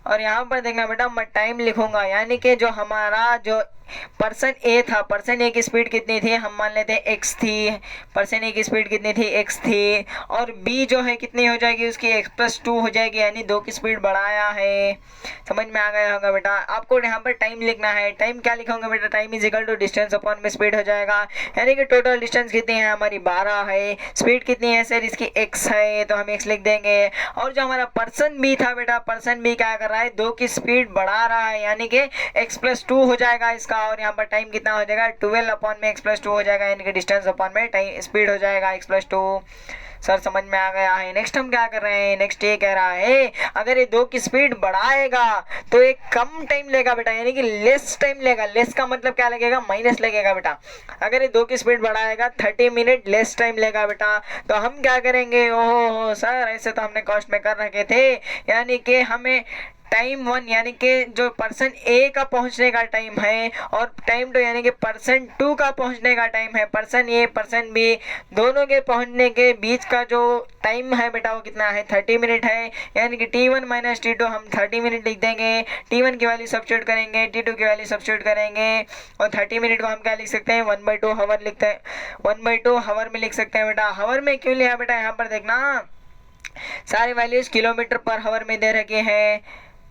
और यहाँ पर देखना बेटा मैं टाइम लिखूंगा, यानी कि जो हमारा जो पर्सन ए था, पर्सन ए की स्पीड कितनी थी, हम मान लेते हैं एक्स थी, पर्सन ए की स्पीड कितनी थी, एक्स थी। और बी जो है कितनी हो जाएगी, उसकी x+2 हो जाएगी, यानी 2 की स्पीड बढ़ाया है। समझ में आ गया होगा बेटा। आपको यहाँ पर टाइम लिखना है। टाइम क्या लिखोगे बेटा, time is equal to distance upon में स्पीड हो जाएगा, यानी कि टोटल डिस्टेंस कितनी है हमारी 12 है, स्पीड कितनी है सर इसकी x है, तो हम x लिख देंगे। और जो हमारा पर्सन बी था बेटा, पर्सन बी क्या कर रहा है, 2 की स्पीड बढ़ा रहा है, यानी कि x+2 हो जाएगा इसका। और यहाँ पर टाइम कितना हो जाएगा, 12 अपॉन में x+2 हो जाएगा, यानी कि डिस्टेंस अपॉन में टाइम स्पीड हो जाएगा x+2। सर समझ में आ गया है। नेक्स्ट हम क्या कर रहे हैं, नेक्स्ट ये कह रहा है अगर ये 2 की स्पीड बढ़ाएगा तो एक कम टाइम लेगा बेटा, यानी कि लेस टाइम लेगा। लेस का मतलब क्या लगेगा, माइनस लगेगा बेटा। अगर ये 2 की स्पीड बढ़ाएगा 30 मिनट लेस टाइम लेगा बेटा। तो हम क्या करेंगे, ओहो सर ऐसे तो हमने कॉस्ट में कर रखे थे, यानी कि हमें टाइम 1 यानी कि जो पर्सन ए का पहुंचने का टाइम है, और टाइम 2 यानी कि पर्सन 2 का पहुंचने का टाइम है, पर्सन ए पर्सन बी दोनों के पहुंचने के बीच का जो टाइम है बेटा वो कितना है, 30 मिनट है। यानी कि T1 माइनस T2 हम 30 मिनट लिख देंगे, T1 की वैल्यू सब्स्टिट्यूट करेंगे, T2 की वैल्यू सब्स्टिट्यूट करेंगे, और 30 मिनट को हम क्या लिख सकते हैं, 1/2 हावर लिखते हैं, 1/2 हावर में लिख सकते हैं बेटा। हावर में क्यों लिया बेटा, यहाँ पर देखना सारी वैल्यूज किलोमीटर पर हावर में दे रखे हैं,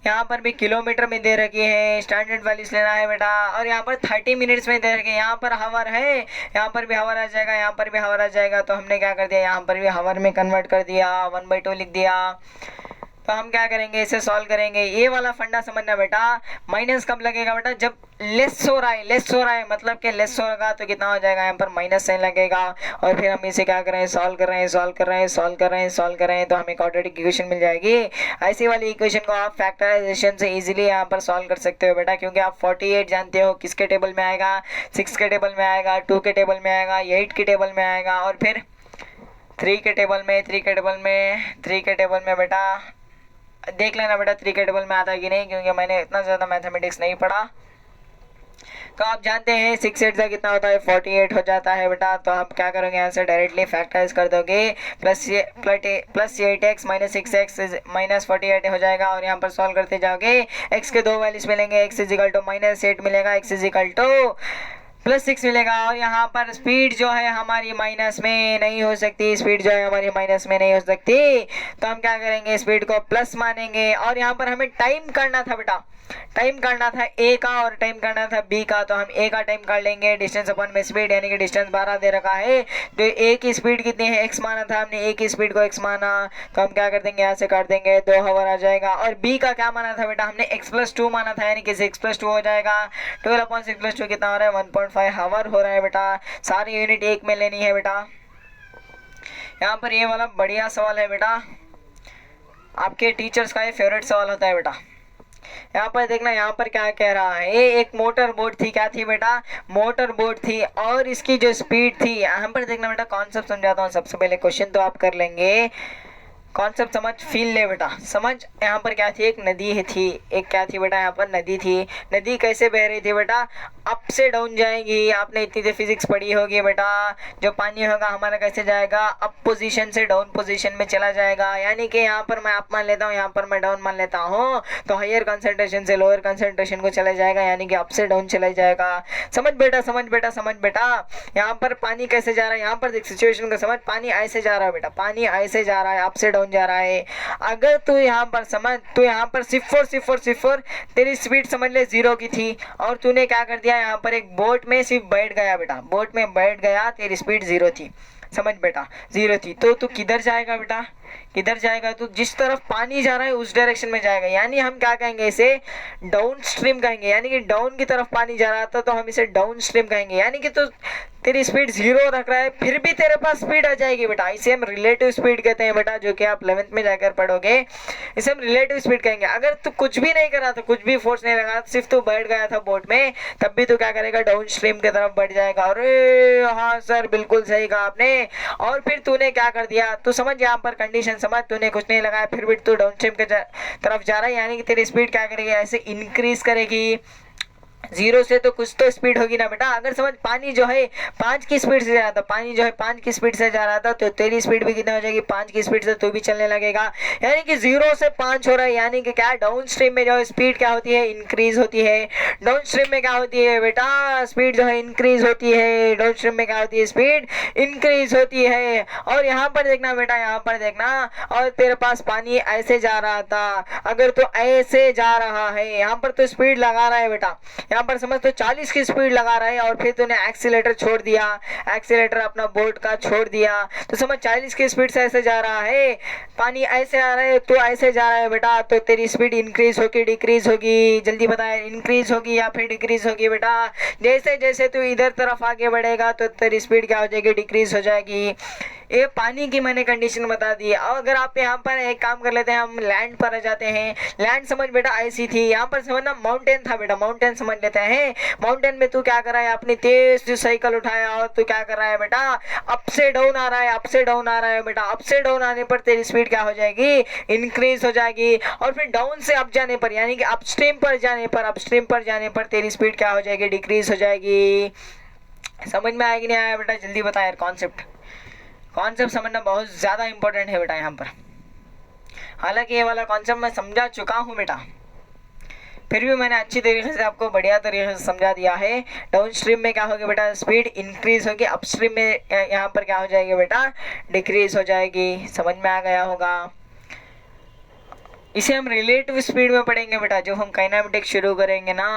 यहाँ पर भी किलोमीटर में दे रखी है, स्टैंडर्ड वैल्यूज लेना है बेटा। और यहाँ पर 30 मिनट्स में दे रखे, यहाँ पर हावर है, यहाँ पर भी हावर आ जाएगा, यहाँ पर भी हावर आ जाएगा। तो हमने क्या कर दिया, यहाँ पर भी हावर में कन्वर्ट कर दिया, 1/2 लिख दिया। तो हम क्या करेंगे, इसे सॉल्व करेंगे। ये वाला फंडा समझना बेटा, माइनस कब लगेगा बेटा, जब लेस हो रहा है, लेस हो रहा है मतलब कि लेस होगा तो कितना हो जाएगा, यहाँ पर माइनस साइन लगेगा। और फिर हम इसे क्या कर रहे हैं, सॉल्व कर रहे हैं, सॉल्व कर रहे हैं, सॉल्व कर रहे हैं, सॉल्व कर रहे हैं, तो हमें क्वाड्रेटिक इक्वेशन मिल जाएगी। ऐसी वाली इक्वेशन को आप फैक्टराइजेशन से इजीली यहाँ पर सॉल्व कर सकते हो बेटा, क्योंकि आप 48 जानते हो किसके टेबल में आएगा, 6 के टेबल में आएगा, 2 के टेबल में आएगा, 8 के टेबल में आएगा, और फिर 3 के टेबल में, 3 के टेबल में, 3 के टेबल में बेटा देख लेना बेटा 3 के टेबल में आता है कि नहीं, क्योंकि मैंने इतना ज़्यादा मैथमेटिक्स नहीं पढ़ा। तो आप जानते हैं 6 8 का कितना होता है, 48 हो जाता है बेटा। तो आप क्या करोगे, यहाँ से डायरेक्टली फैक्टराइज कर दोगे, plus 8x minus 6x minus 48 हो जाएगा। और यहाँ पर सॉल्व करते जाओगे, x के 2 वैल्यूज मिलेंगे, x is equal to minus 8 मिलेगा, x is equal to plus 6 मिलेगा। और यहाँ पर स्पीड जो है हमारी माइनस में नहीं हो सकती, स्पीड जो है हमारी माइनस में नहीं हो सकती। तो हम क्या करेंगे, स्पीड को प्लस मानेंगे। और यहाँ पर हमें टाइम करना था बेटा, टाइम करना था ए का और टाइम करना था बी का। तो हम ए का टाइम कर लेंगे, डिस्टेंस अपॉन में स्पीड, यानी कि डिस्टेंस 12 दे रखा है, तो ए की स्पीड कितनी है, x माना था हमने, ए की स्पीड को x माना। तो हम क्या कर देंगे, यहाँ से काट देंगे, 2 हावर आ जाएगा। और बी का क्या माना था बेटा, हमने x+2 माना था, यानी कि 6+2 हो जाएगा। 12 अपॉन 6+2 कितना हो रहा है, 1.5 हावर हो रहा है बेटा। सारी यूनिट एक में लेनी है बेटा। यहाँ पर ये वाला बढ़िया सवाल है बेटा, आपके टीचर्स का ये फेवरेट सवाल होता है बेटा। यहाँ पर देखना, यहाँ पर क्या कह रहा है, एक मोटर बोट थी, क्या थी बेटा, मोटर बोट थी, और इसकी जो स्पीड थी, यहाँ पर देखना बेटा कॉन्सेप्ट समझाता हूँ। सबसे पहले क्वेश्चन तो आप कर लेंगे, कॉन्सेप्ट समझ, फील ले बेटा, समझ। यहाँ पर क्या थी, एक नदी थी, एक क्या थी बेटा, यहाँ पर नदी थी। नदी कैसे बह रही थी बेटा, अप से डाउन जाएगी। आपने इतनी देर फिजिक्स पढ़ी होगी बेटा, जो पानी होगा हमारा कैसे जाएगा, अप पोजीशन से डाउन पोजीशन में चला जाएगा। यानी कि यहाँ पर मैं अप मान लेता हूँ, यहाँ पर मैं डाउन मान लेता हूँ, तो हायर कंसंट्रेशन से लोअर कंसंट्रेशन को चला जाएगा, यानी कि अप से डाउन चला जाएगा। समझ बेटा, समझ बेटा, समझ बेटा। यहाँ पर पानी कैसे जा रहा है, यहाँ पर देख सिचुएशन को समझ, पानी ऐसे जा रहा है बेटा, पानी ऐसे जा रहा है, अप से डाउन जा रहा है। अगर तू यहाँ पर समझ, तू यहाँ पर सिर्फ तेरी स्पीड समझ ले 0 की थी, और तूने क्या कर दिया, यहाँ पर एक बोट में सिर्फ बैठ गया बेटा, बोट में बैठ गया, तेरी स्पीड 0 थी, समझ बेटा 0 थी। तो तू किधर जाएगा बेटा, किधर जाएगा, तो जिस तरफ पानी जा रहा है उस डायरेक्शन में जाएगा। यानी हम क्या कहेंगे, इसे डाउन स्ट्रीम कहेंगे, यानी कि डाउन की तरफ पानी जा रहा था तो हम इसे डाउन स्ट्रीम कहेंगे। यानी कि तो तेरी स्पीड 0 रख रहा है, फिर भी तेरे पास स्पीड आ जाएगी बेटा, इसे हम रिलेटिव स्पीड कहते हैं बेटा, जो कि आप 11th में जाकर पढ़ोगे, इसे हम रिलेटिव स्पीड कहेंगे। अगर तू कुछ भी नहीं कर रहा था, कुछ भी फोर्स नहीं लगा, सिर्फ तू बैठ गया था बोट में, तब भी तू क्या करेगा, डाउन स्ट्रीम की तरफ बढ़ जाएगा। अरे हाँ सर, बिल्कुल सही कहा आपने। और फिर तूने क्या कर दिया, तू समझ, यहाँ पर कंडीशन समझ, तूने कुछ नहीं लगाया, फिर भी तू डाउन स्ट्रीम के तरफ जा रहा है, यानी कि तेरी स्पीड क्या करेगी, ऐसे इंक्रीज करेगी। जीरो से तो कुछ तो स्पीड होगी ना बेटा। अगर समझ पानी जो है 5 की स्पीड से जा रहा था, पानी जो है 5 की स्पीड से जा रहा था, तो तेरी स्पीड भी कितना हो जाएगी 5 की स्पीड से, तू भी चलने लगेगा। यानी कि 0 से 5 हो रहा है, यानी कि क्या डाउन स्ट्रीम में जो स्पीड क्या होती है, इंक्रीज होती है। डाउन स्ट्रीम में क्या होती है बेटा, स्पीड जो है इंक्रीज होती है। डाउन स्ट्रीम में क्या होती है, स्पीड इंक्रीज होती है। और यहाँ पर देखना बेटा, यहाँ पर देखना, और तेरे पास पानी ऐसे जा रहा था, अगर तो ऐसे जा रहा है, यहाँ पर तो स्पीड लगा रहा है बेटा, यहाँ पर समझ तो 40 की स्पीड लगा रहा है, और फिर तूने एक्सीलेटर छोड़ दिया, एक्सीलेटर अपना बोट का छोड़ दिया, तो समझ 40 की स्पीड से ऐसे जा रहा है, पानी ऐसे आ रहा है, तो ऐसे जा रहा है बेटा, तो तेरी स्पीड इंक्रीज होगी डिक्रीज होगी, जल्दी बताए, इंक्रीज होगी या फिर डिक्रीज होगी बेटा। जैसे जैसे तू इधर तरफ आगे बढ़ेगा तो तेरी स्पीड क्या हो जाएगी, डिक्रीज हो जाएगी। ये पानी की मैंने कंडीशन बता दी। अब अगर आप यहाँ पर एक काम कर लेते हैं, हम लैंड पर आ जाते हैं। लैंड समझ बेटा ऐसी थी, यहाँ पर समझना माउंटेन था बेटा, माउंटेन समझ लेते हैं। माउंटेन में तू क्या कर रहा है, अपनी तेज जो साइकिल उठाया और तू क्या कर रहा है बेटा, अप से डाउन आ रहा है, अप से डाउन आ रहा है बेटा। अप से डाउन आने पर तेरी स्पीड क्या हो जाएगी, इंक्रीज हो जाएगी। और फिर डाउन से अप जाने पर, यानी कि अपस्ट्रीम पर जाने पर, अपस्ट्रीम पर जाने पर तेरी स्पीड क्या हो जाएगी, डिक्रीज हो जाएगी। समझ में आएगी नहीं आया बेटा, जल्दी बता यार। कॉन्सेप्ट समझना बहुत ज़्यादा इंपॉर्टेंट है बेटा यहाँ पर। हालांकि ये वाला कॉन्सेप्ट मैं समझा चुका हूँ बेटा, फिर भी मैंने अच्छी तरीके से आपको बढ़िया तरीके से समझा दिया है। डाउन स्ट्रीम में क्या होगी बेटा, स्पीड इंक्रीज होगी, अप स्ट्रीम में यहाँ पर क्या हो जाएगी बेटा, डिक्रीज हो जाएगी। समझ में आ गया होगा। इसे हम रिलेटिव स्पीड में पढ़ेंगे बेटा, जब हम काइनेमेटिक्स शुरू करेंगे ना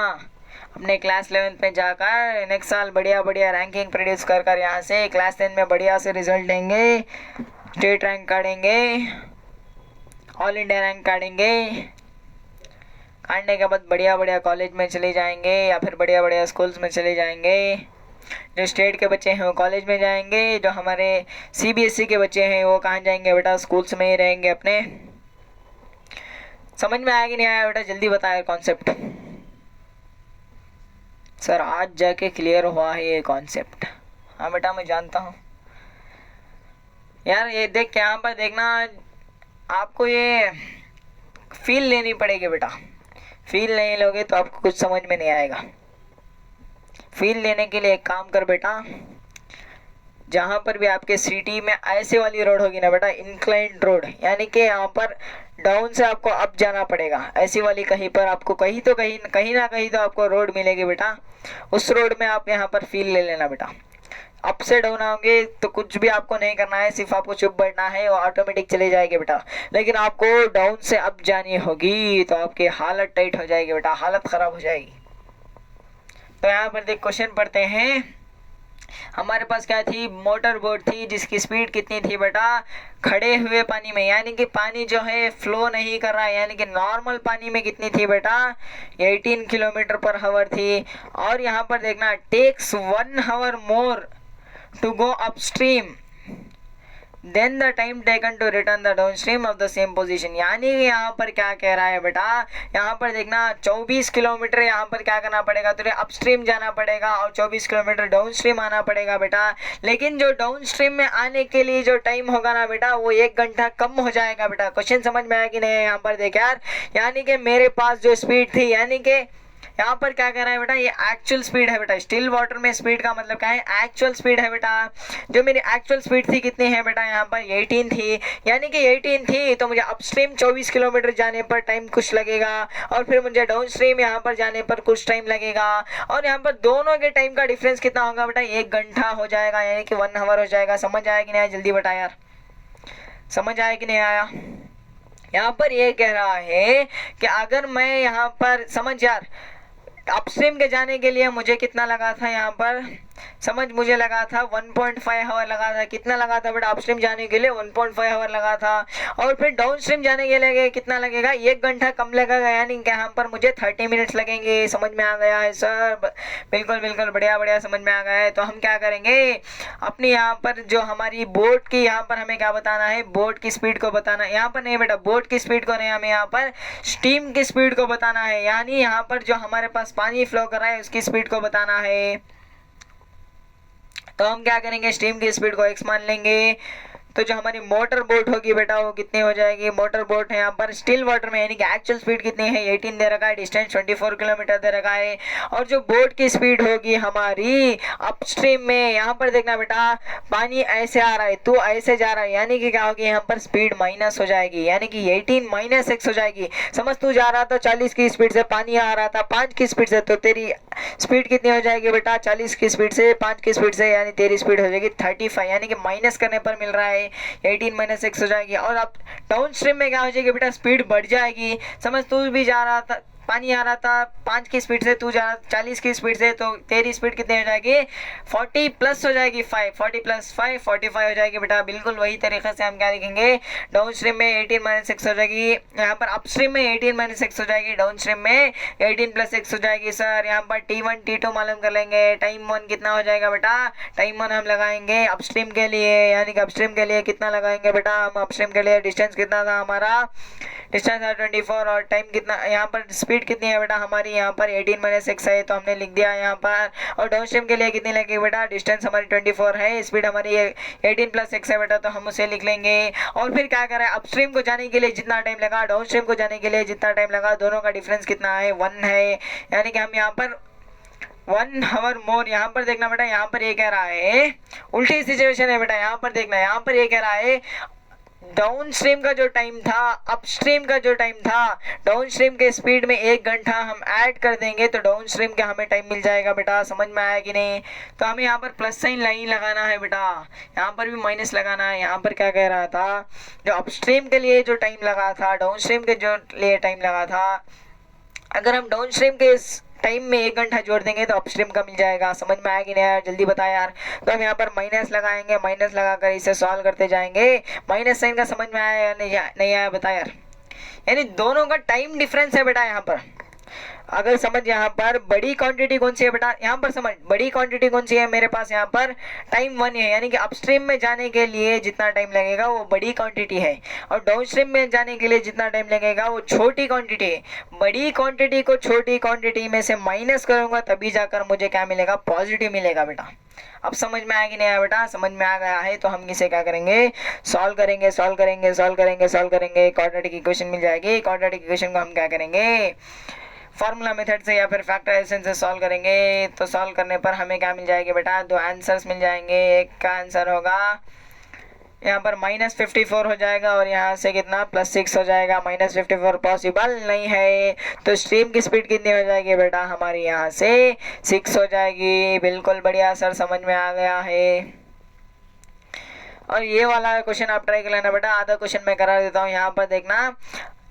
अपने क्लास 11 में जाकर। नेक्स्ट साल बढ़िया बढ़िया रैंकिंग प्रोड्यूस कर कर यहाँ से क्लास 10 में बढ़िया से रिजल्ट देंगे, स्टेट रैंक काटेंगे, ऑल इंडिया रैंक काटेंगे। काटने के बाद बढ़िया बढ़िया कॉलेज में चले जाएंगे या फिर बढ़िया बढ़िया स्कूल्स में चले जाएंगे। जो स्टेट के बच्चे हैं वो कॉलेज में जाएंगे, जो हमारे CBSE के बच्चे हैं वो कहाँ जाएंगे बेटा, स्कूल्स में ही रहेंगे अपने। समझ में आया कि नहीं आया बेटा, जल्दी बताया कॉन्सेप्ट। सर आज जाके क्लियर हुआ है ये कॉन्सेप्ट। हाँ बेटा मैं जानता हूँ यार। ये देख, यहाँ पर देखना, आपको ये फील लेनी पड़ेगी बेटा। फील नहीं लोगे तो आपको कुछ समझ में नहीं आएगा। फील लेने के लिए एक काम कर बेटा, जहाँ पर भी आपके सिटी में ऐसे वाली रोड होगी ना बेटा, इंक्लाइंड रोड, यानी कि यहाँ पर डाउन से आपको अप जाना पड़ेगा, ऐसी वाली कहीं पर आपको कहीं ना कहीं तो आपको रोड मिलेगी बेटा। उस रोड में आप यहाँ पर फील ले लेना बेटा। अप से डाउन आओगे तो कुछ भी आपको नहीं करना है, सिर्फ आपको चुप बैठना है और ऑटोमेटिक चले जाएगी बेटा। लेकिन आपको डाउन से अप जानी होगी तो आपकी हालत टाइट हो जाएगी बेटा, हालत ख़राब हो जाएगी। तो यहाँ पर देख क्वेश्चन पढ़ते हैं। हमारे पास क्या थी, मोटर बोट थी जिसकी स्पीड कितनी थी बेटा, खड़े हुए पानी में, यानी कि पानी जो है फ्लो नहीं कर रहा है, यानी कि नॉर्मल पानी में कितनी थी बेटा, 18 किलोमीटर पर हावर थी। और यहाँ पर देखना, takes 1 hour more to go upstream than the time taken to return the downstream of the same position. यानी यहाँ पर क्या कह रहा है बेटा, यहाँ पर देखना 24 किलोमीटर यहाँ पर क्या करना पड़ेगा, तुझे अपस्ट्रीम जाना पड़ेगा और 24 किलोमीटर डाउनस्ट्रीम आना पड़ेगा बेटा। लेकिन जो डाउनस्ट्रीम में आने के लिए जो टाइम होगा ना बेटा, वो 1 घंटा कम हो जाएगा बेटा। क्वेश्चन समझ में आया कि नहीं? यहाँ पर देख यार, यानी कि मेरे पास जो स्पीड थी, यानी कि यहाँ पर क्या कह रहा है बेटा, ये एक्चुअल स्पीड है बेटा। स्टिल वाटर में स्पीड का मतलब क्या है, एक्चुअल स्पीड है बेटा। जो मेरी एक्चुअल स्पीड थी कितनी है बेटा, यहाँ पर 18 थी, यानी कि 18 थी तो मुझे अपस्ट्रीम 24 किलोमीटर जाने पर टाइम कुछ लगेगा और फिर मुझे डाउनस्ट्रीम यहाँ पर जाने पर कुछ टाइम लगेगा। और यहाँ पर दोनों के टाइम का डिफरेंस कितना होगा बेटा, 1 घंटा हो जाएगा, यानी कि 1 आवर हो जाएगा। समझ आया कि नहीं आया, जल्दी बता यार, समझ आया कि नहीं आया? यहाँ पर ये कह रहा है कि अगर मैं यहाँ पर, समझ यार, अपस्ट्रीम के जाने के लिए मुझे कितना लगा था, यहाँ पर समझ, मुझे लगा था 1.5 आवर लगा था। कितना लगा था बेटा अपस्ट्रीम जाने के लिए, 1.5 आवर लगा था। और फिर डाउनस्ट्रीम जाने के लिए कितना लगेगा, 1 घंटा कम लगेगा, यानी कि यहाँ पर मुझे 30 मिनट्स लगेंगे। समझ में आ गया है सर? बिल्कुल बिल्कुल, बढ़िया बढ़िया समझ में आ गया है। तो हम क्या करेंगे, अपनी यहाँ पर जो हमारी बोट की, यहाँ पर हमें क्या बताना है, बोट की स्पीड को बताना है। यहाँ पर नहीं बेटा, बोट की स्पीड को नहीं, हमें यहाँ पर स्टीम की स्पीड को बताना है, यानी यहाँ पर जो हमारे पास पानी फ्लो कर रहा है उसकी स्पीड को बताना है। तो हम क्या करेंगे, स्टीम की स्पीड को x मान लेंगे। तो जो हमारी मोटर बोट होगी बेटा वो कितनी हो जाएगी, मोटर बोट है यहाँ पर स्टिल वाटर में, यानी कि एक्चुअल स्पीड कितनी है 18 दे रखा है, डिस्टेंस 24 किलोमीटर दे रखा है। और जो बोट की स्पीड होगी हमारी अपस्ट्रीम में, यहाँ पर देखना बेटा पानी ऐसे आ रहा है, तू ऐसे जा रहा है, यानी कि क्या होगी यहाँ पर स्पीड माइनस हो जाएगी, यानी कि 18 माइनस x हो जाएगी। समझ, तू जा रहा था 40 की स्पीड से, पानी आ रहा था 5 की स्पीड से, तो तेरी स्पीड कितनी हो जाएगी बेटा 40 की स्पीड से 5 की स्पीड से, यानी तेरी स्पीड हो जाएगी 35, यानी कि माइनस करने पर मिल रहा है 18 माइनस x हो जाएगी। और अब डाउन स्ट्रीम में क्या हो जाएगी बेटा स्पीड बढ़ जाएगी। समझ, तू भी जा रहा था, पानी आ रहा था 5 की स्पीड से, तू जा रहा 40 की स्पीड से, तो तेरी स्पीड कितनी हो जाएगी 40 प्लस हो जाएगी 5, 40 प्लस 5 45 हो जाएगी बेटा। बिल्कुल वही तरीके से हम क्या लिखेंगे, डाउन स्ट्रीम में 18 माइनस x हो जाएगी, यहाँ पर अपस्ट्रीम में 18 माइनस x हो जाएगी, डाउन स्ट्रीम में 18 प्लस x हो जाएगी। सर यहाँ पर T1 T2 मालूम कर लेंगे, टाइम 1 कितना हो जाएगा बेटा, टाइम 1 हम लगाएंगे अपस्ट्रीम के लिए, यानी कि अपस्ट्रीम के लिए कितना लगाएंगे बेटा, हम अपस्ट्रीम के लिए डिस्टेंस कितना था हमारा, डिस्टेंस था 24, और टाइम कितना, यहाँ पर स्पीड कितनी है बेटा हमारी, यहाँ पर 18 माइनस x है तो हमने लिख दिया यहाँ पर। और डाउन स्ट्रीम के लिए कितनी लगेगी बेटा, डिस्टेंस हमारी 24 है, स्पीड हमारी 18 प्लस x है बेटा, तो हम उसे लिख लेंगे। और फिर क्या करें, अपस्ट्रीम को जाने के लिए जितना टाइम लगा, डाउन स्ट्रीम को जाने के लिए जितना टाइम लगा, दोनों का डिफरेंस कितना है 1 है, यानी कि हम यहाँ पर 1 आवर मोर। यहाँ पर देखना बेटा, यहाँ पर ये कह रहा है उल्टी सिचुएशन है बेटा, यहाँ पर देखना, यहाँ पर ये कह रहा है डाउन स्ट्रीम का जो टाइम था अपस्ट्रीम का जो टाइम था, डाउन स्ट्रीम के स्पीड में 1 घंटा हम ऐड कर देंगे तो डाउन स्ट्रीम का हमें टाइम मिल जाएगा बेटा। समझ में आया कि नहीं, तो हमें यहाँ पर प्लस साइन लाइन लगाना है बेटा, यहाँ पर भी माइनस लगाना है। यहाँ पर क्या कह रहा था, जो अपस्ट्रीम के लिए जो टाइम लगा था, डाउन स्ट्रीम के जो लिए टाइम लगा था, अगर हम डाउन स्ट्रीम के टाइम में 1 घंटा जोड़ देंगे तो अपस्ट्रीम का मिल जाएगा। समझ में आया कि नहीं आया, जल्दी बता यार। तो हम यहाँ पर माइनस लगाएंगे, माइनस लगाकर इसे सॉल्व करते जाएंगे। माइनस साइन का समझ में आया या नहीं आया बता यार, यानी दोनों का टाइम डिफरेंस है बेटा। यहाँ पर अगर समझ, यहाँ पर बड़ी क्वांटिटी कौन सी है बेटा, यहाँ पर समझ बड़ी क्वांटिटी कौन सी है मेरे पास, यहाँ पर टाइम 1 है, यानी कि अपस्ट्रीम में जाने के लिए जितना टाइम लगेगा वो बड़ी क्वांटिटी है, और डाउनस्ट्रीम में जाने के लिए जितना टाइम लगेगा वो छोटी क्वांटिटी है। बड़ी क्वांटिटी को छोटी क्वांटिटी में से माइनस करूंगा तभी जाकर मुझे क्या मिलेगा, पॉजिटिव मिलेगा बेटा। अब समझ में आया कि नहीं आया बेटा, समझ में आ गया है तो हम इसे क्या करेंगे, सॉल्व करेंगे, सॉल्व करेंगे, सॉल्व करेंगे, सॉल्व करेंगे, क्वाड्रेटिक इक्वेशन मिल जाएगी। क्वाड्रेटिक इक्वेशन को हम क्या करेंगे, फार्मूला मेथड से या फिर फैक्टराइजेशन से सॉल्व करेंगे। तो सॉल्व करने पर हमें क्या मिल जाएगी बेटा, 2 आंसर्स मिल जाएंगे। एक का आंसर होगा यहाँ पर -54 हो जाएगा, और यहाँ से कितना +6 हो जाएगा। -54 पॉसिबल नहीं है, तो स्ट्रीम की स्पीड कितनी हो जाएगी बेटा हमारी, यहाँ से 6 हो जाएगी। बिल्कुल बढ़िया सर, समझ में आ गया है। और ये वाला क्वेश्चन आप ट्राई कर लेना बेटा, आधा क्वेश्चन मैं करा देता हूँ। यहाँ पर देखना,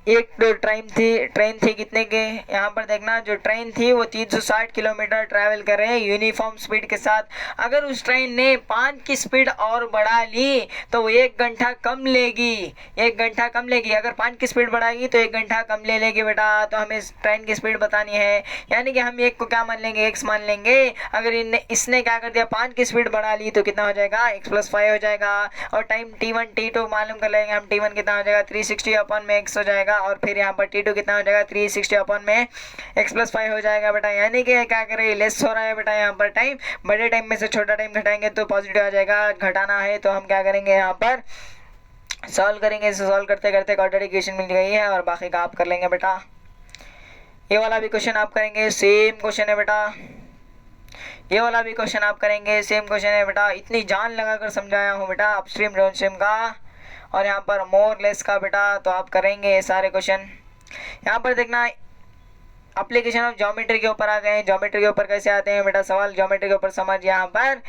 एक ट्रेन थी कितने के, यहाँ पर देखना जो ट्रेन थी वो 360 किलोमीटर ट्रैवल कर रहे हैं यूनिफॉर्म स्पीड के साथ। अगर उस ट्रेन ने 5 की स्पीड और बढ़ा ली तो वो 1 घंटा कम लेगी, 1 घंटा कम लेगी। अगर 5 की स्पीड बढ़ाएगी तो 1 घंटा कम ले लेगी बेटा। तो हमें ट्रेन की स्पीड बतानी है, यानी कि हम एक को क्या मान लेंगे, x मान लेंगे। अगर इसने क्या कर दिया, 5 की स्पीड बढ़ा ली तो कितना हो जाएगा, x + 5 हो जाएगा। और टाइम T1 T2 मालूम कर लेंगे हम, T1 कितना हो जाएगा 360/x हो जाएगा, और फिर यहाँ पर T2 कितना हो जाएगा 360/x + 5 हो जाएगा बेटा। यानी कि क्या करें, लेस हो रहा है बेटा। यहाँ पर टाइम बड़े टाइम में से छोटा टाइम घटाएंगे तो पॉजिटिव आ जाएगा, घटाना है तो हम क्या करेंगे, यहाँ पर सॉल्व करेंगे। इसे सॉल्व करते करते क्वाड्रेटिक इक्वेशन मिल गई है, और बाकी का आप कर लेंगे बेटा। ये वाला भी क्वेश्चन आप करेंगे, सेम क्वेश्चन है बेटा। ये वाला भी क्वेश्चन आप करेंगे, सेम क्वेश्चन है बेटा। इतनी जान लगाकर समझाया हूँ बेटा अपस्ट्रीम डाउनस्ट्रीम का, और यहाँ पर मोर लेस का बेटा। तो आप करेंगे ये सारे क्वेश्चन। यहाँ पर देखना, एप्लीकेशन ऑफ ज्योमेट्री के ऊपर आ गए हैं। ज्योमेट्री के ऊपर कैसे आते हैं बेटा सवाल, ज्योमेट्री के ऊपर समझ। यहाँ पर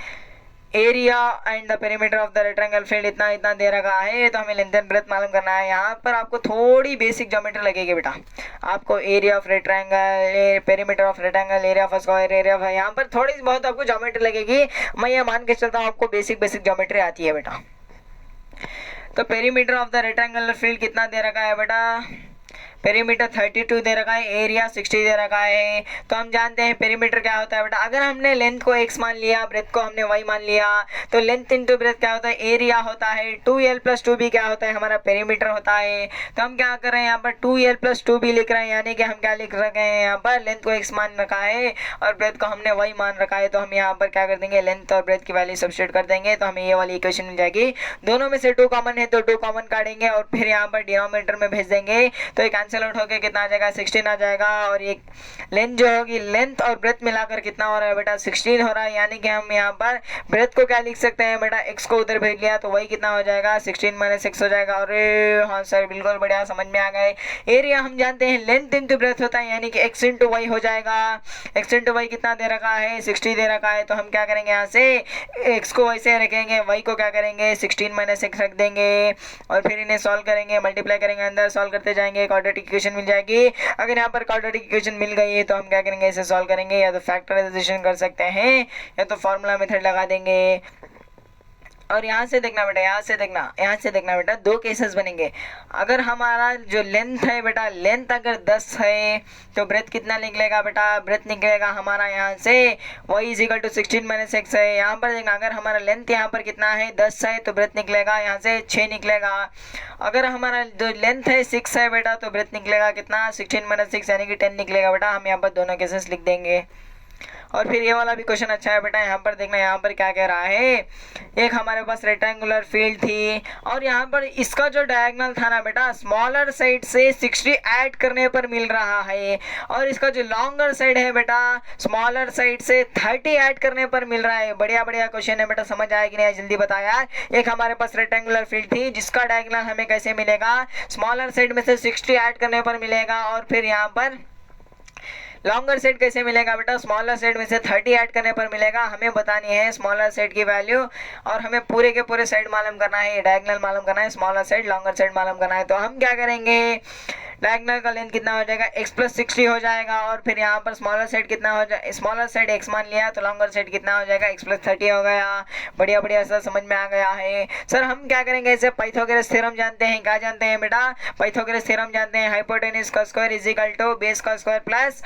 area and the perimeter of the rectangle field इतना इतना दे रखा है, तो हमें लेंथ एंड ब्रेथ मालूम करना है। यहाँ पर आपको थोड़ी बेसिक ज्योमेट्री लगेगी बेटा। आपको area of rectangle, perimeter of rectangle, area of square, area of, यहाँ पर थोड़ी बहुत आपको ज्योमेट्री लगेगी। मैं ये मान के चलता हूँ आपको बेसिक ज्योमेट्री आती है बेटा। तो perimeter of the rectangular field कितना दे रखा है बेटा, पेरीमीटर 32 दे रखा है, एरिया 60 दे रखा है। तो हम जानते हैं पेरीमीटर क्या होता है बेटा, अगर हमने लेंथ को x मान लिया, ब्रेथ को हमने y मान लिया, तो लेंथ इंटू ब्रेथ क्या होता है, एरिया होता है। 2l प्लस 2b क्या होता है, हमारा पेरीमीटर होता है। तो हम क्या कर रहे हैं यहाँ पर 2l प्लस 2b लिख रहे हैं, यानी कि हम क्या लिख रखे हैं यहाँ पर, लेंथ को x मान रखा है और ब्रेथ को हमने y मान रखा है। तो हम यहाँ पर क्या कर देंगे, लेंथ और ब्रेथ की वैल्यू सब्स्टिट्यूट कर देंगे, तो हमें ये वाली इक्वेशन मिल जाएगी। दोनों में से 2 कॉमन है तो 2 कॉमन काटेंगे और फिर यहाँ पर डिनोमिनेटर में भेज देंगे, तो ये कैंसिल आउट होकर कितना आ जाएगा, 16 आ जाएगा। और ये लेंथ जो होगी, लेंथ और ब्रेथ मिलाकर कितना हो रहा है बेटा, 16 हो रहा है। यानी कि हम यहाँ पर ब्रेथ को क्या लिख सकते हैं बेटा, x को उधर भेज लिया तो वही कितना हो जाएगा, 16 माइनस x हो जाएगा। अरे हाँ सर, बिल्कुल बढ़िया, समझ में आ गए। एरिया हम जानते हैं लेंथ इंटू ब्रेथ होता है, यानी कि x इंटू वाई हो जाएगा। x इंटू वाई कितना दे रखा है, 60 दे रखा है। तो हम क्या करेंगे, यहाँ से x को वैसे रखेंगे, y को क्या करेंगे, 16 माइनस x रख देंगे और फिर इन्हें सॉल्व करेंगे, मल्टीप्लाई करेंगे, अंदर सॉल्व करते जाएंगे, क्वाड्रेटिक इक्वेशन मिल जाएगी। अगर यहाँ पर क्वाड्रेटिक इक्वेशन मिल गई है तो हम क्या करेंगे, इसे सॉल्व करेंगे, या तो फैक्टराइजेशन कर सकते हैं या तो फॉर्मूला मेथड लगा देंगे। और यहाँ से देखना बेटा, यहाँ से देखना बेटा, 2 केसेस बनेंगे। अगर हमारा जो लेंथ है बेटा, लेंथ अगर 10 है तो ब्रेथ कितना निकलेगा बेटा, ब्रेथ निकलेगा हमारा यहाँ से y is equal to 16 minus x है। यहाँ पर देखना, अगर हमारा लेंथ यहाँ पर कितना है, 10 है, तो ब्रेथ निकलेगा यहाँ से 6 निकलेगा। अगर हमारा जो लेंथ है 6 है बेटा, तो ब्रेथ निकलेगा कितना, 16 माइनस 6 यानी कि 10 निकलेगा बेटा। हम यहाँ पर दोनों केसेस लिख देंगे। और फिर ये वाला भी क्वेश्चन अच्छा है बेटा, यहाँ पर देखना, यहाँ पर क्या कह रहा है, एक हमारे पास रेक्टेंगुलर फील्ड थी और यहाँ पर इसका जो डायगोनल था ना बेटा, स्मॉलर साइड से 60 ऐड करने पर मिल रहा है और इसका जो लॉन्गर साइड है बेटा, स्मॉलर साइड से 30 ऐड करने पर मिल रहा है। बढ़िया बढ़िया क्वेश्चन है बेटा, समझ आया कि नहीं, जल्दी बता यार। एक हमारे पास रेक्टेंगुलर फील्ड थी जिसका डायगोनल हमें कैसे मिलेगा, स्मॉलर साइड में से 60 ऐड करने पर मिलेगा और फिर यहाँ पर लॉन्गर साइड कैसे मिलेगा बेटा, स्मॉलर साइड में से 30 ऐड करने पर मिलेगा। हमें बतानी है स्मॉलर साइड की वैल्यू और हमें पूरे के पूरे साइड मालूम करना है, डायगोनल मालूम करना है, स्मॉलर साइड लॉन्गर साइड मालूम करना है। तो हम क्या करेंगे, डायगोनल का लेंथ कितना हो जाएगा, x प्लस 60 हो जाएगा और फिर यहाँ पर स्मॉलर साइड कितना हो जाए, स्मॉलर साइड x मान लिया तो लॉन्गर साइड कितना हो जाएगा, x प्लस 30 हो गया। बढ़िया बढ़िया सर, समझ में आ गया है। सर हम क्या करेंगे, इसे पाइथागोरस थ्योरम जानते हैं, क्या जानते हैं बेटा, पाइथागोरस थ्योरम जानते हैं। हाइपोटेन्यूज का square is equal to base का स्क्वायर प्लस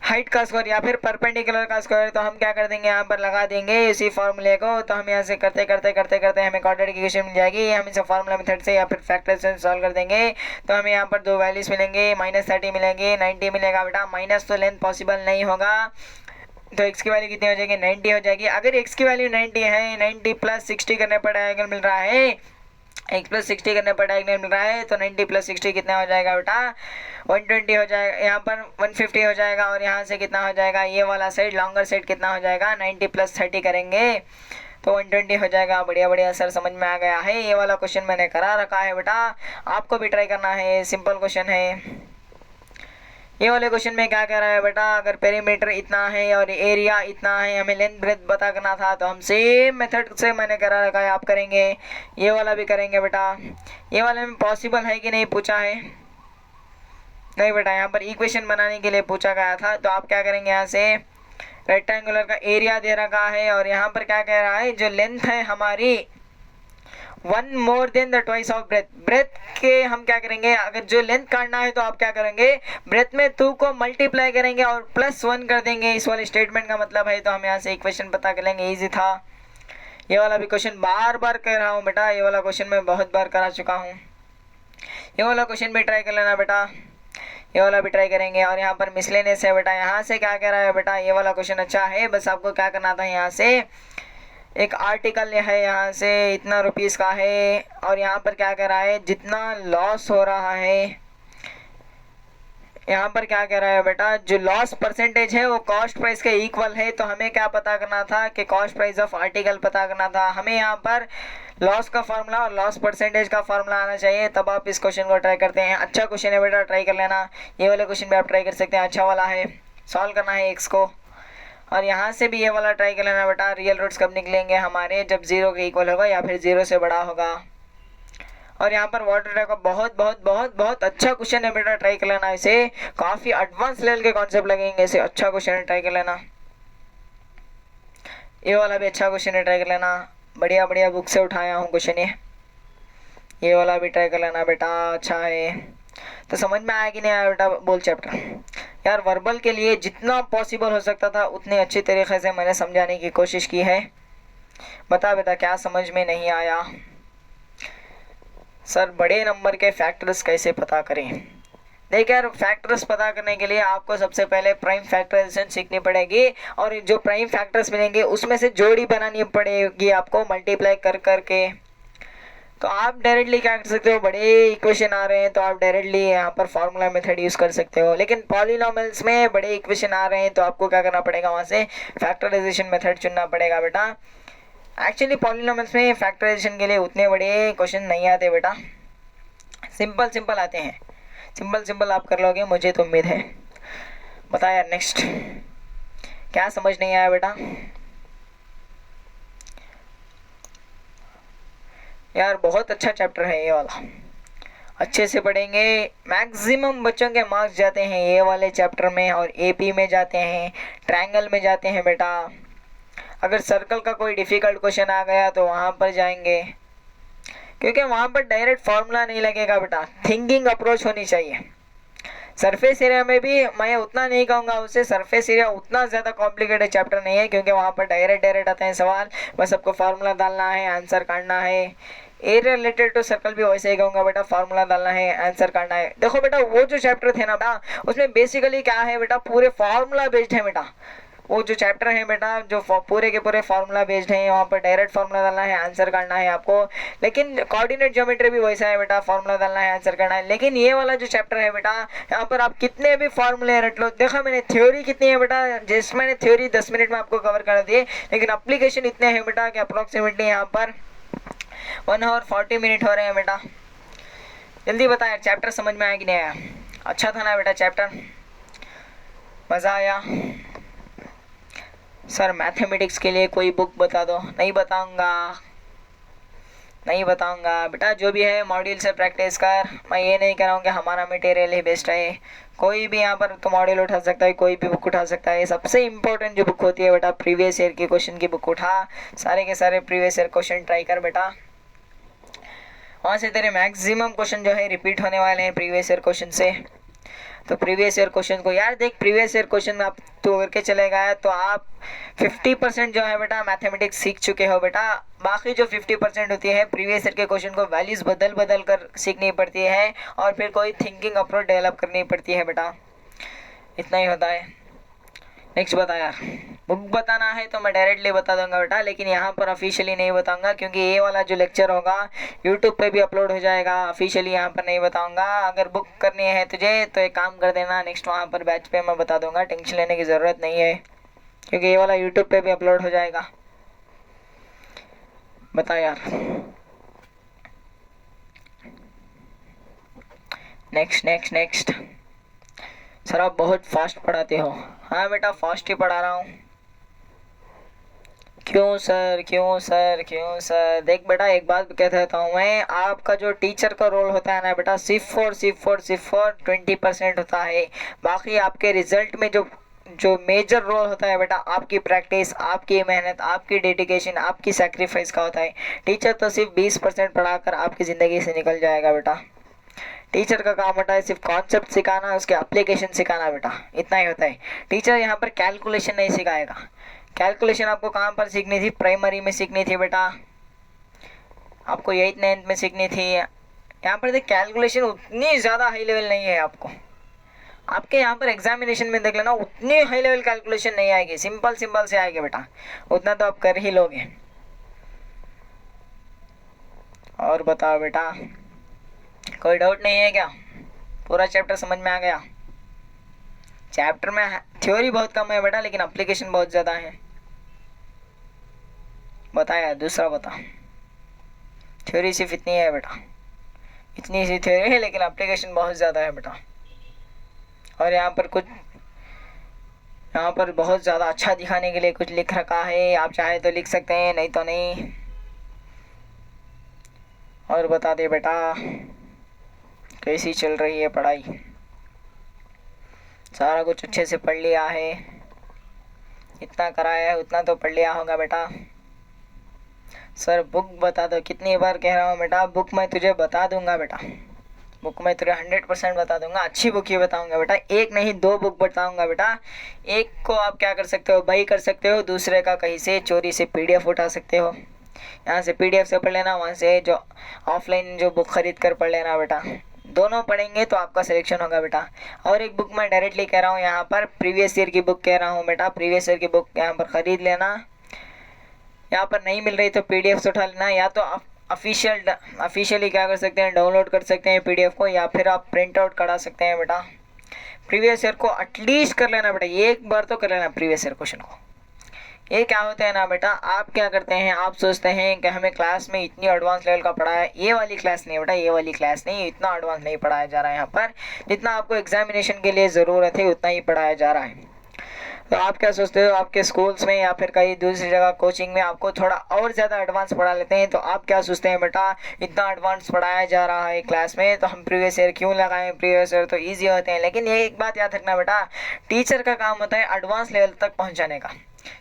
हाइट का स्क्वायर या फिर परपेंडिकुलर का स्क्वायर। तो हम क्या कर देंगे, यहाँ पर लगा देंगे इसी फॉर्मूले को। तो हम यहाँ से करते करते करते करते हमें क्वाड्रेटिक इक्वेशन मिल जाएगी। हम इसे फॉर्मूला मेथड से या फिर फैक्टर से सॉल्व कर देंगे। तो हमें यहाँ पर 2 वैल्यूज मिलेंगे, -30 मिलेंगे, 90 मिलेगा बेटा। माइनस तो लेंथ पॉसिबल नहीं होगा, तो x की वैल्यू कितनी हो जाएगी, 90 हो जाएगी। अगर x की वैल्यू 90 है, 90 प्लस 60 करने पर डायगोनल मिल रहा है, x प्लस 60 करने पर डायगोनल मिल रहा है, तो 90 प्लस 60 कितना हो जाएगा बेटा, 120 हो जाएगा, यहाँ पर 150 हो जाएगा और यहाँ से कितना हो जाएगा, ये वाला साइड लॉन्गर साइड कितना हो जाएगा, 90 प्लस 30 करेंगे तो 120 हो जाएगा। बढ़िया बढ़िया सर, समझ में आ गया है। ये वाला क्वेश्चन मैंने करा रखा है बेटा, आपको भी ट्राई करना है, सिंपल क्वेश्चन है। ये वाले क्वेश्चन में क्या कह रहा है बेटा, अगर पेरीमीटर इतना है और एरिया इतना है, हमें लेंथ ब्रेथ पता करना था, तो हम सेम मेथड से मैंने करा रखा है, आप करेंगे। ये वाला भी करेंगे बेटा। ये वाले में पॉसिबल है कि नहीं पूछा है, नहीं बेटा, यहाँ पर इक्वेशन बनाने के लिए पूछा गया था। तो आप क्या करेंगे, यहाँ से रेक्टेंगुलर का एरिया दे रखा है और यहाँ पर क्या कह रहा है, जो लेंथ है हमारी 1 more than the twice of breadth. Breadth के हम क्या करेंगे, अगर जो लेंथ काटना है तो आप क्या करेंगे, ब्रेथ में 2 को मल्टीप्लाई करेंगे और +1 कर देंगे, इस वाले स्टेटमेंट का मतलब है। तो हम यहाँ से इक्वेशन पता कर लेंगे, ईजी था। ये वाला भी क्वेश्चन बार बार कर रहा हूँ बेटा, ये वाला क्वेश्चन मैं बहुत बार करा चुका हूँ। ये वाला क्वेश्चन भी ट्राई कर लेना बेटा, ये वाला भी ट्राई करेंगे। और यहाँ पर मिसलेनियस है बेटा, यहाँ से क्या कह रहा है बेटा, ये वाला क्वेश्चन अच्छा है, बस आपको क्या करना था, यहाँ से एक आर्टिकल है, यहाँ से इतना रुपीस का है और यहाँ पर क्या कह रहा है, जितना लॉस हो रहा है, यहाँ पर क्या कह रहा है बेटा, जो लॉस परसेंटेज है वो कॉस्ट प्राइस के इक्वल है। तो हमें क्या पता करना था कि कॉस्ट प्राइस ऑफ आर्टिकल पता करना था। हमें यहाँ पर लॉस का फार्मूला और लॉस परसेंटेज का फार्मूला आना चाहिए, तब आप इस क्वेश्चन को ट्राई करते हैं। अच्छा क्वेश्चन है बेटा, ट्राई कर लेना। ये वाले क्वेश्चन भी आप ट्राई कर सकते हैं, अच्छा वाला है, सॉल्व करना है x को। और यहाँ से भी ये वाला ट्राई कर लेना बेटा, रियल रूट्स कब निकलेंगे हमारे, जब 0 के इक्वल होगा या फिर 0 से बड़ा होगा। और यहाँ पर वाटर ट्रैक का बहुत बहुत बहुत बहुत अच्छा क्वेश्चन है बेटा, ट्राई कर लेना इसे, काफ़ी एडवांस लेवल के कॉन्सेप्ट लगेंगे इसे, अच्छा क्वेश्चन है, ट्राई कर लेना। ये वाला भी अच्छा क्वेश्चन है, ट्राई कर लेना, बढ़िया बढ़िया बुक से उठाया हूँ क्वेश्चन ये वाला भी ट्राई कर लेना बेटा, अच्छा है। तो समझ में आया कि नहीं आया बेटा, बोल चैप्टर। यार वर्बल के लिए जितना पॉसिबल हो सकता था उतने अच्छी तरीके से मैंने समझाने की कोशिश की है। बता बेटा क्या समझ में नहीं आया। सर बड़े नंबर के फैक्टर्स कैसे पता करें? देखिए यार, फैक्टर्स पता करने के लिए आपको सबसे पहले प्राइम फैक्टराइजेशन सीखनी पड़ेगी, और जो प्राइम फैक्टर्स मिलेंगे उसमें से जोड़ी बनानी पड़ेगी आपको मल्टीप्लाई कर करके। तो आप डायरेक्टली क्या कर सकते हो, बड़े इक्वेशन आ रहे हैं तो आप डायरेक्टली यहाँ पर फार्मूला मेथड यूज़ कर सकते हो, लेकिन पॉलिनोमियल्स में बड़े इक्वेशन आ रहे हैं तो आपको क्या करना पड़ेगा, वहाँ से फैक्टराइजेशन मेथड चुनना पड़ेगा बेटा। एक्चुअली पॉलिनोमियल्स में फैक्टराइजेशन के लिए उतने बड़े क्वेश्चन नहीं आते बेटा, सिंपल सिंपल आते हैं। सिंपल सिंपल आप कर लोगे, मुझे तो उम्मीद है। बता यार नेक्स्ट क्या समझ नहीं आया बेटा? यार बहुत अच्छा चैप्टर है ये वाला, अच्छे से पढ़ेंगे। मैक्सिमम बच्चों के मार्क्स जाते हैं ये वाले चैप्टर में, और एपी में जाते हैं, ट्रायंगल में जाते हैं बेटा। अगर सर्कल का कोई डिफ़िकल्ट क्वेश्चन आ गया तो वहाँ पर जाएंगे, क्योंकि वहाँ पर डायरेक्ट फार्मूला नहीं लगेगा बेटा, थिंकिंग अप्रोच होनी चाहिए। सरफेस एरिया में भी मैं उतना नहीं कहूँगा उससे, सरफेस एरिया उतना ज़्यादा कॉम्प्लिकेटेड चैप्टर नहीं है, क्योंकि वहाँ पर डायरेक्ट आते हैं सवाल, बस आपको फार्मूला डालना है, आंसर काटना है। एरिया रिलेटेड टू सर्कल भी वैसे ही कहूँगा बेटा, फार्मूला डालना है, आंसर काटना है। देखो बेटा वो जो चैप्टर थे ना बेटा, उसमें बेसिकली क्या है बेटा, पूरे फार्मूला बेस्ड है बेटा। वो जो चैप्टर है बेटा जो पूरे के पूरे फार्मूला बेस्ड हैं, वहाँ पर डायरेक्ट फार्मूला डालना है, आंसर करना है आपको। लेकिन कोऑर्डिनेट ज्योमेट्री भी वैसा है बेटा, फार्मूला डालना है, आंसर करना है। लेकिन ये वाला जो चैप्टर है बेटा, यहाँ पर आप कितने भी फार्मूले रट लो। देखा मैंने थ्योरी कितनी है बेटा, जैसे मैंने थ्योरी 10 मिनट में आपको कवर कर दी, लेकिन अप्लीकेशन इतने हैं बेटा कि अप्रोक्सीमेटली यहाँ पर 1 आवर 40 मिनट हो रहे हैं बेटा। जल्दी बता यार, चैप्टर समझ में आया कि नहीं आया? अच्छा था ना बेटा चैप्टर, मज़ा आया? सर मैथमेटिक्स के लिए कोई बुक बता दो। नहीं बताऊंगा, नहीं बताऊंगा बेटा, जो भी है मॉड्यूल से प्रैक्टिस कर। मैं ये नहीं कह रहा हूँ कि हमारा मटेरियल ही बेस्ट है, कोई भी यहाँ पर तो मॉड्यूल उठा सकता है, कोई भी बुक उठा सकता है। सबसे इम्पोर्टेंट जो बुक होती है बेटा, प्रीवियस ईयर के क्वेश्चन की बुक उठा, सारे के सारे प्रीवियस ईयर क्वेश्चन ट्राई कर बेटा। वहाँ से तेरे मैक्सिमम क्वेश्चन जो है रिपीट होने वाले हैं प्रीवियस ईयर क्वेश्चन से। तो प्रीवियस ईयर क्वेश्चन को यार देख, प्रीवियस ईयर क्वेश्चन में आप तो करके चले गए तो आप 50% जो है बेटा मैथमेटिक्स सीख चुके हो बेटा। बाकी जो 50% होती है प्रीवियस ईयर के क्वेश्चन को वैल्यूज़ बदल बदल कर सीखनी पड़ती है, और फिर कोई थिंकिंग अप्रोच डेवलप करनी पड़ती है बेटा, इतना ही होता है। नेक्स्ट बता यार, बुक बताना है तो मैं डायरेक्टली बता दूंगा बेटा, लेकिन यहाँ पर ऑफिशियली नहीं बताऊंगा, क्योंकि ये वाला जो लेक्चर होगा यूट्यूब पे भी अपलोड हो जाएगा। ऑफिशियली यहाँ पर नहीं बताऊंगा। अगर बुक करनी है तुझे तो एक काम कर देना, नेक्स्ट वहाँ पर बैच पे मैं बता दूंगा, टेंशन लेने की ज़रूरत नहीं है, क्योंकि ये वाला यूट्यूब पे भी अपलोड हो जाएगा। बता यार नेक्स्ट नेक्स्ट नेक्स्ट। सर आप बहुत फास्ट पढ़ाते हो। हाँ बेटा फास्ट ही पढ़ा रहा हूँ। क्यों सर, क्यों सर, क्यों सर? देख बेटा एक बात कह देता हूँ मैं, आपका जो टीचर का रोल होता है ना बेटा, सिर्फ और 20% होता है। बाकी आपके रिजल्ट में जो मेजर रोल होता है बेटा, आपकी प्रैक्टिस, आपकी मेहनत, आपकी डेडिकेशन, आपकी सेक्रीफाइस का होता है। टीचर तो सिर्फ 20% पढ़ाकर आपकी ज़िंदगी से निकल जाएगा बेटा। टीचर का काम होता है सिर्फ कॉन्सेप्ट सिखाना, उसके एप्लीकेशन सिखाना बेटा, इतना ही होता है। टीचर यहाँ पर कैलकुलेशन नहीं सिखाएगा। कैलकुलेशन आपको कहाँ पर सीखनी थी? प्राइमरी में सीखनी थी बेटा, आपको 8th 9th में सीखनी थी। यहाँ पर देख कैलकुलेशन उतनी ज़्यादा हाई लेवल नहीं है आपको। आपके यहाँ पर एग्जामिनेशन में देख लेना, उतनी हाई लेवल कैलकुलेशन नहीं आएगी, सिंपल सिंपल से आएगी बेटा, उतना तो आप कर ही लोगे। और बताओ बेटा, कोई डाउट नहीं है क्या? पूरा चैप्टर समझ में आ गया? चैप्टर में थ्योरी बहुत कम है बेटा, लेकिन एप्लीकेशन बहुत ज़्यादा है। बताया दूसरा बता। थ्योरी सिर्फ इतनी है बेटा, इतनी सी थ्योरी है, लेकिन एप्लीकेशन बहुत ज़्यादा है बेटा। और यहाँ पर बहुत ज़्यादा अच्छा दिखाने के लिए कुछ लिख रखा है, आप चाहे तो लिख सकते हैं, नहीं तो नहीं। और बता दे बेटा कैसी चल रही है पढ़ाई? सारा कुछ अच्छे से पढ़ लिया है? इतना कराया है उतना तो पढ़ लिया होगा बेटा। सर बुक बता दो, कितनी बार कह रहा हूँ बेटा, बुक मैं तुझे बता दूंगा बेटा, बुक मैं तुझे 100% बता दूंगा, अच्छी बुक ही बताऊंगा बेटा, एक नहीं 2 बुक बताऊंगा बेटा। एक को आप क्या कर सकते हो, बाई कर सकते हो, दूसरे का कहीं से चोरी से PDF उठा सकते हो, यहाँ से PDF से पढ़ लेना, वहाँ से जो ऑफलाइन जो बुक खरीद कर पढ़ लेना बेटा। दोनों पढ़ेंगे तो आपका सिलेक्शन होगा बेटा। और एक बुक मैं डायरेक्टली कह रहा हूँ, यहाँ पर प्रीवियस ईयर की बुक कह रहा हूँ बेटा, प्रीवियस ईयर की बुक यहाँ पर ख़रीद लेना। यहाँ पर नहीं मिल रही तो PDF से उठा लेना, या तो ऑफिशियली क्या कर सकते हैं, डाउनलोड कर सकते हैं PDF को, या फिर आप प्रिंट आउट करा सकते हैं बेटा। प्रीवियस ईयर को एटलीस्ट कर लेना बेटा, एक बार तो कर लेना प्रीवियस ईयर क्वेश्चन को। ये क्या होता है ना बेटा, आप क्या करते हैं, आप सोचते हैं कि हमें क्लास में इतनी एडवांस लेवल का पढ़ाया है, ये वाली क्लास नहीं बेटा, ये वाली क्लास नहीं, इतना एडवांस नहीं पढ़ाया जा रहा है यहाँ पर, जितना आपको एग्जामिनेशन के लिए ज़रूरत है उतना ही पढ़ाया जा रहा है। तो आप क्या सोचते हो, आपके स्कूल्स में या फिर कहीं दूसरी जगह कोचिंग में आपको थोड़ा और ज़्यादा एडवांस पढ़ा लेते हैं, तो आप क्या सोचते हैं बेटा, इतना एडवांस पढ़ाया जा रहा है क्लास में तो हम प्रीवियस ईयर क्यों लगाएं, प्रीवियस ईयर तो ईजी होते हैं। लेकिन ये एक बात याद रखना बेटा, टीचर का काम होता है एडवांस लेवल तक पहुँचाने का।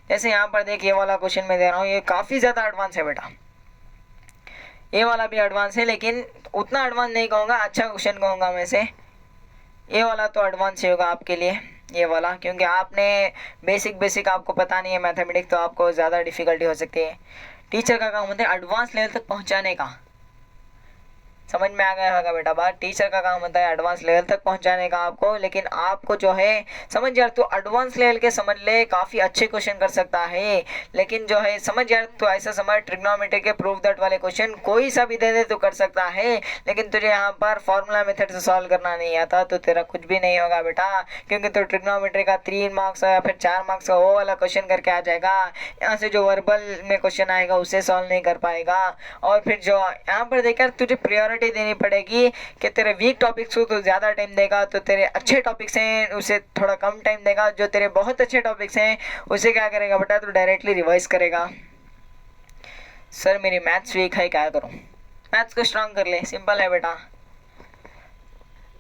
जैसे यहाँ पर देख, ये वाला क्वेश्चन मैं दे रहा हूँ, ये काफ़ी ज़्यादा एडवांस है बेटा, ये वाला भी एडवांस है, लेकिन उतना एडवांस नहीं कहूँगा, अच्छा क्वेश्चन कहूँगा मैं से। ये वाला तो एडवांस ही होगा आपके लिए, ये वाला, क्योंकि आपने बेसिक आपको पता नहीं है मैथमेटिक्स, तो आपको ज़्यादा डिफ़िकल्टी हो सकती है। टीचर का काम होता है एडवांस लेवल तक पहुँचाने का, समझ में आ गया होगा बेटा बात। टीचर का काम होता है एडवांस लेवल तक पहुंचाने का आपको, लेकिन आपको जो है समझ यार, तो एडवांस लेवल के समझ ले, काफ़ी अच्छे क्वेश्चन कर सकता है, लेकिन जो है समझ यार, तो ऐसा समझ ट्रिग्नोमेट्री के प्रूफ दैट वाले क्वेश्चन कोई सा भी दे दे तो कर सकता है, लेकिन तुझे यहाँ पर फॉर्मूला मेथड से सॉल्व करना नहीं आता तो तेरा कुछ भी नहीं होगा बेटा, क्योंकि तो ट्रिग्नोमेट्री का 3 मार्क्स या फिर 4 मार्क्स का वो वाला क्वेश्चन करके आ जाएगा, यहाँ से जो वर्बल में क्वेश्चन आएगा उसे सॉल्व नहीं कर पाएगा। और फिर जो यहाँ पर देखकर तुझे प्रायोरिटी देनी पड़ेगी कि तेरे वीक टॉपिक्स को तो ज़्यादा टाइम देगा, तो तेरे अच्छे टॉपिक्स हैं उसे थोड़ा कम टाइम देगा, जो तेरे बहुत अच्छे टॉपिक्स हैं उसे क्या करेगा बेटा, तो डायरेक्टली रिवाइज करेगा। सर मेरी मैथ्स वीक है, क्या करूं, मैथ्स को स्ट्रांग कर ले, सिंपल है बेटा।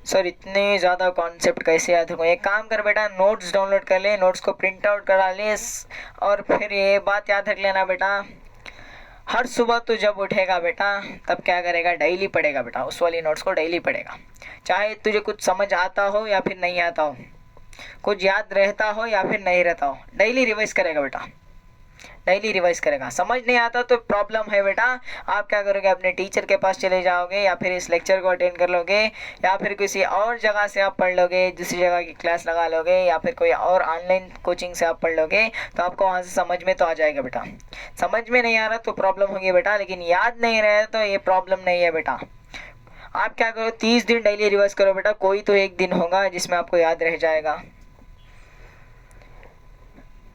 सर इतने ज़्यादा कॉन्सेप्ट कैसे याद होगा, एक काम कर बेटा, नोट्स डाउनलोड कर ले, नोट्स को प्रिंट आउट करा ले, और फिर ये बात याद रख लेना बेटा, हर सुबह तो जब उठेगा बेटा तब क्या करेगा, डेली पढ़ेगा बेटा, उस वाली नोट्स को डेली पढ़ेगा, चाहे तुझे कुछ समझ आता हो या फिर नहीं आता हो, कुछ याद रहता हो या फिर नहीं रहता हो, डेली रिवाइज करेगा बेटा, डेली रिवाइज करेगा। समझ नहीं आता तो प्रॉब्लम है बेटा, आप क्या करोगे, अपने टीचर के पास चले जाओगे, या फिर इस लेक्चर को अटेंड कर लोगे, या फिर किसी और जगह से आप पढ़ लोगे, दूसरी जगह की क्लास लगा लोगे, या फिर कोई और ऑनलाइन कोचिंग से आप पढ़ लोगे, तो आपको वहाँ से समझ में तो आ जाएगा बेटा। समझ में नहीं आ रहा तो प्रॉब्लम होगी बेटा, लेकिन याद नहीं रहे तो ये प्रॉब्लम नहीं है बेटा। आप क्या करो, 30 दिन डेली रिवाइज करो बेटा, कोई तो एक दिन होगा जिसमें आपको याद रह जाएगा।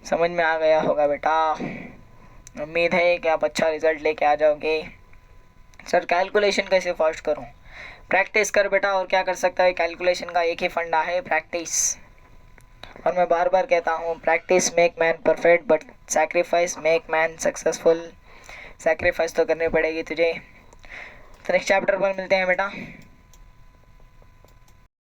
समझ में आ गया होगा बेटा, उम्मीद है कि आप अच्छा रिजल्ट लेके आ जाओगे। सर कैलकुलेशन कैसे फास्ट करूं, प्रैक्टिस कर बेटा, और क्या कर सकता है, कैलकुलेशन का एक ही फंडा है, प्रैक्टिस। और मैं बार बार कहता हूँ, practice make man perfect but sacrifice make man successful. Sacrifice तो करनी पड़ेगी तुझे। तो नेक्स्ट चैप्टर पर मिलते हैं बेटा।